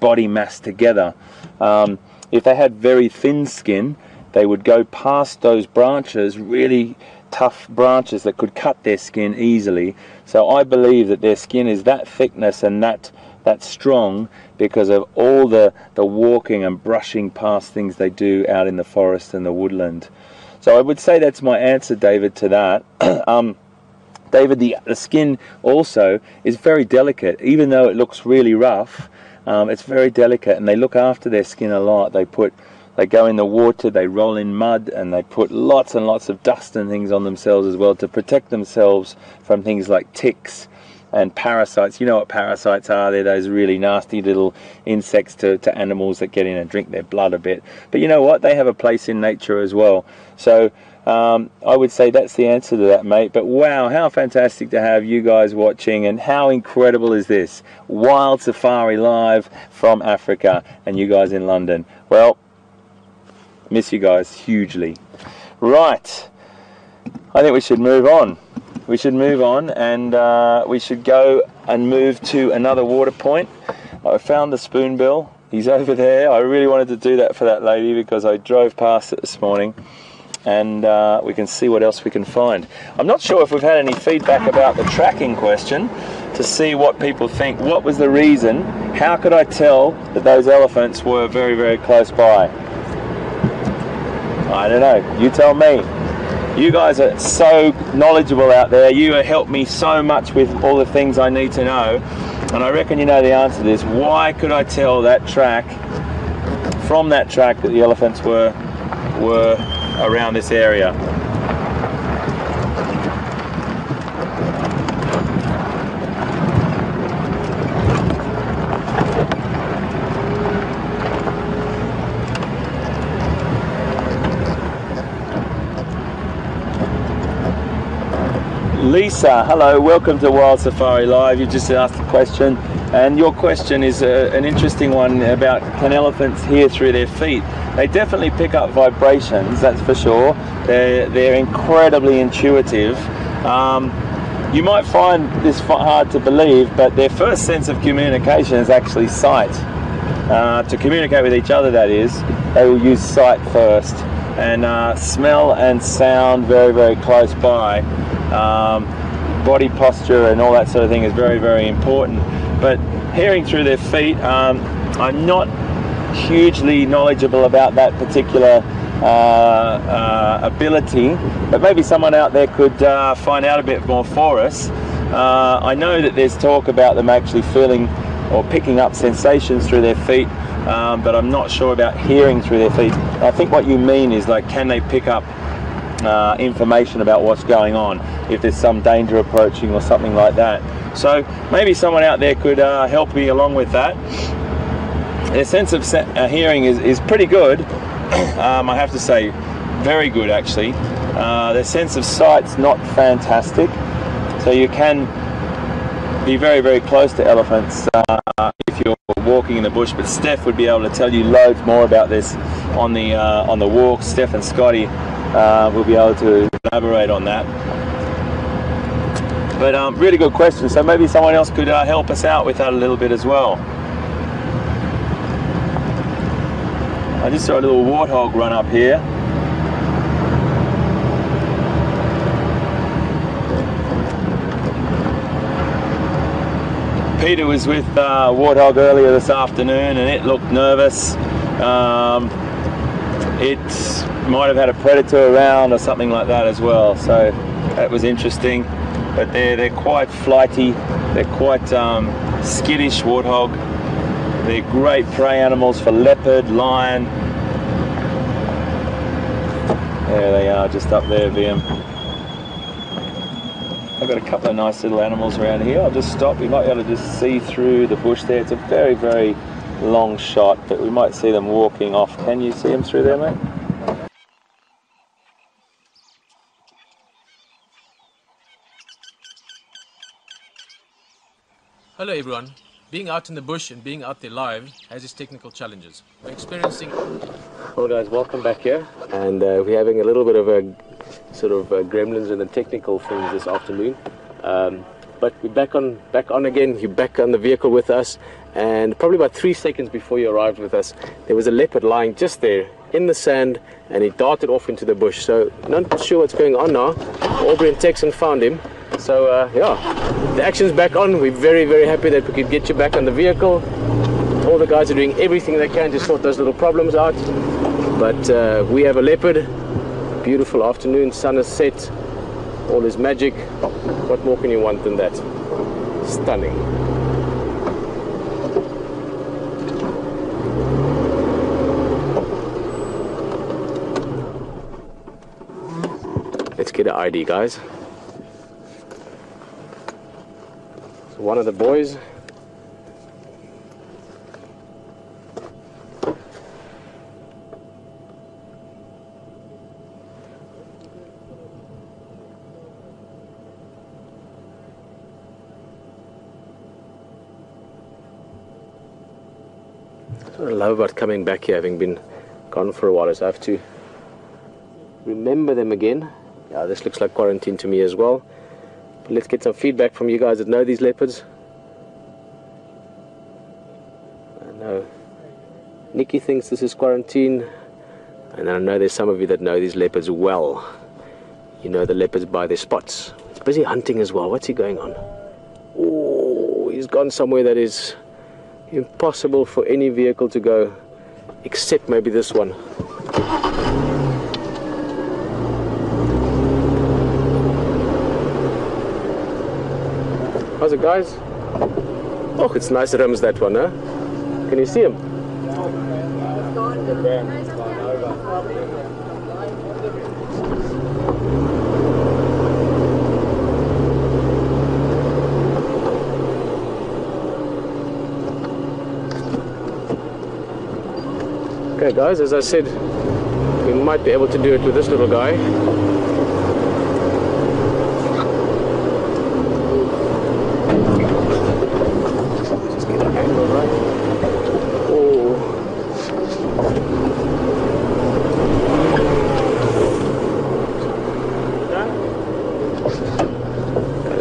body mass together. If they had very thin skin, they would go past those branches, really tough branches that could cut their skin easily. So I believe that their skin is that thickness and that strong because of all the walking and brushing past things they do out in the forest and the woodland. So I would say that's my answer, David, to that. David, the skin also is very delicate. Even though it looks really rough, it's very delicate, and they look after their skin a lot. They go in the water, they roll in mud, and they put lots and lots of dust and things on themselves as well to protect themselves from things like ticks and parasites. You know what parasites are? They're those really nasty little insects to animals that get in and drink their blood a bit. But you know what? They have a place in nature as well. So I would say that's the answer to that, mate. But wow, how fantastic to have you guys watching, and how incredible is this? Wild Safari live from Africa, and you guys in London. Well, miss you guys hugely. Right, I think we should move on. We should move on, and we should go and move to another water point. I found the spoonbill. He's over there. I really wanted to do that for that lady because I drove past it this morning, and we can see what else we can find. I'm not sure if we've had any feedback about the tracking question to see what people think. What was the reason? How could I tell that those elephants were very, very close by? I don't know. You tell me. You guys are so knowledgeable out there. You have helped me so much with all the things I need to know. And I reckon you know the answer to this. Why could I tell that track, from that track, that the elephants were around this area? Lisa, hello, welcome to Wild Safari Live. You just asked a question, and your question is an interesting one about, can elephants hear through their feet? They definitely pick up vibrations, that's for sure. They're incredibly intuitive. You might find this hard to believe, but their first sense of communication is actually sight. To communicate with each other, that is, they will use sight first, and smell and sound very, very close by. Body posture and all that sort of thing is very, very important. But hearing through their feet, I'm not hugely knowledgeable about that particular ability, but maybe someone out there could find out a bit more for us. I know that there's talk about them actually feeling or picking up sensations through their feet, but I'm not sure about hearing through their feet. I think what you mean is, like, can they pick up information about what's going on, if there's some danger approaching or something like that. So maybe someone out there could help me along with that. Their sense of hearing is pretty good. I have to say, very good actually. Their sense of sight's not fantastic, so you can be very, very close to elephants if you're walking in the bush, but Steph would be able to tell you loads more about this on the walk. Steph and Scotty will be able to elaborate on that. But really good question, so maybe someone else could help us out with that a little bit as well. I just saw a little warthog run up here. Peter was with warthog earlier this afternoon, and it looked nervous. It might have had a predator around or something like that as well, so that was interesting. But they're quite flighty, they're quite skittish, warthog. They're great prey animals for leopard, lion. There they are, just up there, Wium. I've got a couple of nice little animals around here. I'll just stop. We might be able to just see through the bush there. It's a very, very long shot, but we might see them walking off. Can you see them through there, mate? Hello everyone. Being out in the bush and being out there live has its technical challenges. We're experiencing... Well guys, welcome back here, and we're having a little bit of a sort of gremlins and the technical things this afternoon. But we're back on again. You're back on the vehicle with us, and probably about 3 seconds before you arrived with us, there was a leopard lying just there in the sand, and he darted off into the bush. So not sure what's going on now. Aubrey and Texan found him. So yeah, the action's back on. We're very, very happy that we could get you back on the vehicle. All the guys are doing everything they can to sort those little problems out. But we have a leopard. Beautiful afternoon, sun has set, all is magic. What more can you want than that? Stunning. Let's get an ID, guys. So one of the boys. That's what I love about coming back here, having been gone for a while, is I have to remember them again. Yeah, this looks like quarantine to me as well. But let's get some feedback from you guys that know these leopards. I know Nikki thinks this is quarantine, and I know there's some of you that know these leopards well. You know the leopards by their spots. He's busy hunting as well. What's he going on? Oh, he's gone somewhere that is impossible for any vehicle to go, except maybe this one. How's it, guys? Oh, it's nice rims, that one, huh? Can you see him? Okay, guys, as I said, we might be able to do it with this little guy. Just get our angle right. Oh.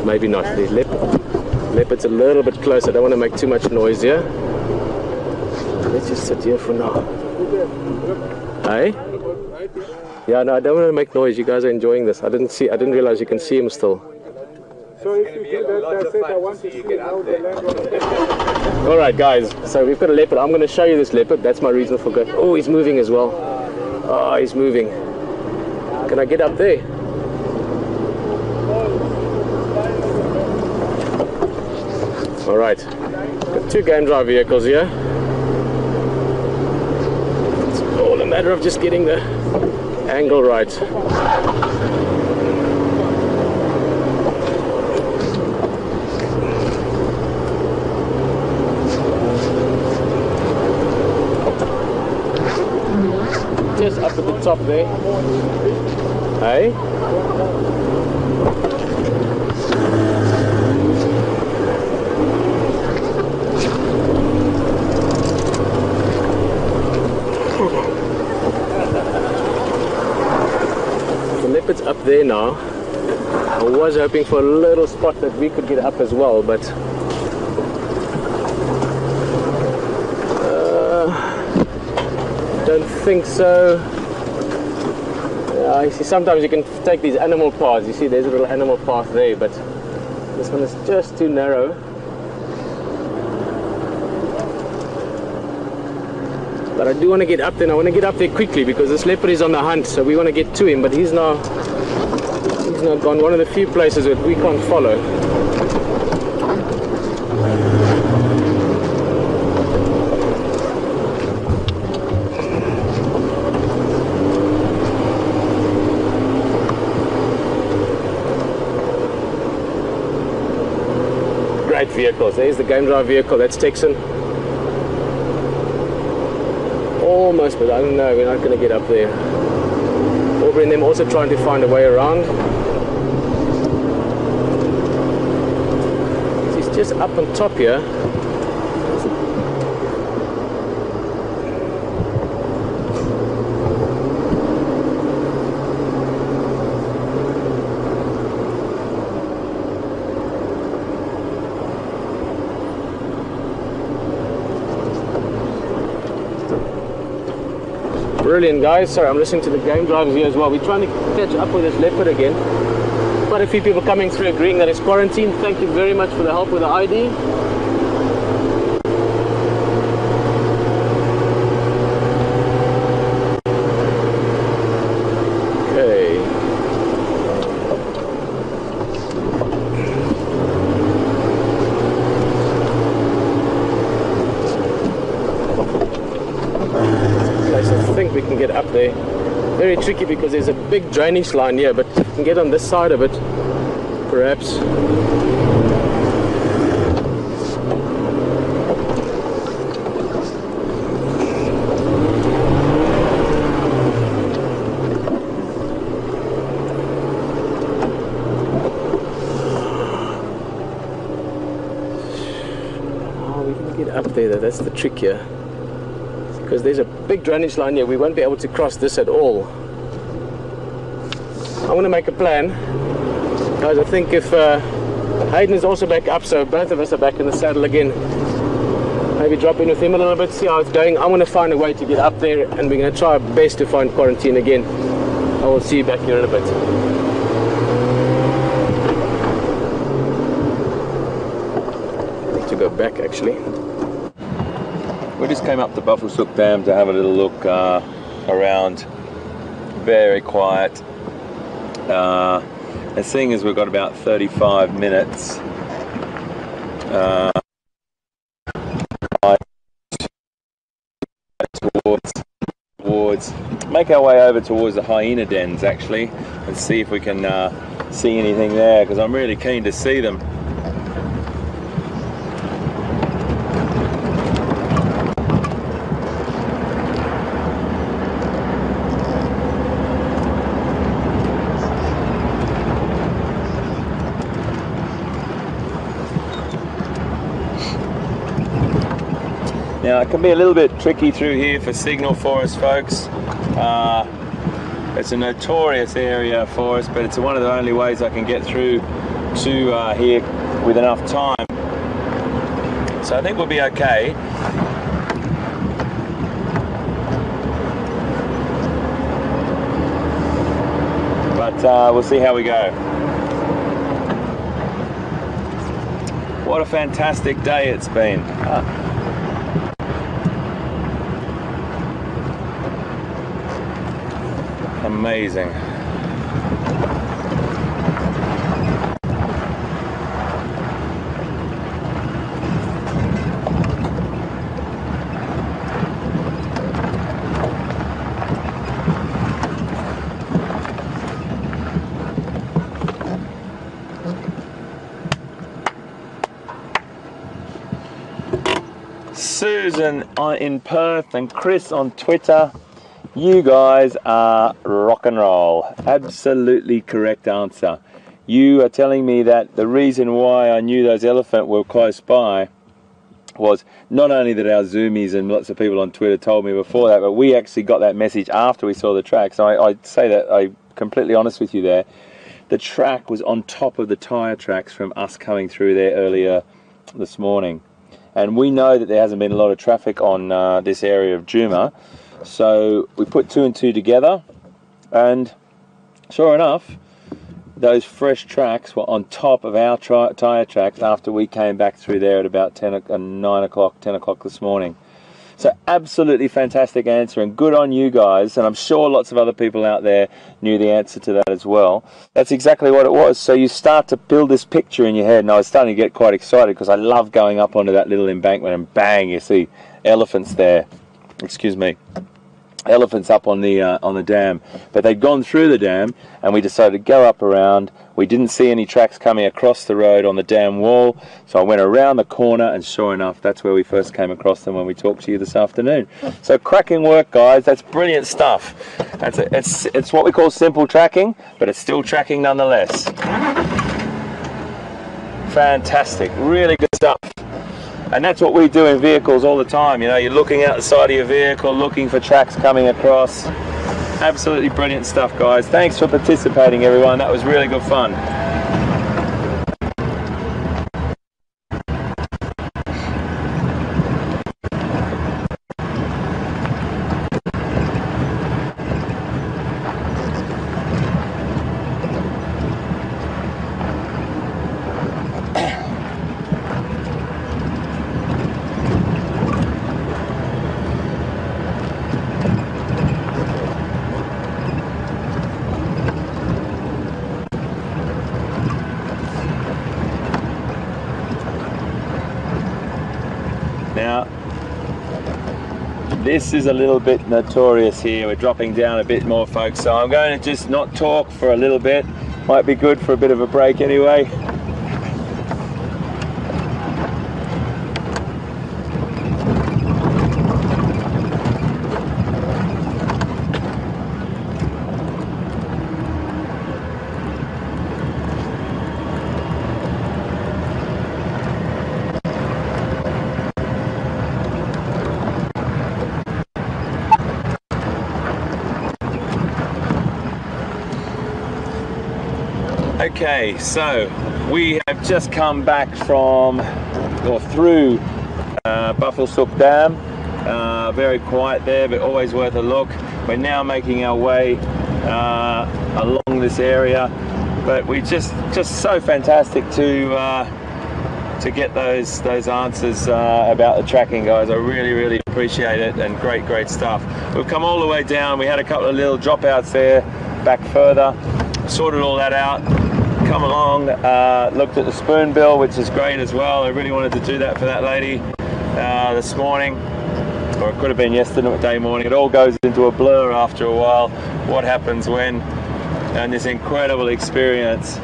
Maybe not. These leopards a little bit closer. I don't want to make too much noise here. Let's just sit here for now. Hey? Yeah, no, I don't want to make noise. You guys are enjoying this. I didn't realize you can see him still. So if you do that, I said I want to see how the land. Alright, guys, so we've got a leopard. I'm going to show you this leopard. That's my reason for going. Oh, he's moving as well. Oh, he's moving. Can I get up there? Alright, got two game drive vehicles here. It's all a matter of just getting the angle right. Just up at the top there. Hey? The leopard's up there now. I was hoping for a little spot that we could get up as well, but don't think so. You see, sometimes you can take these animal paths. You see, there's a little animal path there, but this one is just too narrow. But I do want to get up there, and I want to get up there quickly because this leopard is on the hunt, so we want to get to him, but he's now gone one of the few places that we can't follow. Great vehicles. There's the game drive vehicle. That's Texan. Almost, but I don't know. We're not going to get up there. Aubrey and them also trying to find a way around. He's just up on top here. Brilliant, guys. Sorry, I'm listening to the game drivers here as well. We're trying to catch up with this leopard again. Quite a few people coming through agreeing that it's quarantine. Thank you very much for the help with the ID. Okay. I think we can get up there. Very tricky because there's a big drainage line here, but we can get on this side of it, perhaps. Oh, we can get up there though, that's the trick here. because there's a big drainage line here. We won't be able to cross this at all. I want to make a plan, guys. I think if Hayden is also back up, so both of us are back in the saddle again, maybe drop in with him a little bit, see how it's going. I'm going to find a way to get up there, and we're going to try our best to find quarantine again. I will see you back here in a bit. I need to go back actually. We just came up to Buffelshoek Dam to have a little look around. Very quiet. And seeing as we've got about 35 minutes, towards make our way over towards the hyena dens actually, and see if we can see anything there, because I'm really keen to see them. Now it can be a little bit tricky through here for signal for us, folks. It's a notorious area for us, but it's one of the only ways I can get through to here with enough time. So I think we'll be okay. But we'll see how we go. What a fantastic day it's been. Amazing. Susan in Perth and Chris on Twitter. You guys are rock and roll. Absolutely correct answer. You are telling me that the reason why I knew those elephant were close by was not only that our zoomies and lots of people on Twitter told me before that, but we actually got that message after we saw the tracks. So I'd say that I'm completely honest with you there. The track was on top of the tyre tracks from us coming through there earlier this morning. And we know that there hasn't been a lot of traffic on this area of Djuma. So we put two and two together, and sure enough, those fresh tracks were on top of our tyre tracks after we came back through there at about 9 o'clock, 10 o'clock this morning. So absolutely fantastic answer, and good on you guys, and I'm sure lots of other people out there knew the answer to that as well. That's exactly what it was. So you start to build this picture in your head, and I was starting to get quite excited because I love going up onto that little embankment, and bang, you see elephants there. Excuse me, elephants up on the dam. But they'd gone through the dam, and we decided to go up around. We didn't see any tracks coming across the road on the dam wall, so I went around the corner, and sure enough, that's where we first came across them when we talked to you this afternoon. So cracking work, guys. That's brilliant stuff. It's what we call simple tracking, but it's still tracking nonetheless. Fantastic, really good stuff. And that's what we do in vehicles all the time. You know, you're looking out the side of your vehicle, looking for tracks coming across. Absolutely brilliant stuff, guys. Thanks for participating, everyone. That was really good fun. Now, this is a little bit notorious here. We're dropping down a bit more, folks, so I'm going to just not talk for a little bit. Might be good for a bit of a break anyway. Okay, so we have just come back from, or through, Buffelshoek Dam. Very quiet there, but always worth a look. We're now making our way along this area, but we just so fantastic to get those answers about the tracking, guys. I really appreciate it, and great stuff. We've come all the way down. We had a couple of little dropouts there, back further, sorted all that out, come along, looked at the spoonbill, which is great as well. I really wanted to do that for that lady this morning, or it could have been yesterday morning. It all goes into a blur after a while, what happens when, and this incredible experience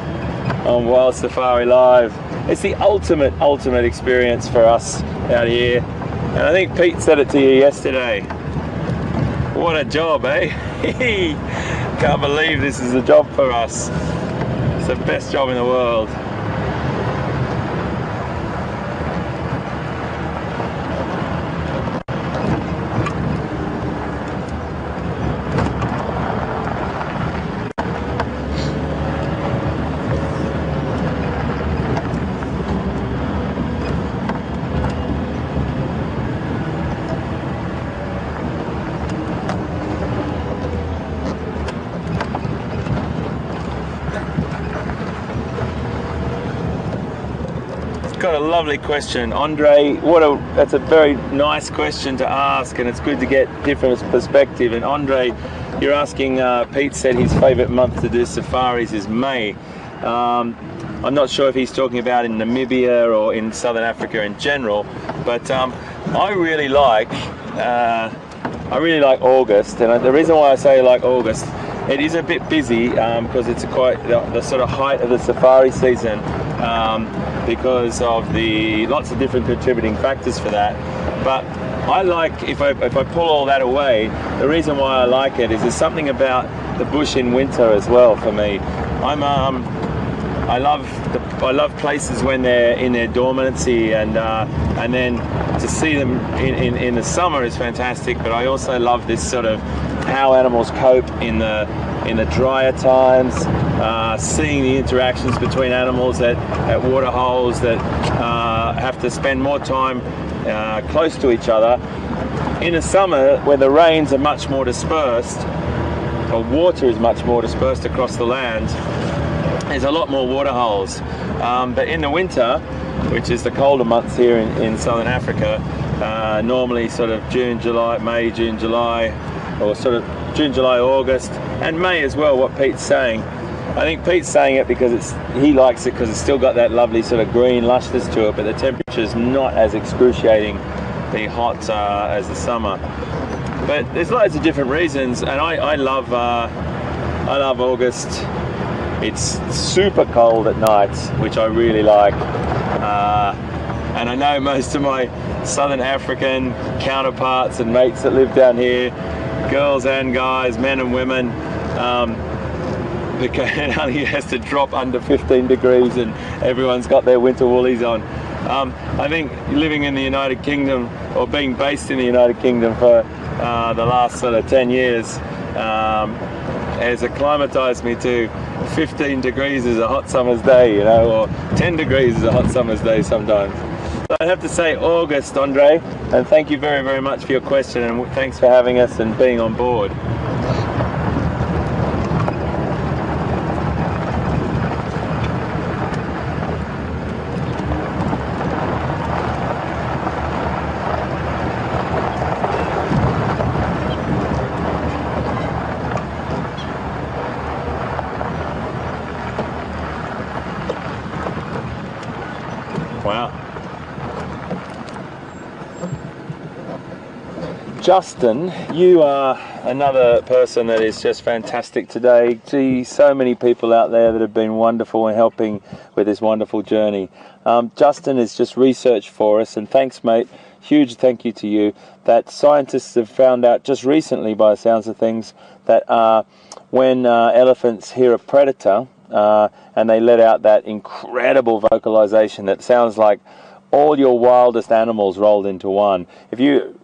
on Wild Safari Live. It's the ultimate experience for us out here, and I think Pete said it to you yesterday. What a job, eh? Can't believe this is a job for us. It's the best job in the world. Got a lovely question, Andre. That's a very nice question to ask, and it's good to get different perspective. And Andre, you're asking, Pete said his favourite month to do safaris is May. I'm not sure if he's talking about in Namibia or in Southern Africa in general, but I really like August, and the reason why I say I like August, it is a bit busy because it's quite the sort of height of the safari season. Because of the lots of different contributing factors for that, but I like, if I pull all that away, the reason why I like it is there's something about the bush in winter as well for me. I love places when they're in their dormancy, and then to see them in the summer is fantastic. But I also love this sort of how animals cope in the drier times, seeing the interactions between animals at water holes that have to spend more time close to each other. In the summer, where the rains are much more dispersed, or water is much more dispersed across the land, there's a lot more water holes. But in the winter, which is the colder months here in Southern Africa, normally sort of May, June, July, or sort of June, July, August, and May as well, what Pete's saying. I think Pete's saying it because he likes it because it's still got that lovely sort of green lushness to it, but the temperature's not as excruciatingly hot as the summer. But there's loads of different reasons, and I love August. It's super cold at night, which I really like. And I know most of my Southern African counterparts and mates that live down here, girls and guys, men and women, because it only has to drop under 15 degrees and everyone's got their winter woolies on. I think living in the United Kingdom, or being based in the United Kingdom for the last sort of 10 years, has acclimatized me to 15 degrees is a hot summer's day, you know, or 10 degrees is a hot summer's day sometimes. So I have to say August, Andre, and thank you very much for your question, and thanks for having us and being on board. Wow. Justin, you are another person that is just fantastic today. Gee, so many people out there that have been wonderful in helping with this wonderful journey. Justin has just researched for us, and thanks, mate. Huge thank you to you. That scientists have found out just recently, by the sounds of things, that when elephants hear a predator, and they let out that incredible vocalization that sounds like all your wildest animals rolled into one. If you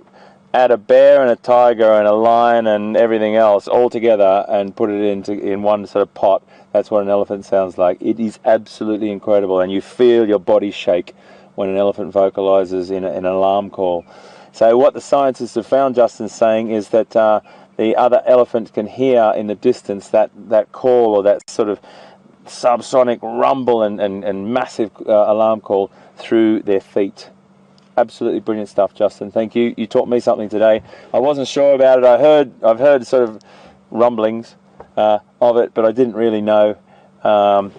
add a bear and a tiger and a lion and everything else all together and put it in one sort of pot, That's what an elephant sounds like. It is absolutely incredible, and you feel your body shake when an elephant vocalizes in an alarm call. So what the scientists have found, Justin's saying, is that the other elephant can hear in the distance that call, or that sort of subsonic rumble and massive alarm call through their feet. Absolutely brilliant stuff, Justin. Thank you. You taught me something today. I wasn't sure about it. I've heard sort of rumblings of it, but I didn't really know how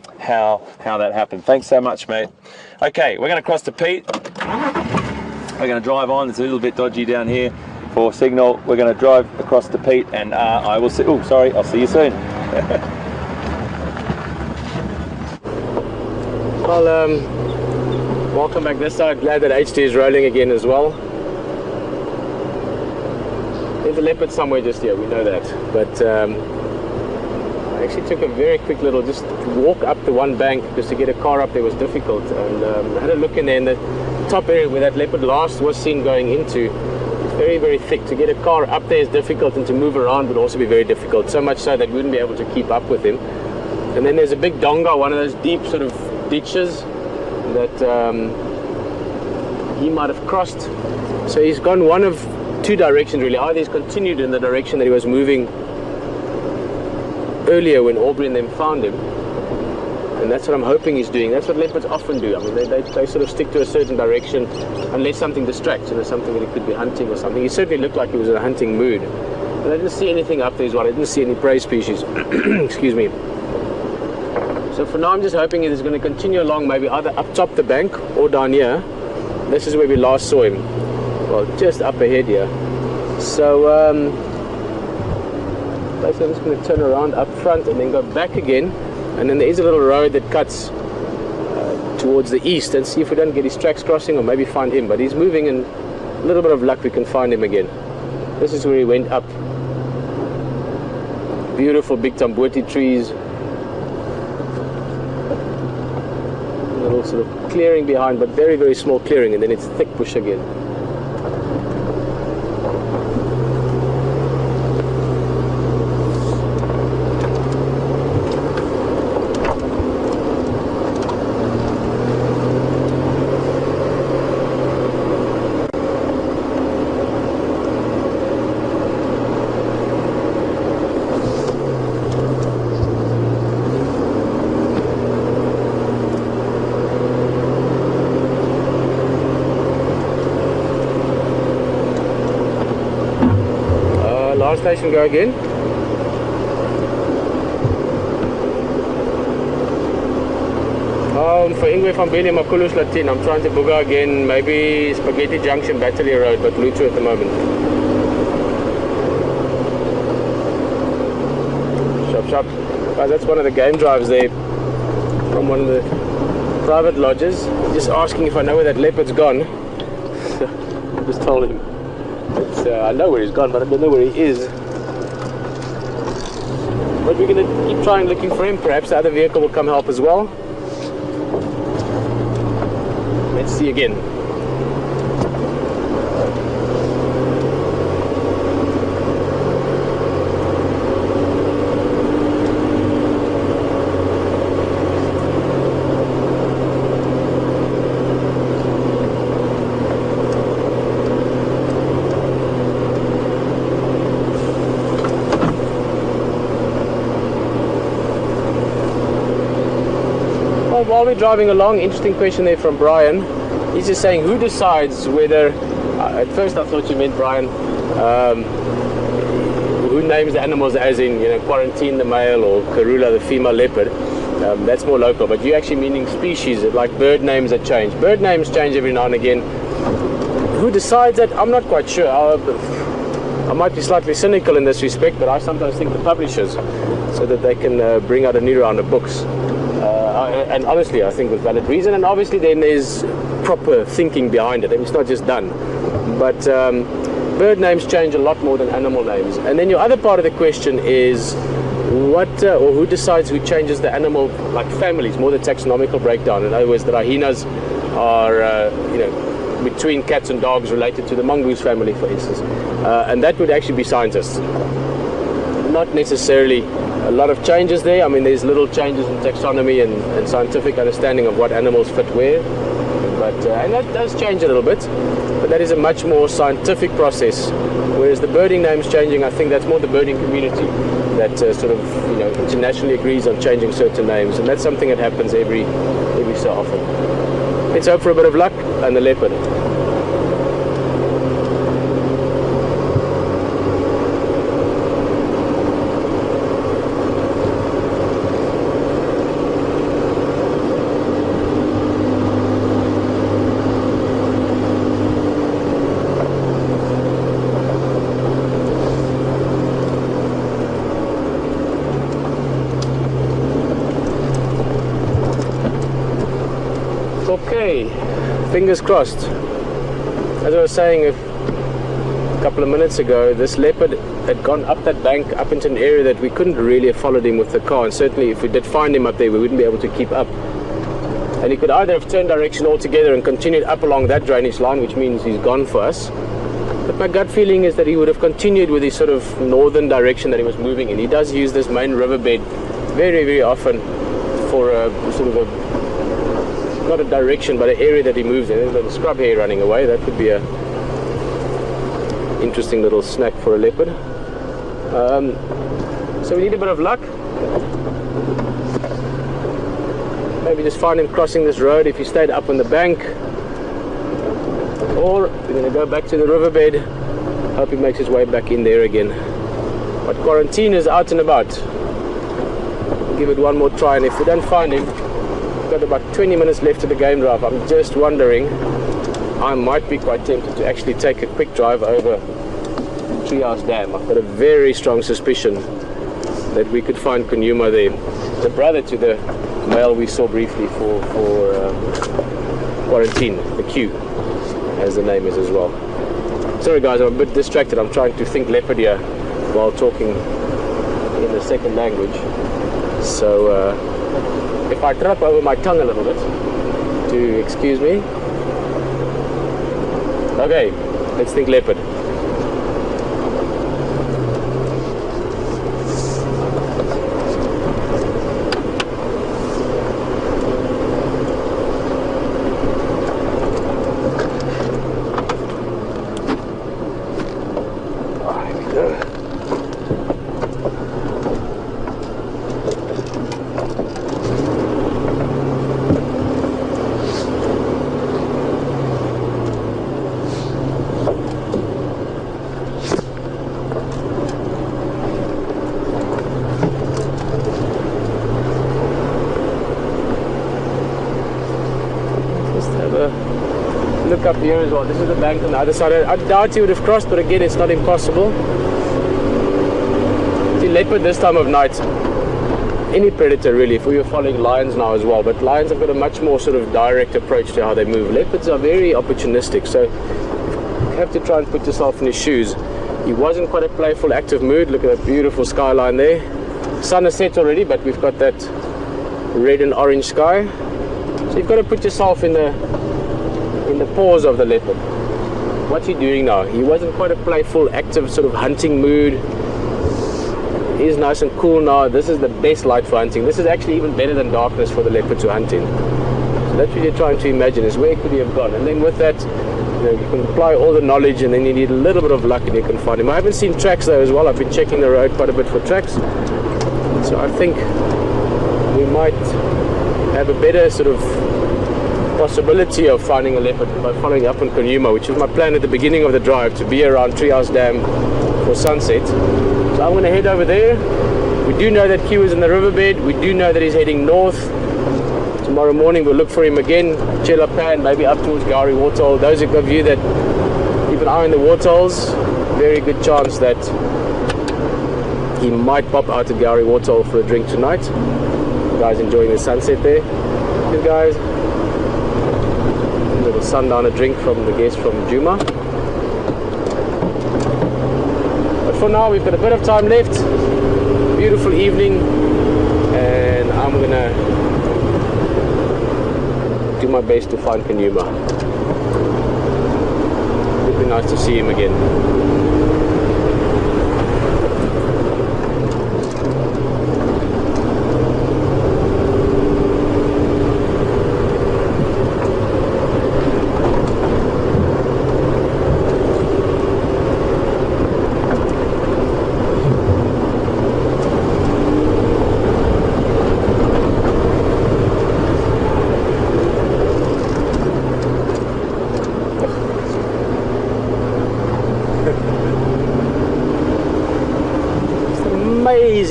that happened. Thanks so much, mate. Okay, we're going to cross to Pete. We're going to drive on. It's a little bit dodgy down here for signal. We're going to drive across to Pete, and I will see. Oh, sorry. I'll see you soon. Well, welcome back this side. Glad that HT is rolling again as well. There's a leopard somewhere just here, we know that. But I actually took a very quick little just walk up the one bank, because to get a car up there was difficult. And I had a look in there, and the top area where that leopard last was seen going into is very, very thick. To get a car up there is difficult, and to move around would also be very difficult. So much so that we wouldn't be able to keep up with him. And then there's a big donga, one of those deep sort of ditches that he might have crossed. So he's gone one of two directions really. Either he's continued in the direction that he was moving earlier when Aubrey and them found him, and that's what I'm hoping he's doing. That's what leopards often do. I mean, they sort of stick to a certain direction unless something distracts, something that he could be hunting or something. He certainly looked like he was in a hunting mood, but I didn't see anything up there as well. I didn't see any prey species. Excuse me. So for now I'm just hoping it is going to continue along, maybe either up top the bank or down here. This is where we last saw him, well, just up ahead here. So basically I'm just going to turn around up front and then go back again, and then there is a little road that cuts towards the east, and see if we don't get his tracks crossing, or maybe find him. But he's moving, and a little bit of luck we can find him again. This is where he went up. Beautiful big tambuti trees, little sort of clearing behind, but very, very small clearing, and then it's thick bush again. Station go again. For Ingwe van Billy Makulus Latin, I'm trying to booga again, maybe Spaghetti Junction Battery Road, but Luto at the moment. Shop, shop. Guys, that's one of the game drives there from one of the private lodges. Just asking if I know where that leopard's gone. I just told him. I know where he's gone, but I don't know where he is. But we're going to keep trying looking for him. Perhaps the other vehicle will come help as well. Let's see again. While we're driving along, interesting question there from Brian. He's just saying, who decides whether, at first I thought you meant Brian, who names the animals, as in, Quarantine the male or Karula the female leopard. That's more local, but you're actually meaning species, like bird names that change. Bird names change every now and again. Who decides that? I'm not quite sure. I might be slightly cynical in this respect, but I sometimes think the publishers, so that they can bring out a new round of books. And honestly, I think with valid reason, and obviously then there's proper thinking behind it. It's not just done. But bird names change a lot more than animal names. And then your other part of the question is what or who decides who changes the animal, like families, more the taxonomical breakdown. In other words, the hyenas are between cats and dogs related to the mongoose family, for instance. And that would actually be scientists, not necessarily a lot of changes there. I mean, there's little changes in taxonomy and scientific understanding of what animals fit where, but and that does change a little bit, but that is a much more scientific process, whereas the birding names changing, I think that's more the birding community that sort of, you know, internationally agrees on changing certain names, and that's something that happens every so often. Let's hope for a bit of luck and the leopard. Okay, fingers crossed. As I was saying a couple of minutes ago, this leopard had gone up that bank, up into an area that we couldn't really have followed him with the car, and certainly if we did find him up there, we wouldn't be able to keep up. And he could either have turned direction altogether and continued up along that drainage line, which means he's gone for us. But my gut feeling is that he would have continued with his sort of northern direction that he was moving in. He does use this main riverbed very, very often for a sort of a, not a direction, but an area that he moves in. There's a little scrub hare running away. That would be a interesting little snack for a leopard. So we need a bit of luck. Maybe just find him crossing this road if he stayed up on the bank. Or we're going to go back to the riverbed, hope he makes his way back in there again. But quarantine is out and about. Give it one more try, and if we don't find him, got about 20 minutes left of the game drive. I'm just wondering, I might be quite tempted to actually take a quick drive over Treehouse Dam. I've got a very strong suspicion that we could find Kunyuma there. The brother to the male we saw briefly for quarantine, the Q, as the name is as well. Sorry guys, I'm a bit distracted. I'm trying to think leopard here while talking in the second language. So if I trip over my tongue a little bit, do excuse me. Okay, let's think leopard. Look up here as well. This is the bank on the other side. I doubt he would have crossed, but again, it's not impossible. See, leopard this time of night, any predator really, if we were following lions now as well, but lions have got a much more sort of direct approach to how they move. Leopards are very opportunistic, so you have to try and put yourself in his shoes. He was in quite a playful, active mood. Look at that beautiful skyline there. Sun has set already, but we've got that red and orange sky. So you've got to put yourself in the paws of the leopard. What's he doing now? He was in quite a playful, active sort of hunting mood. He's nice and cool now. This is the best light for hunting. This is actually even better than darkness for the leopard to hunt in. So that's what you're trying to imagine, is where could he have gone? And then with that, you know, you can apply all the knowledge, and then you need a little bit of luck and you can find him. I haven't seen tracks though as well. I've been checking the road quite a bit for tracks. So I think we might have a better sort of possibility of finding a leopard by following up on Kunyuma, which was my plan at the beginning of the drive, to be around Treehouse Dam for sunset. So I'm going to head over there. We do know that Q is in the riverbed. We do know that he's heading north. Tomorrow morning we'll look for him again, Chelapan, maybe up towards Gowrie Waterhole. Those of you that keep an eye on the waterholes, very good chance that he might pop out at Gowrie Waterhole for a drink tonight. You guys enjoying the sunset there? Good guys. A little sundowner drink from the guest from Juma. But for now we've got a bit of time left. Beautiful evening, and I'm gonna do my best to find Kunyuma. It'd be nice to see him again.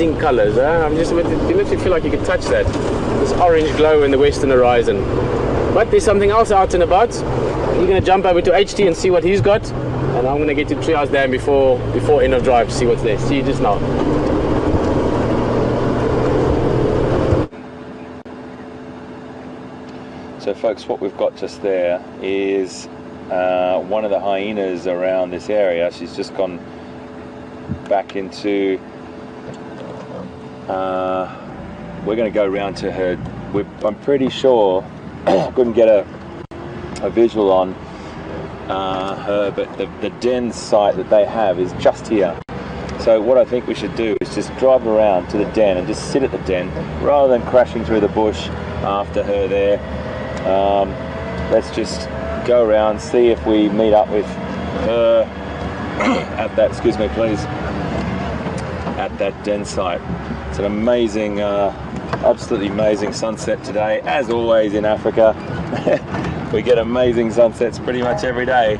amazing colours. I'm just, you literally feel like you can touch that. This orange glow in the western horizon. But there's something else out and about. You're going to jump over to HT and see what he's got. And I'm going to get to Treehouse Dam before end of drive to see what's there. See you just now. So folks, what we've got just there is one of the hyenas around this area. She's just gone back into, we're going to go round to her. I'm pretty sure, I couldn't get a visual on her, but the den site that they have is just here. So what I think we should do is just drive around to the den and just sit at the den rather than crashing through the bush after her there. Let's just go around, see if we meet up with her at that, excuse me please, at that den site. It's an amazing, absolutely amazing sunset today, as always in Africa. We get amazing sunsets pretty much every day.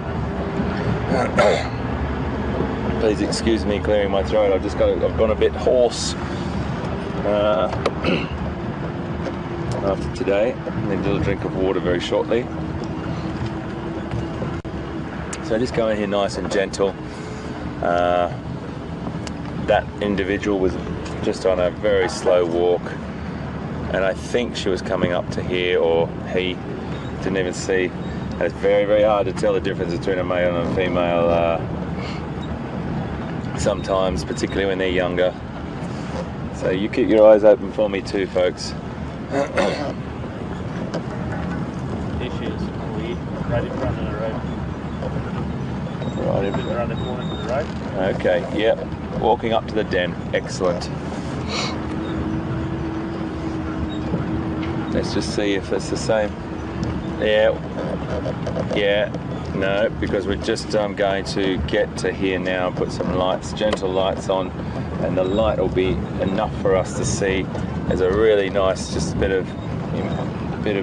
Please excuse me clearing my throat, I've gone a bit hoarse after today. Need a little drink of water very shortly. So just go in here nice and gentle. That individual was just on a very slow walk, and I think she was coming up to here, or he, didn't even see. And it's very, very hard to tell the difference between a male and a female sometimes, particularly when they're younger. So you keep your eyes open for me too, folks. There she is, right in front of the road. Right in around the corner to the right. Okay, yep. Walking up to the den. Excellent. Let's just see if it's the same. Yeah. Yeah. No, because we're just going to get to here now and put some lights, gentle lights on, and the light will be enough for us to see. There's a really nice, just bit of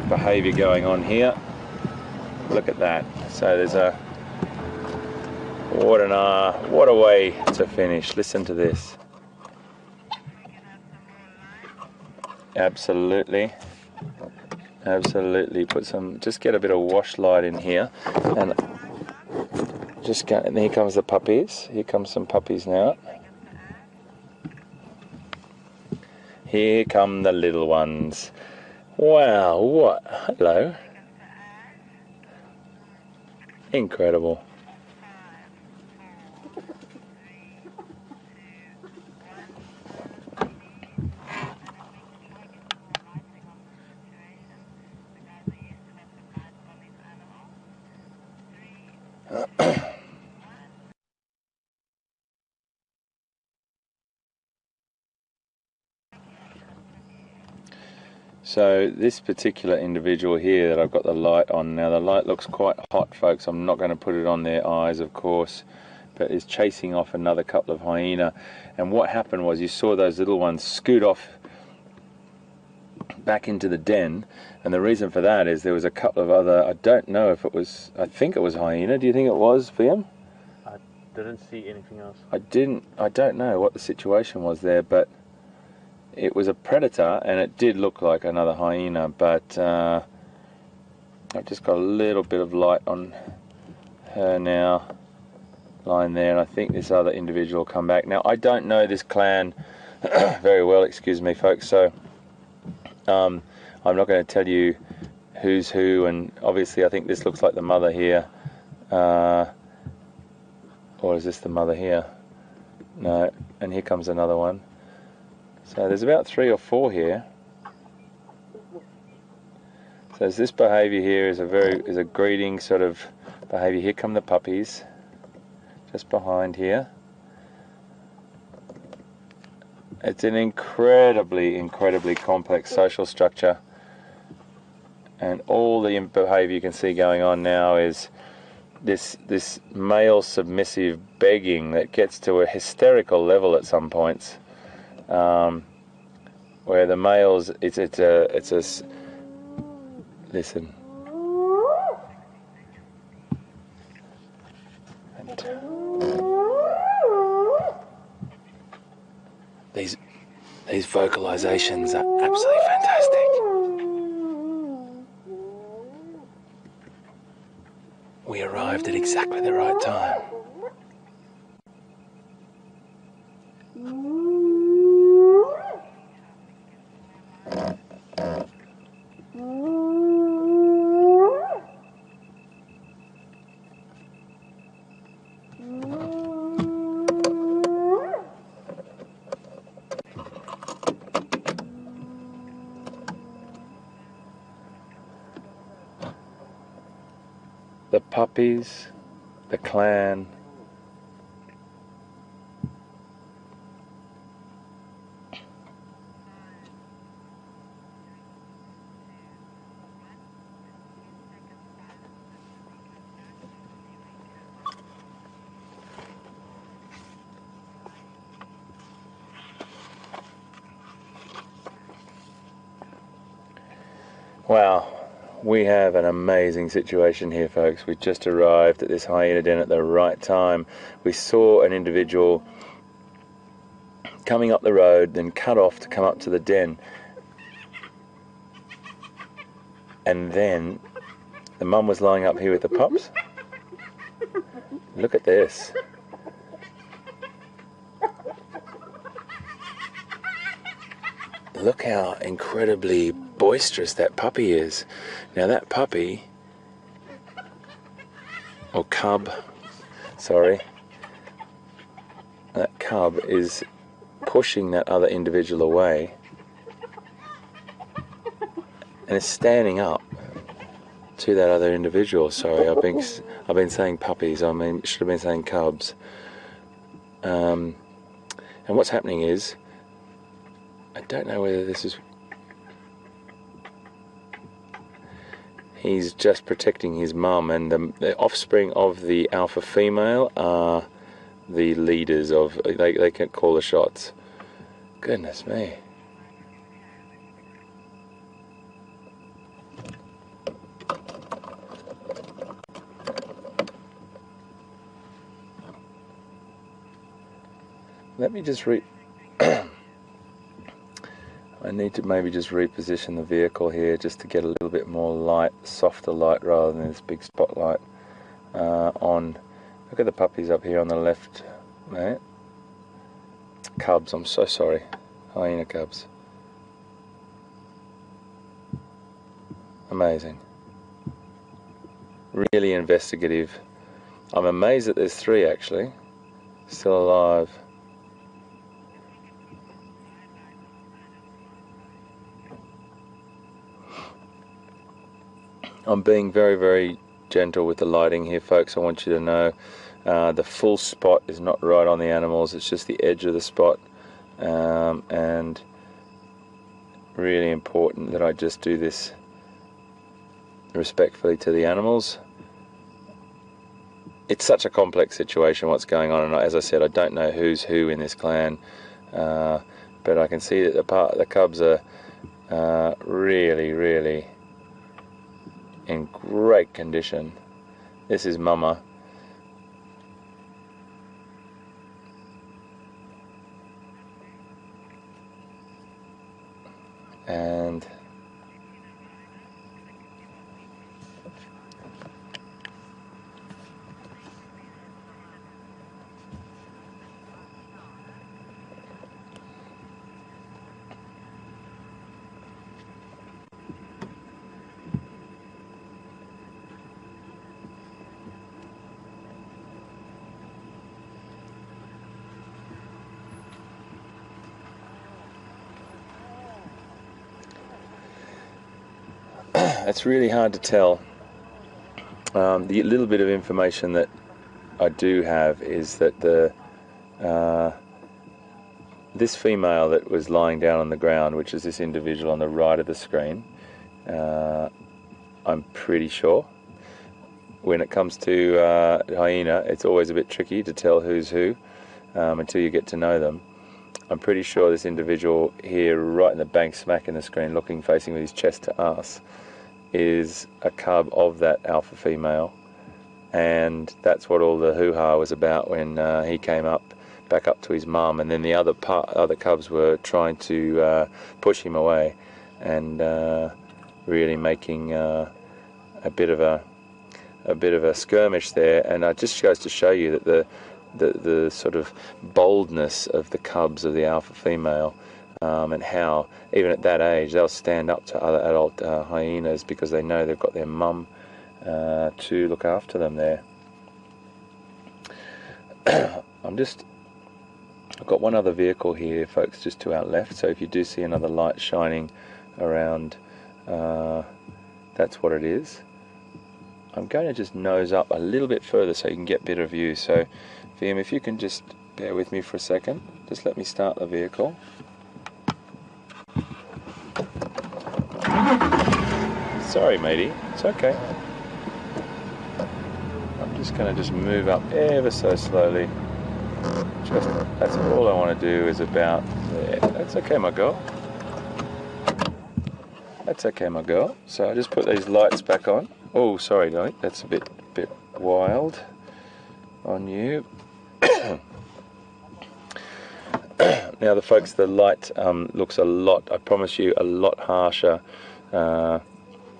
behaviour going on here. Look at that. So there's a what a way to finish. Listen to this. Absolutely. Absolutely. Just get a bit of wash light in here, and and here comes the puppies. Here comes some puppies now. Here come the little ones. Wow, what? Hello. Incredible. So this particular individual here that I've got the light on now, the light looks quite hot, folks. I'm not going to put it on their eyes, of course, but is chasing off another couple of hyena. And what happened was you saw those little ones scoot off back into the den, and the reason for that is there was a couple of other, I don't know if it was, I think it was hyena. Do you think it was, Liam? I didn't see anything else. I don't know what the situation was there, but it was a predator, and it did look like another hyena, but I've just got a little bit of light on her now, lying there, and I think this other individual will come back. Now, I don't know this clan very well, excuse me, folks, so I'm not going to tell you who's who, and obviously I think this looks like the mother here, or is this the mother here? No, and here comes another one. So there's about 3 or 4 here. So there's this behaviour here is a greeting sort of behaviour. Here come the puppies, just behind here. It's an incredibly complex social structure, and all the behaviour you can see going on now is this male submissive begging that gets to a hysterical level at some points. Where the males, it's a listen. And These vocalizations are absolutely fantastic. We arrived at exactly the right time. The puppies, the clan, wow, we have an amazing situation here, folks. We just arrived at this hyena den at the right time. We saw an individual coming up the road, then cut off to come up to the den. And then the mum was lying up here with the pups. Look at this. Look how incredibly boisterous that puppy is. Now that puppy, or cub, sorry, that cub is pushing that other individual away and is standing up to that other individual. Sorry, I've been saying puppies. I mean, should have been saying cubs. And what's happening is, I don't know whether this is. He's just protecting his mum, and the offspring of the alpha female are the leaders of. They can call the shots. Goodness me. Let me just I need to maybe just reposition the vehicle here just to get a little bit more light, softer light rather than this big spotlight on. Look at the puppies up here on the left there. Cubs, I'm so sorry. Hyena cubs. Amazing. Really investigative. I'm amazed that there's 3 actually still alive. I'm being very, very gentle with the lighting here, folks. I want you to know the full spot is not right on the animals. It's just the edge of the spot, and really important that I just do this respectfully to the animals. It's such a complex situation what's going on, and as I said, I don't know who's who in this clan, but I can see that the cubs are really, really in great condition. This is Mama. And it's really hard to tell. The little bit of information that I do have is that this female that was lying down on the ground, which is this individual on the right of the screen, I'm pretty sure when it comes to hyena, it's always a bit tricky to tell who's who until you get to know them. I'm pretty sure this individual here, right in the bank, smack in the screen, looking, facing with his chest to us, is a cub of that alpha female, and that's what all the hoo-ha was about when he came up, back up to his mum, and then the other cubs were trying to push him away, and really making a bit of a skirmish there. And it just goes to show you that the sort of boldness of the cubs of the alpha female, and how even at that age they'll stand up to other adult hyenas because they know they've got their mum to look after them there. I've got one other vehicle here, folks, just to our left, so if you do see another light shining around, that's what it is. I'm going to just nose up a little bit further so you can get better view. So Wium, if you can just bear with me for a second, just let me start the vehicle. Sorry matey, it's okay. I'm just going to move up ever so slowly. That's all I want to do is about there. That's okay, my girl. That's okay, my girl. So I just put these lights back on. Oh, sorry, darling. That's a bit wild on you. Now, the folks, the light looks a lot, I promise you, a lot harsher than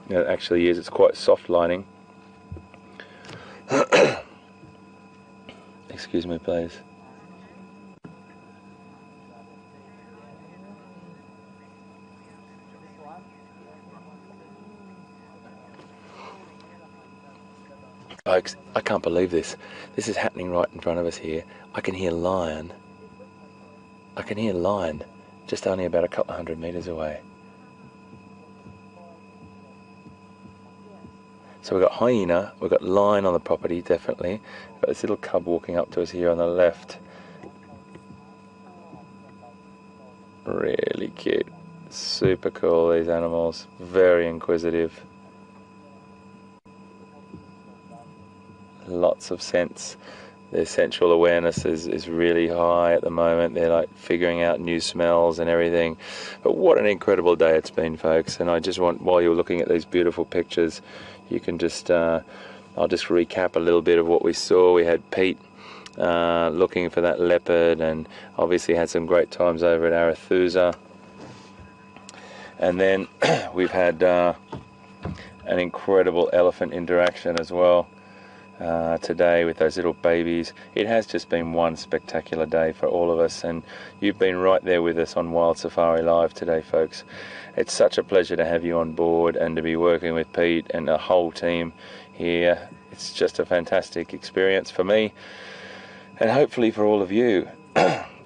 it actually is. It's quite soft lighting. Excuse me, please. Folks, I can't believe this. This is happening right in front of us here. I can hear lion. I can hear lion just only about a couple of 100 meters away. So we've got hyena, we've got lion on the property, definitely. We've got this little cub walking up to us here on the left. Really cute. Super cool, these animals. Very inquisitive. Lots of sense. Their sensual awareness is really high at the moment. They're like figuring out new smells and everything. But what an incredible day it's been, folks. And I just want, while you're looking at these beautiful pictures, you can just, I'll just recap a little bit of what we saw. We had Pete looking for that leopard, and obviously had some great times over at Arathusa. And then we've had an incredible elephant interaction as well. Today with those little babies. It has just been one spectacular day for all of us, and you've been right there with us on WildSafari Live today, folks. It's such a pleasure to have you on board and to be working with Pete and the whole team here. It's just a fantastic experience for me and hopefully for all of you.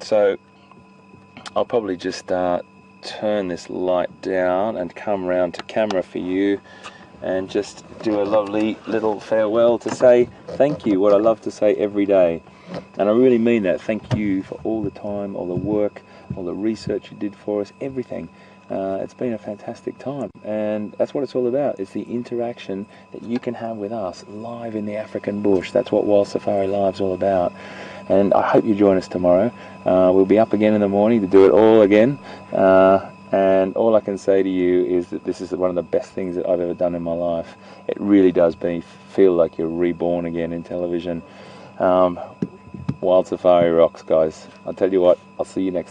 So I'll probably just turn this light down and come round to camera for you and just do a lovely little farewell to say thank you, what I love to say every day. And I really mean that. Thank you for all the time, all the work, all the research you did for us, everything. It's been a fantastic time, and that's what it's all about. It's the interaction that you can have with us live in the African bush. That's what WildSafari Live's all about. And I hope you join us tomorrow. We'll be up again in the morning to do it all again. And all I can say to you is that this is one of the best things that I've ever done in my life. It really does feel like you're reborn again in television. WildSafari rocks, guys. I'll tell you what, I'll see you next time.